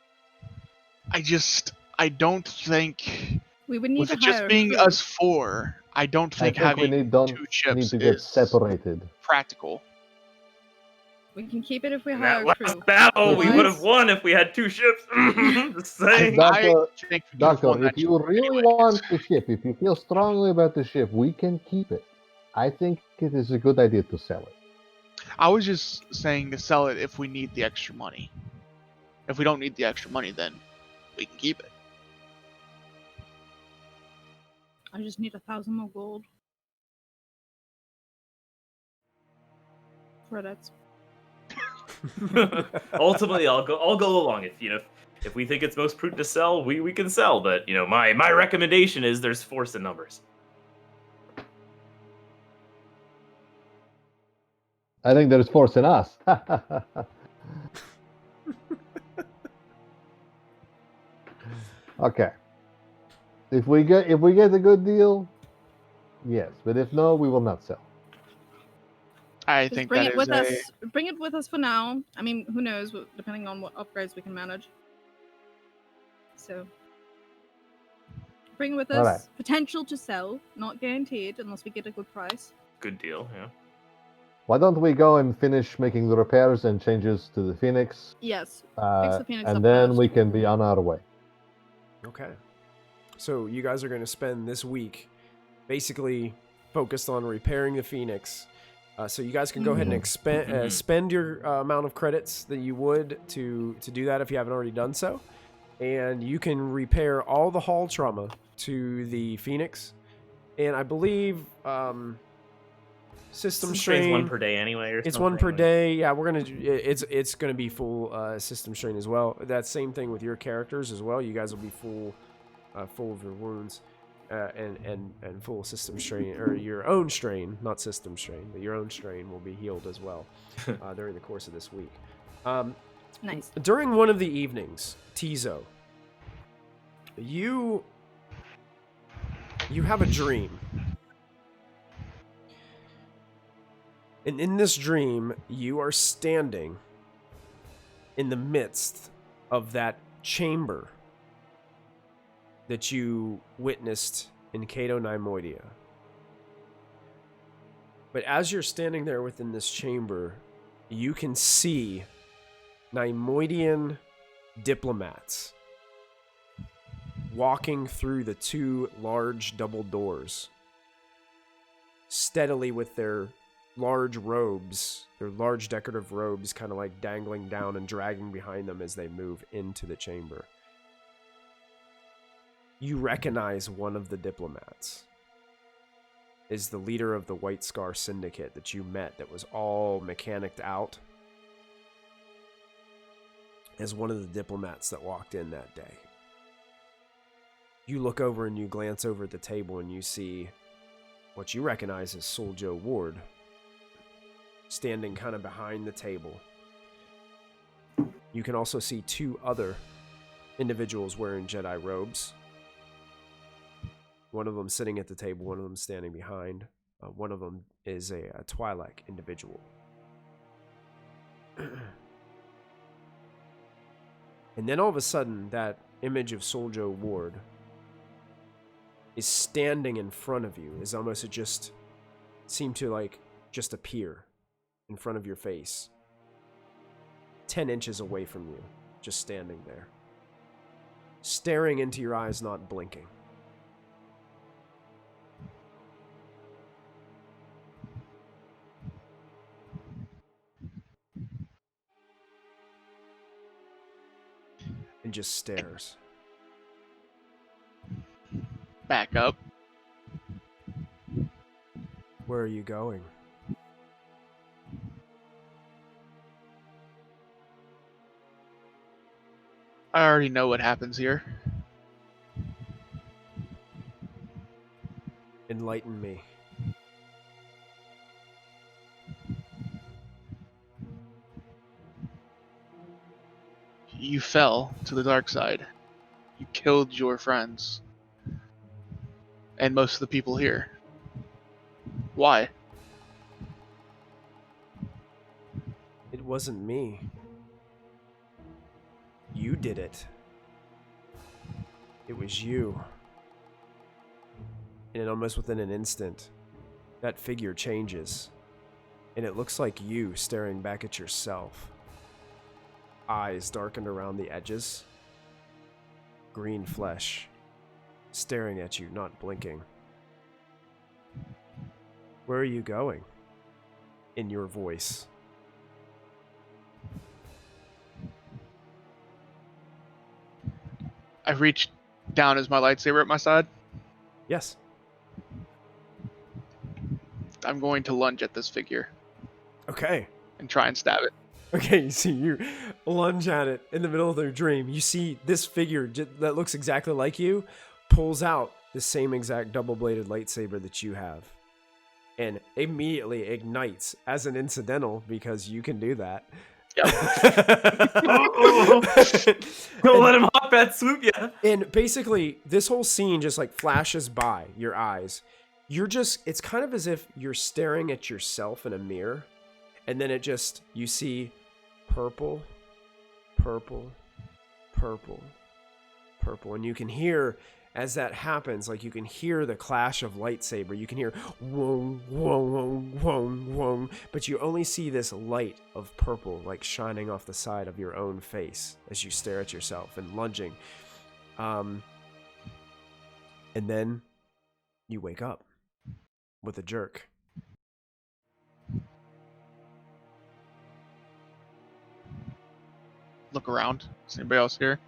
I don't think, We would need with to it just hire a being crew. us four, I don't think I think we having don't two need ships to get is separated. practical. We can keep it if we In hire that a last crew. battle, we would have Otherwise- won if we had two ships. Just saying. Doctor, I think we could've won Doctor, if that you ship really anyways. want the ship, if you feel strongly about the ship, we can keep it. I think it is a good idea to sell it. I was just saying to sell it if we need the extra money. If we don't need the extra money, then we can keep it. I just need 1,000 more gold. Credits. Ultimately, I'll go along. If we think it's most prudent to sell, we can sell. But my recommendation is there's force in numbers. I think there's force in us. Okay. If we get a good deal, yes. But if no, we will not sell. I Just think bring that it with is us. Bring it with us for now. I mean, who knows? Depending on what upgrades we can manage. So, bring it with us. Alright. Potential to sell, not guaranteed unless we get a good price. Good deal. Yeah. Why don't we go and finish making the repairs and changes to the Phoenix, Yes. the Phoenix and up then first. we can be on our way. Okay. So you guys are going to spend this week basically focused on repairing the Phoenix. So you guys can go ahead and spend your amount of credits that you would to do that if you haven't already done so. And you can repair all the hull trauma to the Phoenix. And I believe system strain one per day anyway. Or it's something, one per like- day. Yeah, we're gonna. It's gonna be full system strain as well. That same thing with your characters as well. You guys will be full of your wounds, and full system strain, or your own strain, not system strain, but your own strain will be healed as well during the course of this week. Nice. During one of the evenings, Tizo, you have a dream. And in this dream, you are standing in the midst of that chamber that you witnessed in Cato Neimoidia. But as you're standing there within this chamber, you can see Neimoidian diplomats walking through the two large double doors, steadily with their large robes, their large decorative robes kind of like dangling down and dragging behind them as they move into the chamber. You recognize one of the diplomats is the leader of the White Scar Syndicate that you met that was all mechanicked out as one of the diplomats that walked in that day. You look over and you glance over at the table and you see what you recognize as Suljo Warde standing kind of behind the table. You can also see two other individuals wearing Jedi robes. One of them sitting at the table, one of them standing behind. One of them is a Twi'lek individual. And then all of a sudden, that image of Suljo Warde is standing in front of you. Is almost it just seemed to like just appear in front of your face. 10 inches away from you, just standing there. Staring into your eyes, not blinking. And just stares. back up. Where are you going? I already know what happens here. Enlighten me. You fell to the dark side. You killed your friends. And most of the people here. Why? It wasn't me. You did it. It was you. And almost within an instant, that figure changes. And it looks like you staring back at yourself. Eyes darkened around the edges. Green flesh. Staring at you, not blinking. Where are you going? In your voice. I reached down as my lightsaber at my side. Yes. I'm going to lunge at this figure Okay. and try and stab it. Okay, you see, you lunge at it in the middle of their dream. You see this figure that looks exactly like you pulls out the same exact double-bladed lightsaber that you have and immediately ignites as an incidental because you can do that. Don't let him hop that swoop, yeah. And basically, this whole scene just like flashes by your eyes. It's kind of as if you're staring at yourself in a mirror, and then you see purple, purple, purple, purple. And you can hear, as that happens, like you can hear the clash of lightsaber. You can hear wong, wong, wong, wong, wong. But you only see this light of purple, like shining off the side of your own face as you stare at yourself and lunging. And then you wake up with a jerk. Look around. Is anybody else here?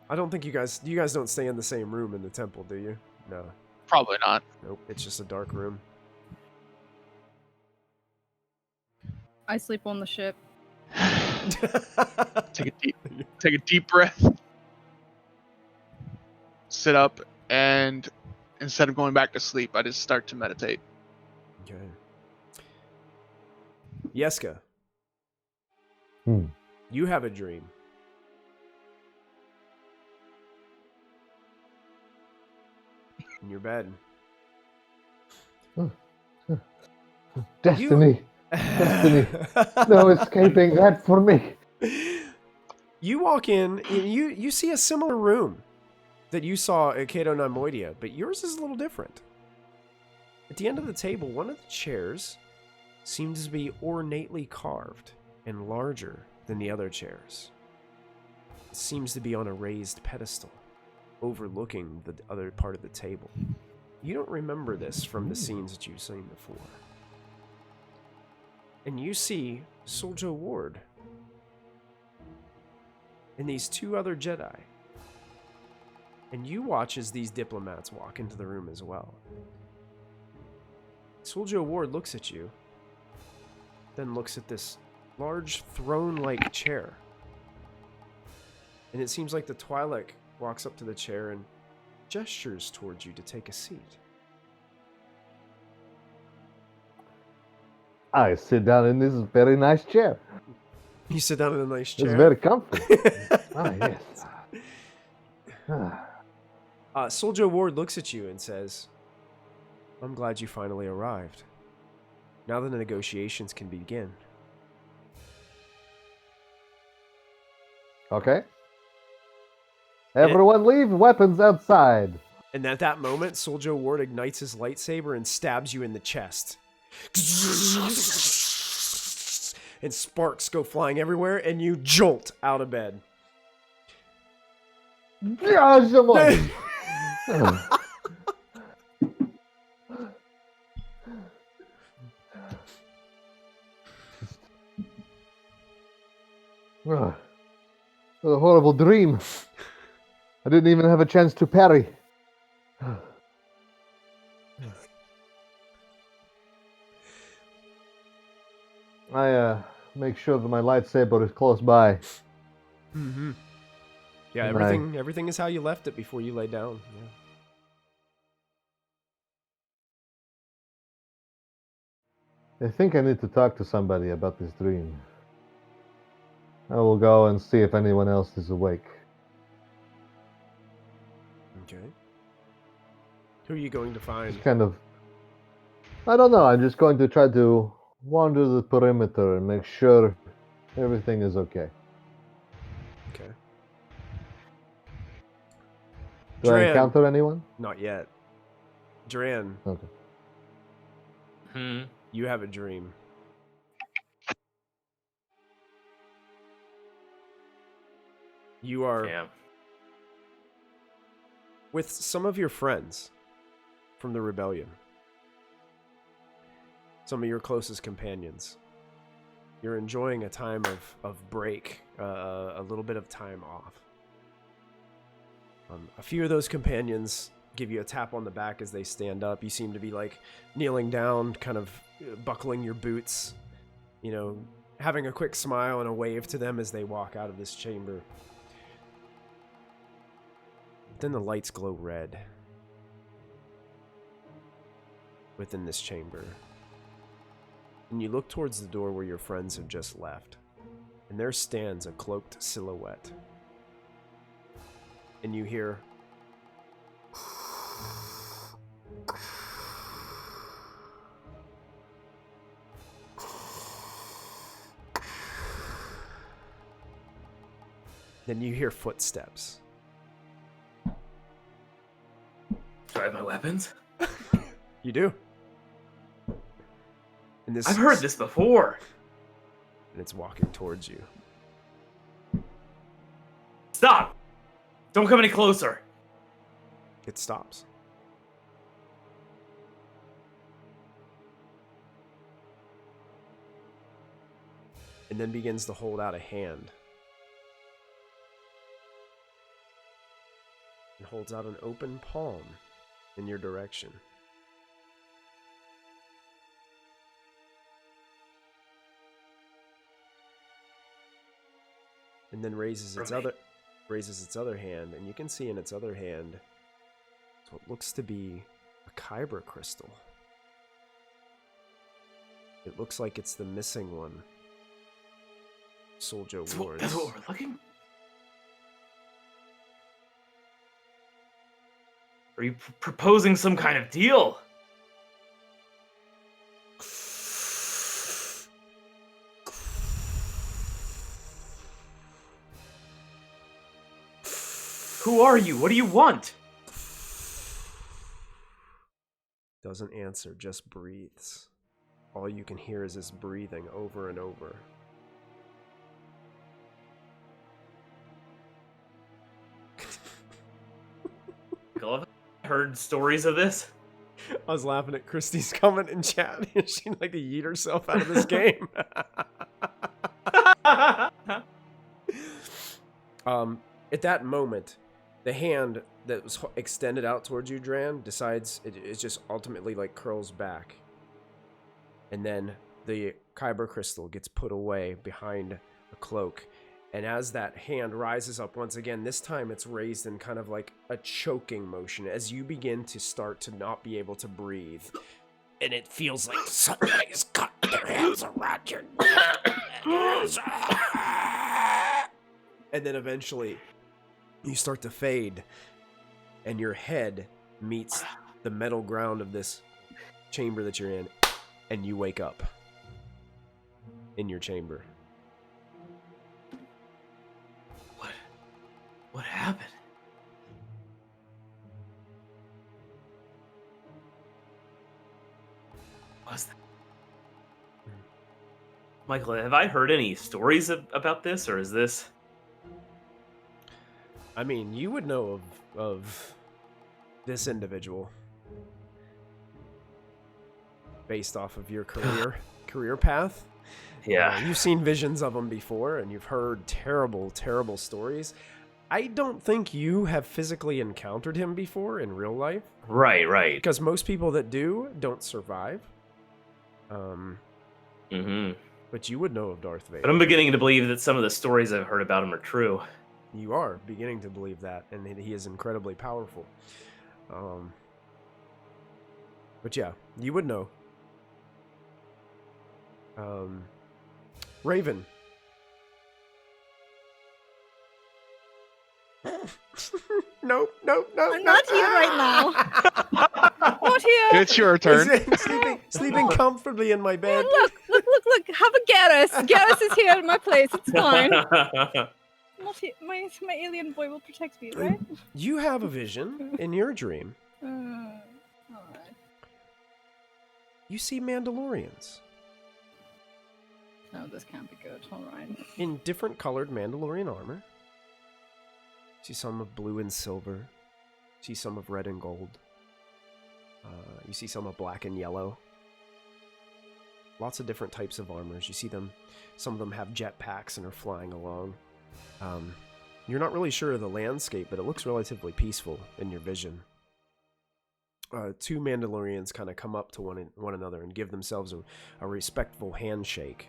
I don't think you guys don't stay in the same room in the temple, do you? No. Probably not. Nope. It's just a dark room. I sleep on the ship. Take a deep breath. Sit up, and instead of going back to sleep, I just start to meditate. Okay. Yeska. You have a dream. In your bed. Destiny. Destiny. No escaping that for me. You walk in and you see a similar room that you saw at Cato Neimoidia, but yours is a little different. At the end of the table, one of the chairs seems to be ornately carved and larger than the other chairs. It seems to be on a raised pedestal, overlooking the other part of the table. You don't remember this from the scenes that you've seen before. And you see Suljo Warde and these two other Jedi. And you watch as these diplomats walk into the room as well. Suljo Warde looks at you, then looks at this large throne-like chair. And it seems like the Twi'lek walks up to the chair and gestures towards you to take a seat. I sit down in this very nice chair. You sit down in a nice chair. It's very comfy. Yes. Suljo Warde looks at you and says, I'm glad you finally arrived. Now the negotiations can begin. Okay. Everyone leave, weapons outside. And at that moment, Suljo Warde ignites his lightsaber and stabs you in the chest. And sparks go flying everywhere, and you jolt out of bed. A horrible dream. I didn't even have a chance to parry. I make sure that my lightsaber is close by. Mm-hmm. Yeah, And everything is how you left it before you lay down. I think I need to talk to somebody about this dream. I will go and see if anyone else is awake. Okay. Who are you going to find? Just kind of... I don't know, I'm just going to try to wander the perimeter and make sure everything is okay. Okay. Do I Dran. encounter anyone? Not yet. Dran, Okay. you have a dream. You are Damn. with some of your friends from the rebellion. Some of your closest companions. You're enjoying a time of break, a little bit of time off. A few of those companions give you a tap on the back as they stand up. You seem to be like kneeling down, kind of buckling your boots, you know, having a quick smile and a wave to them as they walk out of this chamber. Then the lights glow red within this chamber. And you look towards the door where your friends have just left. And there stands a cloaked silhouette. And you hear... Then you hear footsteps. Do I have my weapons? You do. And this I've heard this before. And it's walking towards you. Stop! Don't come any closer. It stops. And then begins to hold out a hand. And holds out an open palm in your direction. And then raises its other hand, and you can see in its other hand what looks to be a Kyber crystal. It looks like it's the missing one. Suljo wards. That's what we're looking. Are you proposing some kind of deal? Who are you? What do you want? Doesn't answer, just breathes. All you can hear is this breathing over and over. I've heard stories of this. I was laughing at Christy's comment in chat. She'd like to yeet herself out of this game. At that moment, the hand that was extended out towards you, Dran, decides it just ultimately like curls back. And then the Kyber crystal gets put away behind a cloak. And as that hand rises up once again, this time it's raised in kind of like a choking motion as you begin to start to not be able to breathe. And it feels like somebody's got their hands around your neck. And then eventually you start to fade and your head meets the metal ground of this chamber that you're in, and you wake up in your chamber. What happened? What was that? Michael, have I heard any stories about this, or is this... I mean, you would know of this individual based off of your career path. Yeah. You've seen visions of him before, and you've heard terrible, terrible stories. I don't think you have physically encountered him before in real life. Right. Because most people that do don't survive. But you would know of Darth Vader. But I'm beginning to believe that some of the stories I've heard about him are true. You are beginning to believe that, and he is incredibly powerful. But yeah, you would know. Raven. No. I'm not here right now. Not here. It's your turn. Sleeping comfortably in my bed. Look! Have a Garrus. Garrus is here in my place. It's fine. Not here. My alien boy will protect me, right? You have a vision in your dream. Alright. You see Mandalorians No, this can't be good. Alright. in different colored Mandalorian armor. You see some of blue and silver. You see some of red and gold. You see some of black and yellow. Lots of different types of armors. You see them. Some of them have jetpacks and are flying along. You're not really sure of the landscape, but it looks relatively peaceful in your vision. Two Mandalorians kind of come up to one another and give themselves a respectful handshake.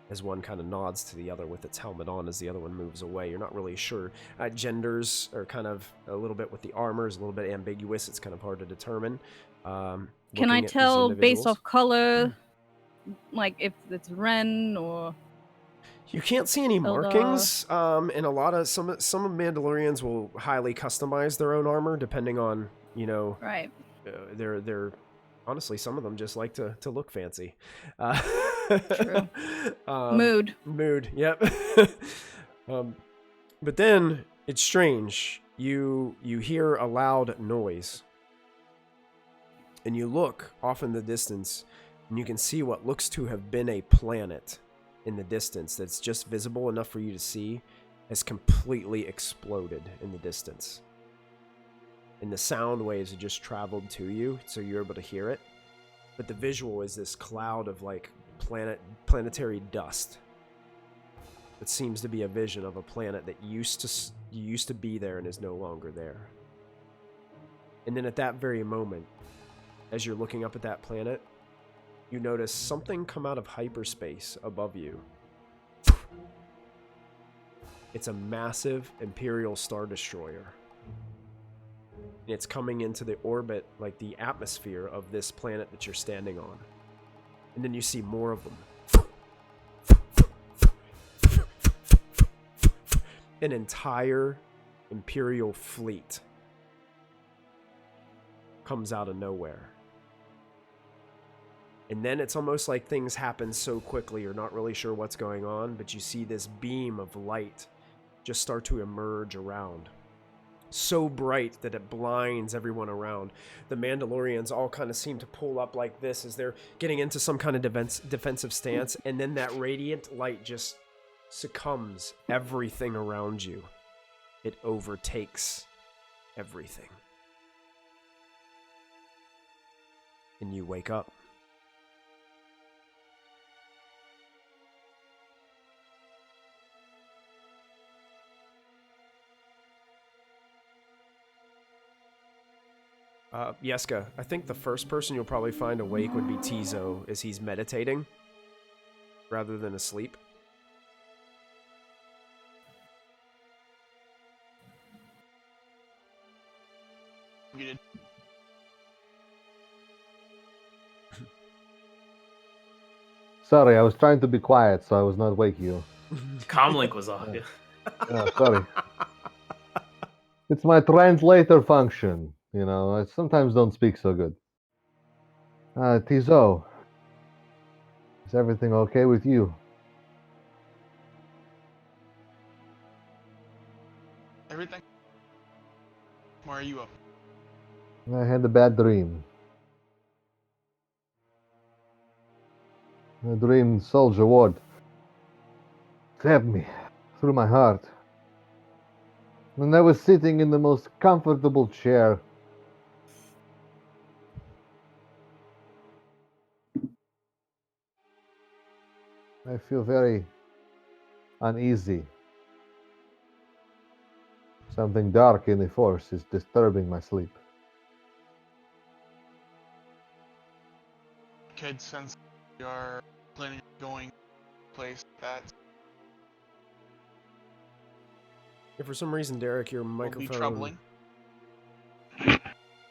As one kind of nods to the other with its helmet on as the other one moves away. You're not really sure. Genders are kind of a little bit with the armor is a little bit ambiguous. It's kind of hard to determine. Can I tell based off color, like if it's Ren or? You can't see any markings. And a lot of some of Mandalorians will highly customize their own armor depending on Right. They're honestly, some of them just like to look fancy. True. Mood. Yep. But then it's strange. You hear a loud noise, and you look off in the distance, and you can see what looks to have been a planet in the distance that's just visible enough for you to see has completely exploded in the distance. And the sound waves have just traveled to you, so you're able to hear it. But the visual is this cloud of like planetary dust. It seems to be a vision of a planet that used to be there and is no longer there. And then at that very moment, as you're looking up at that planet, you notice something come out of hyperspace above you. It's a massive Imperial Star Destroyer. And it's coming into the orbit, like the atmosphere of this planet that you're standing on. And then you see more of them. An entire Imperial fleet comes out of nowhere. And then it's almost like things happen so quickly, you're not really sure what's going on, but you see this beam of light just start to emerge around. So bright that it blinds everyone around. The Mandalorians all kind of seem to pull up like this as they're getting into some kind of defensive stance, and then that radiant light just succumbs everything around you. It overtakes everything. And you wake up. Yeska, I think the first person you'll probably find awake would be Tizo, as he's meditating rather than asleep. Muted. Sorry, I was trying to be quiet, so I was not wake you. Comlink was off. Sorry. It's my translator function. I sometimes don't speak so good. Tizo, is everything okay with you? Everything? Why are you up? I had a bad dream. I dreamed Suljo Warde stabbed me through my heart. And I was sitting in the most comfortable chair. I feel very uneasy. Something dark in the Force is disturbing my sleep. Could sense we are planning on going place that If for some reason, Derek, your will be microphone. troubling.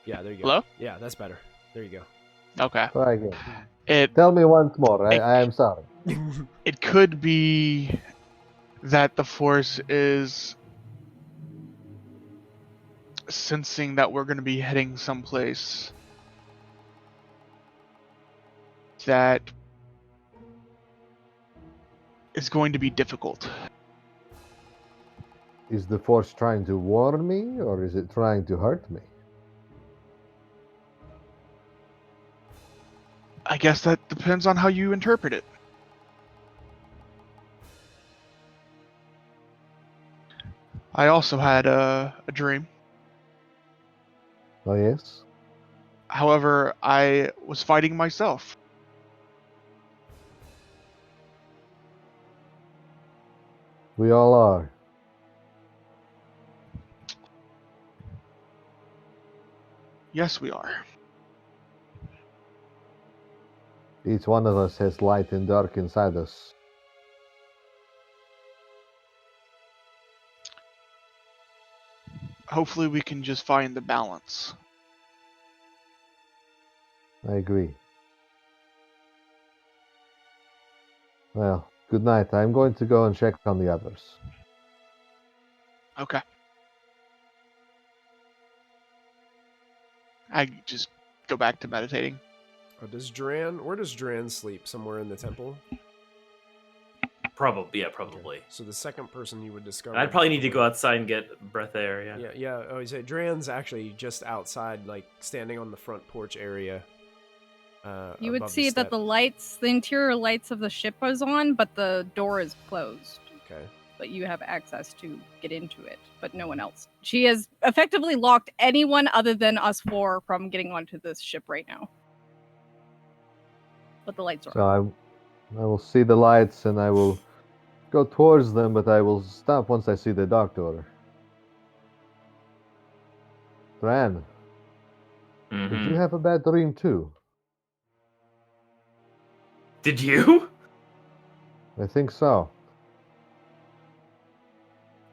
Yeah, there you go. Hello? Yeah, that's better. There you Okay. Try again. It Tell me once more. I am sorry. go. it could be that the Force is sensing that we're going to be heading someplace that is going to be difficult. Is the Force trying to warn me, or is it trying to hurt me? I guess that depends on how you interpret it. I also had a dream. Oh, yes? However, I was fighting myself. We all are. Yes, we are. Each one of us has light and dark inside us. Hopefully we can just find the balance. I agree. Well, good night. I'm going to go and check on the others. Okay. I just go back to meditating. Where does Dran sleep? Somewhere in the temple? Probably, yeah, probably. So the second person you would discover. I'd probably need to go outside and get breath air, yeah. Yeah. Oh, you say Dran's actually just outside, like standing on the front porch area. You would above the see that step. the interior lights of the ship is on, but the door is closed. Okay. But you have access to get into it, but no one else. She has effectively locked anyone other than us four from getting onto this ship right now. But the lights are on. So I will see the lights and I will go towards them, but I will stop once I see the Dark Daughter. Dran, did you have a bad dream too? Did you? I think so.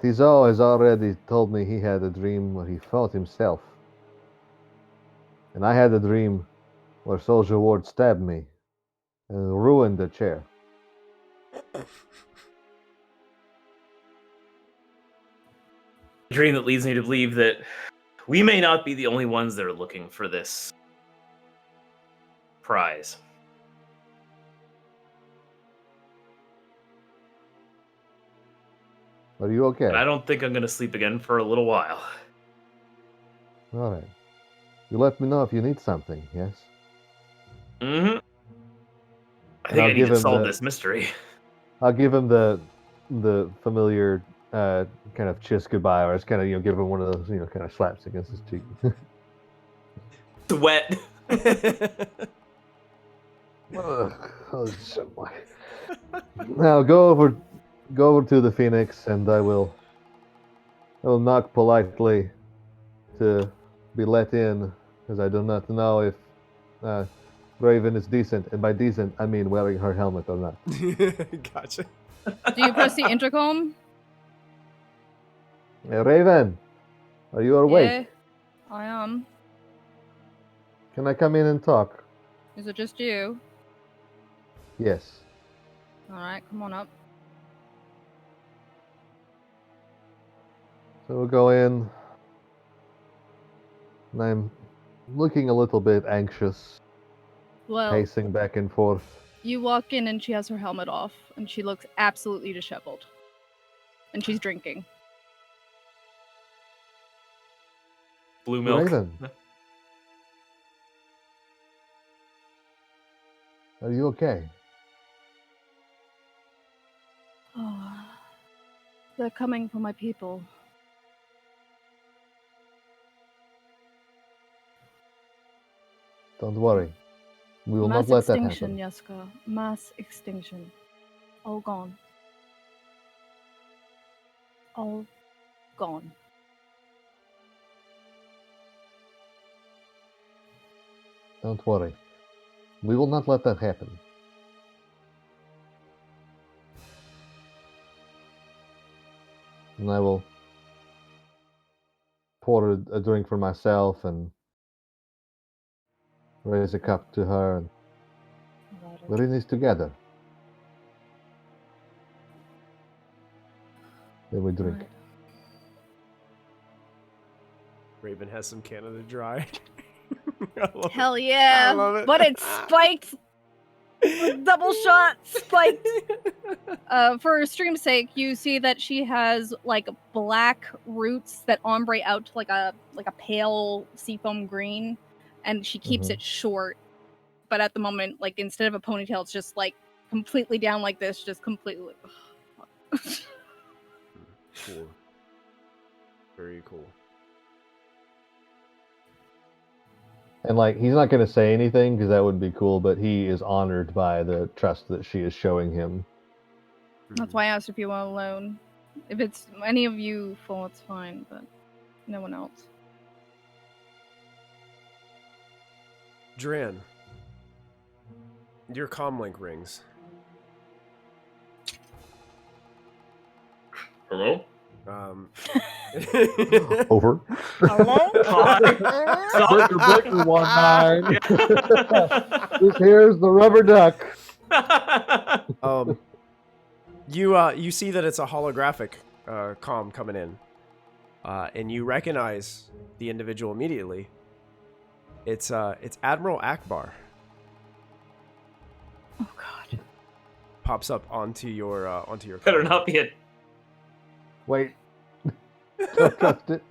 Tizo has already told me he had a dream where he fought himself. And I had a dream where Suljo Warde stabbed me and ruined the chair. A dream that leads me to believe that we may not be the only ones that are looking for this prize. Are you okay? And I don't think I'm going to sleep again for a little while. All right. You let me know if you need something, yes? Mm-hmm. I And think I'll I need give to him solve the- this mystery. I'll give him the familiar kind of kiss goodbye, or just kind of give him one of those kind of slaps against his cheek. Sweat. Ugh, oh, shit, boy. Now go over to the Phoenix, and I will knock politely to be let in, because I do not know if Raven is decent, and by decent I mean wearing her helmet or not. Gotcha. Do you press the intercom? Hey, Raven, are you awake? Yeah, I am. Can I come in and talk? Is it just you? Yes. Alright, come on up. So we'll go in, and I'm looking a little bit anxious, Well, pacing back and forth. you walk in and she has her helmet off, and she looks absolutely disheveled. And she's drinking. Blue milk. Raven, are you okay? Oh, they're coming for my people. Don't worry. We will Mass not let that extinction, happen. Yaska. Mass extinction. All gone. All gone. Don't worry. We will not let that happen. and I will pour a drink for myself and raise a cup to her. And we're in this together. Then we drink. Alright. Raven has some Canada Dry. I love Hell it. yeah! I love it. But it's spiked! With double shot spiked! For stream's sake, you see that she has like black roots that ombre out to like a pale seafoam green, and she keeps it short. But at the moment, like instead of a ponytail, it's just like completely down like this, just completely. Cool. Very cool. And like, he's not going to say anything because that would be cool, but he is honored by the trust that she is showing him. That's why I asked if you want alone. If it's any of you full, it's fine, but no one else. Dran, your comlink rings. Hello? Over. Hello? Breaker, breaker, 1-9. This here's the rubber duck. You see that it's a holographic comm coming in, and you recognize the individual immediately. It's Admiral Akbar. Oh god. Pops up onto your Better comm. not be it. Wait. Don't trust it.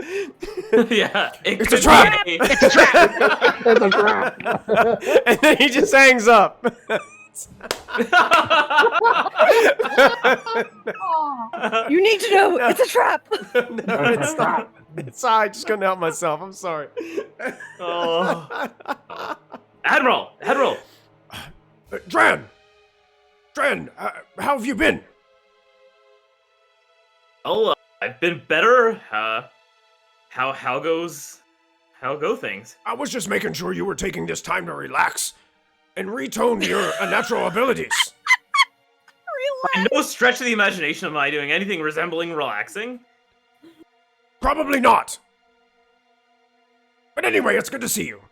Yeah, It's a trap! It's a trap! It's a trap. And then he just hangs up. You need to know, it's a trap! No, it's not. I just couldn't help myself. I'm sorry. Oh. Admiral! Dran, how have you been? Oh, I've been better. How go things? I was just making sure you were taking this time to relax and retone your natural abilities. By no stretch of the imagination am I doing anything resembling relaxing. Probably not. But anyway, it's good to see you.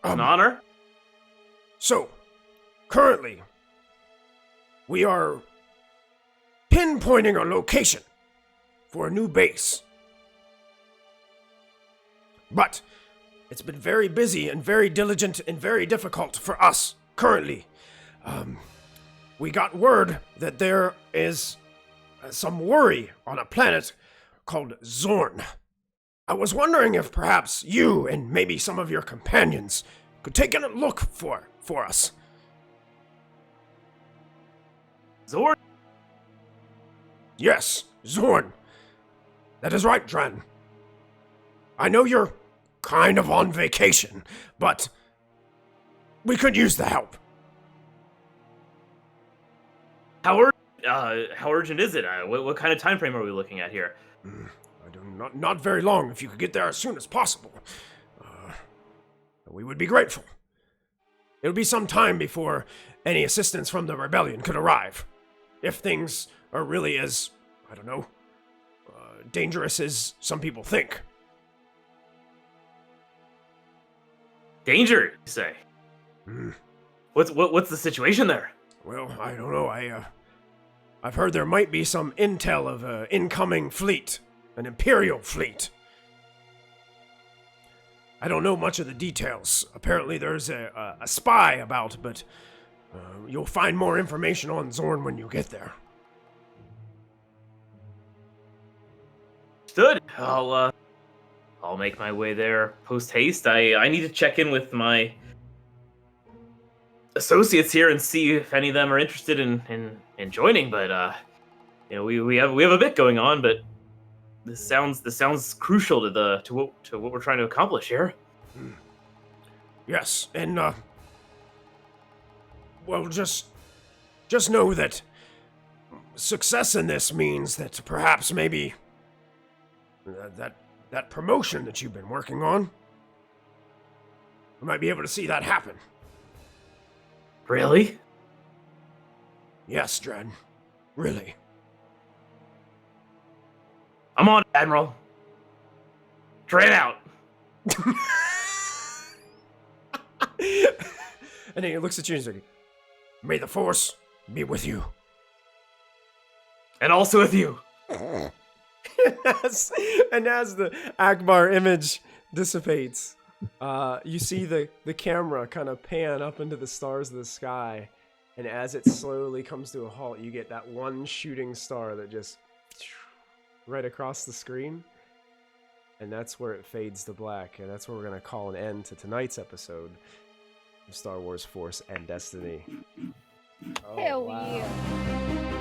It's an honor. So, currently, we are pinpointing a location for a new base. But it's been very busy and very diligent and very difficult for us currently. We got word that there is some worry on a planet called Zorn. I was wondering if perhaps you and maybe some of your companions could take a look for us. Zorn? Yes, Zorn. That is right, Dran. I know you're kind of on vacation, but we could use the help. How urgent is it? What kind of time frame are we looking at here? Not very long. If you could get there as soon as possible, we would be grateful. It would be some time before any assistance from the rebellion could arrive. If things are really as, I don't know, dangerous as some people think. Danger, you say? What's the situation there? Well, I don't know. I've heard there might be some intel of an incoming fleet, an Imperial fleet. I don't know much of the details. Apparently there's a spy about, but you'll find more information on Zorn when you get there. Understood. I'll make my way there post haste. I need to check in with my associates here and see if any of them are interested in joining. But we have a bit going on, but this sounds crucial to what we're trying to accomplish here. Yes, and well, just know that success in this means that perhaps maybe that promotion that you've been working on, we might be able to see that happen. Really? Yes, Dren. Really. I'm on, Admiral. Try it out. And then he looks at you and he's like, "May the Force be with you." And also with you. and as the Akbar image dissipates, you see the camera kind of pan up into the stars of the sky, and as it slowly comes to a halt, you get that one shooting star that just right across the screen, and that's where it fades to black, and that's where we're going to call an end to tonight's episode of Star Wars Force and Destiny. Hell yeah.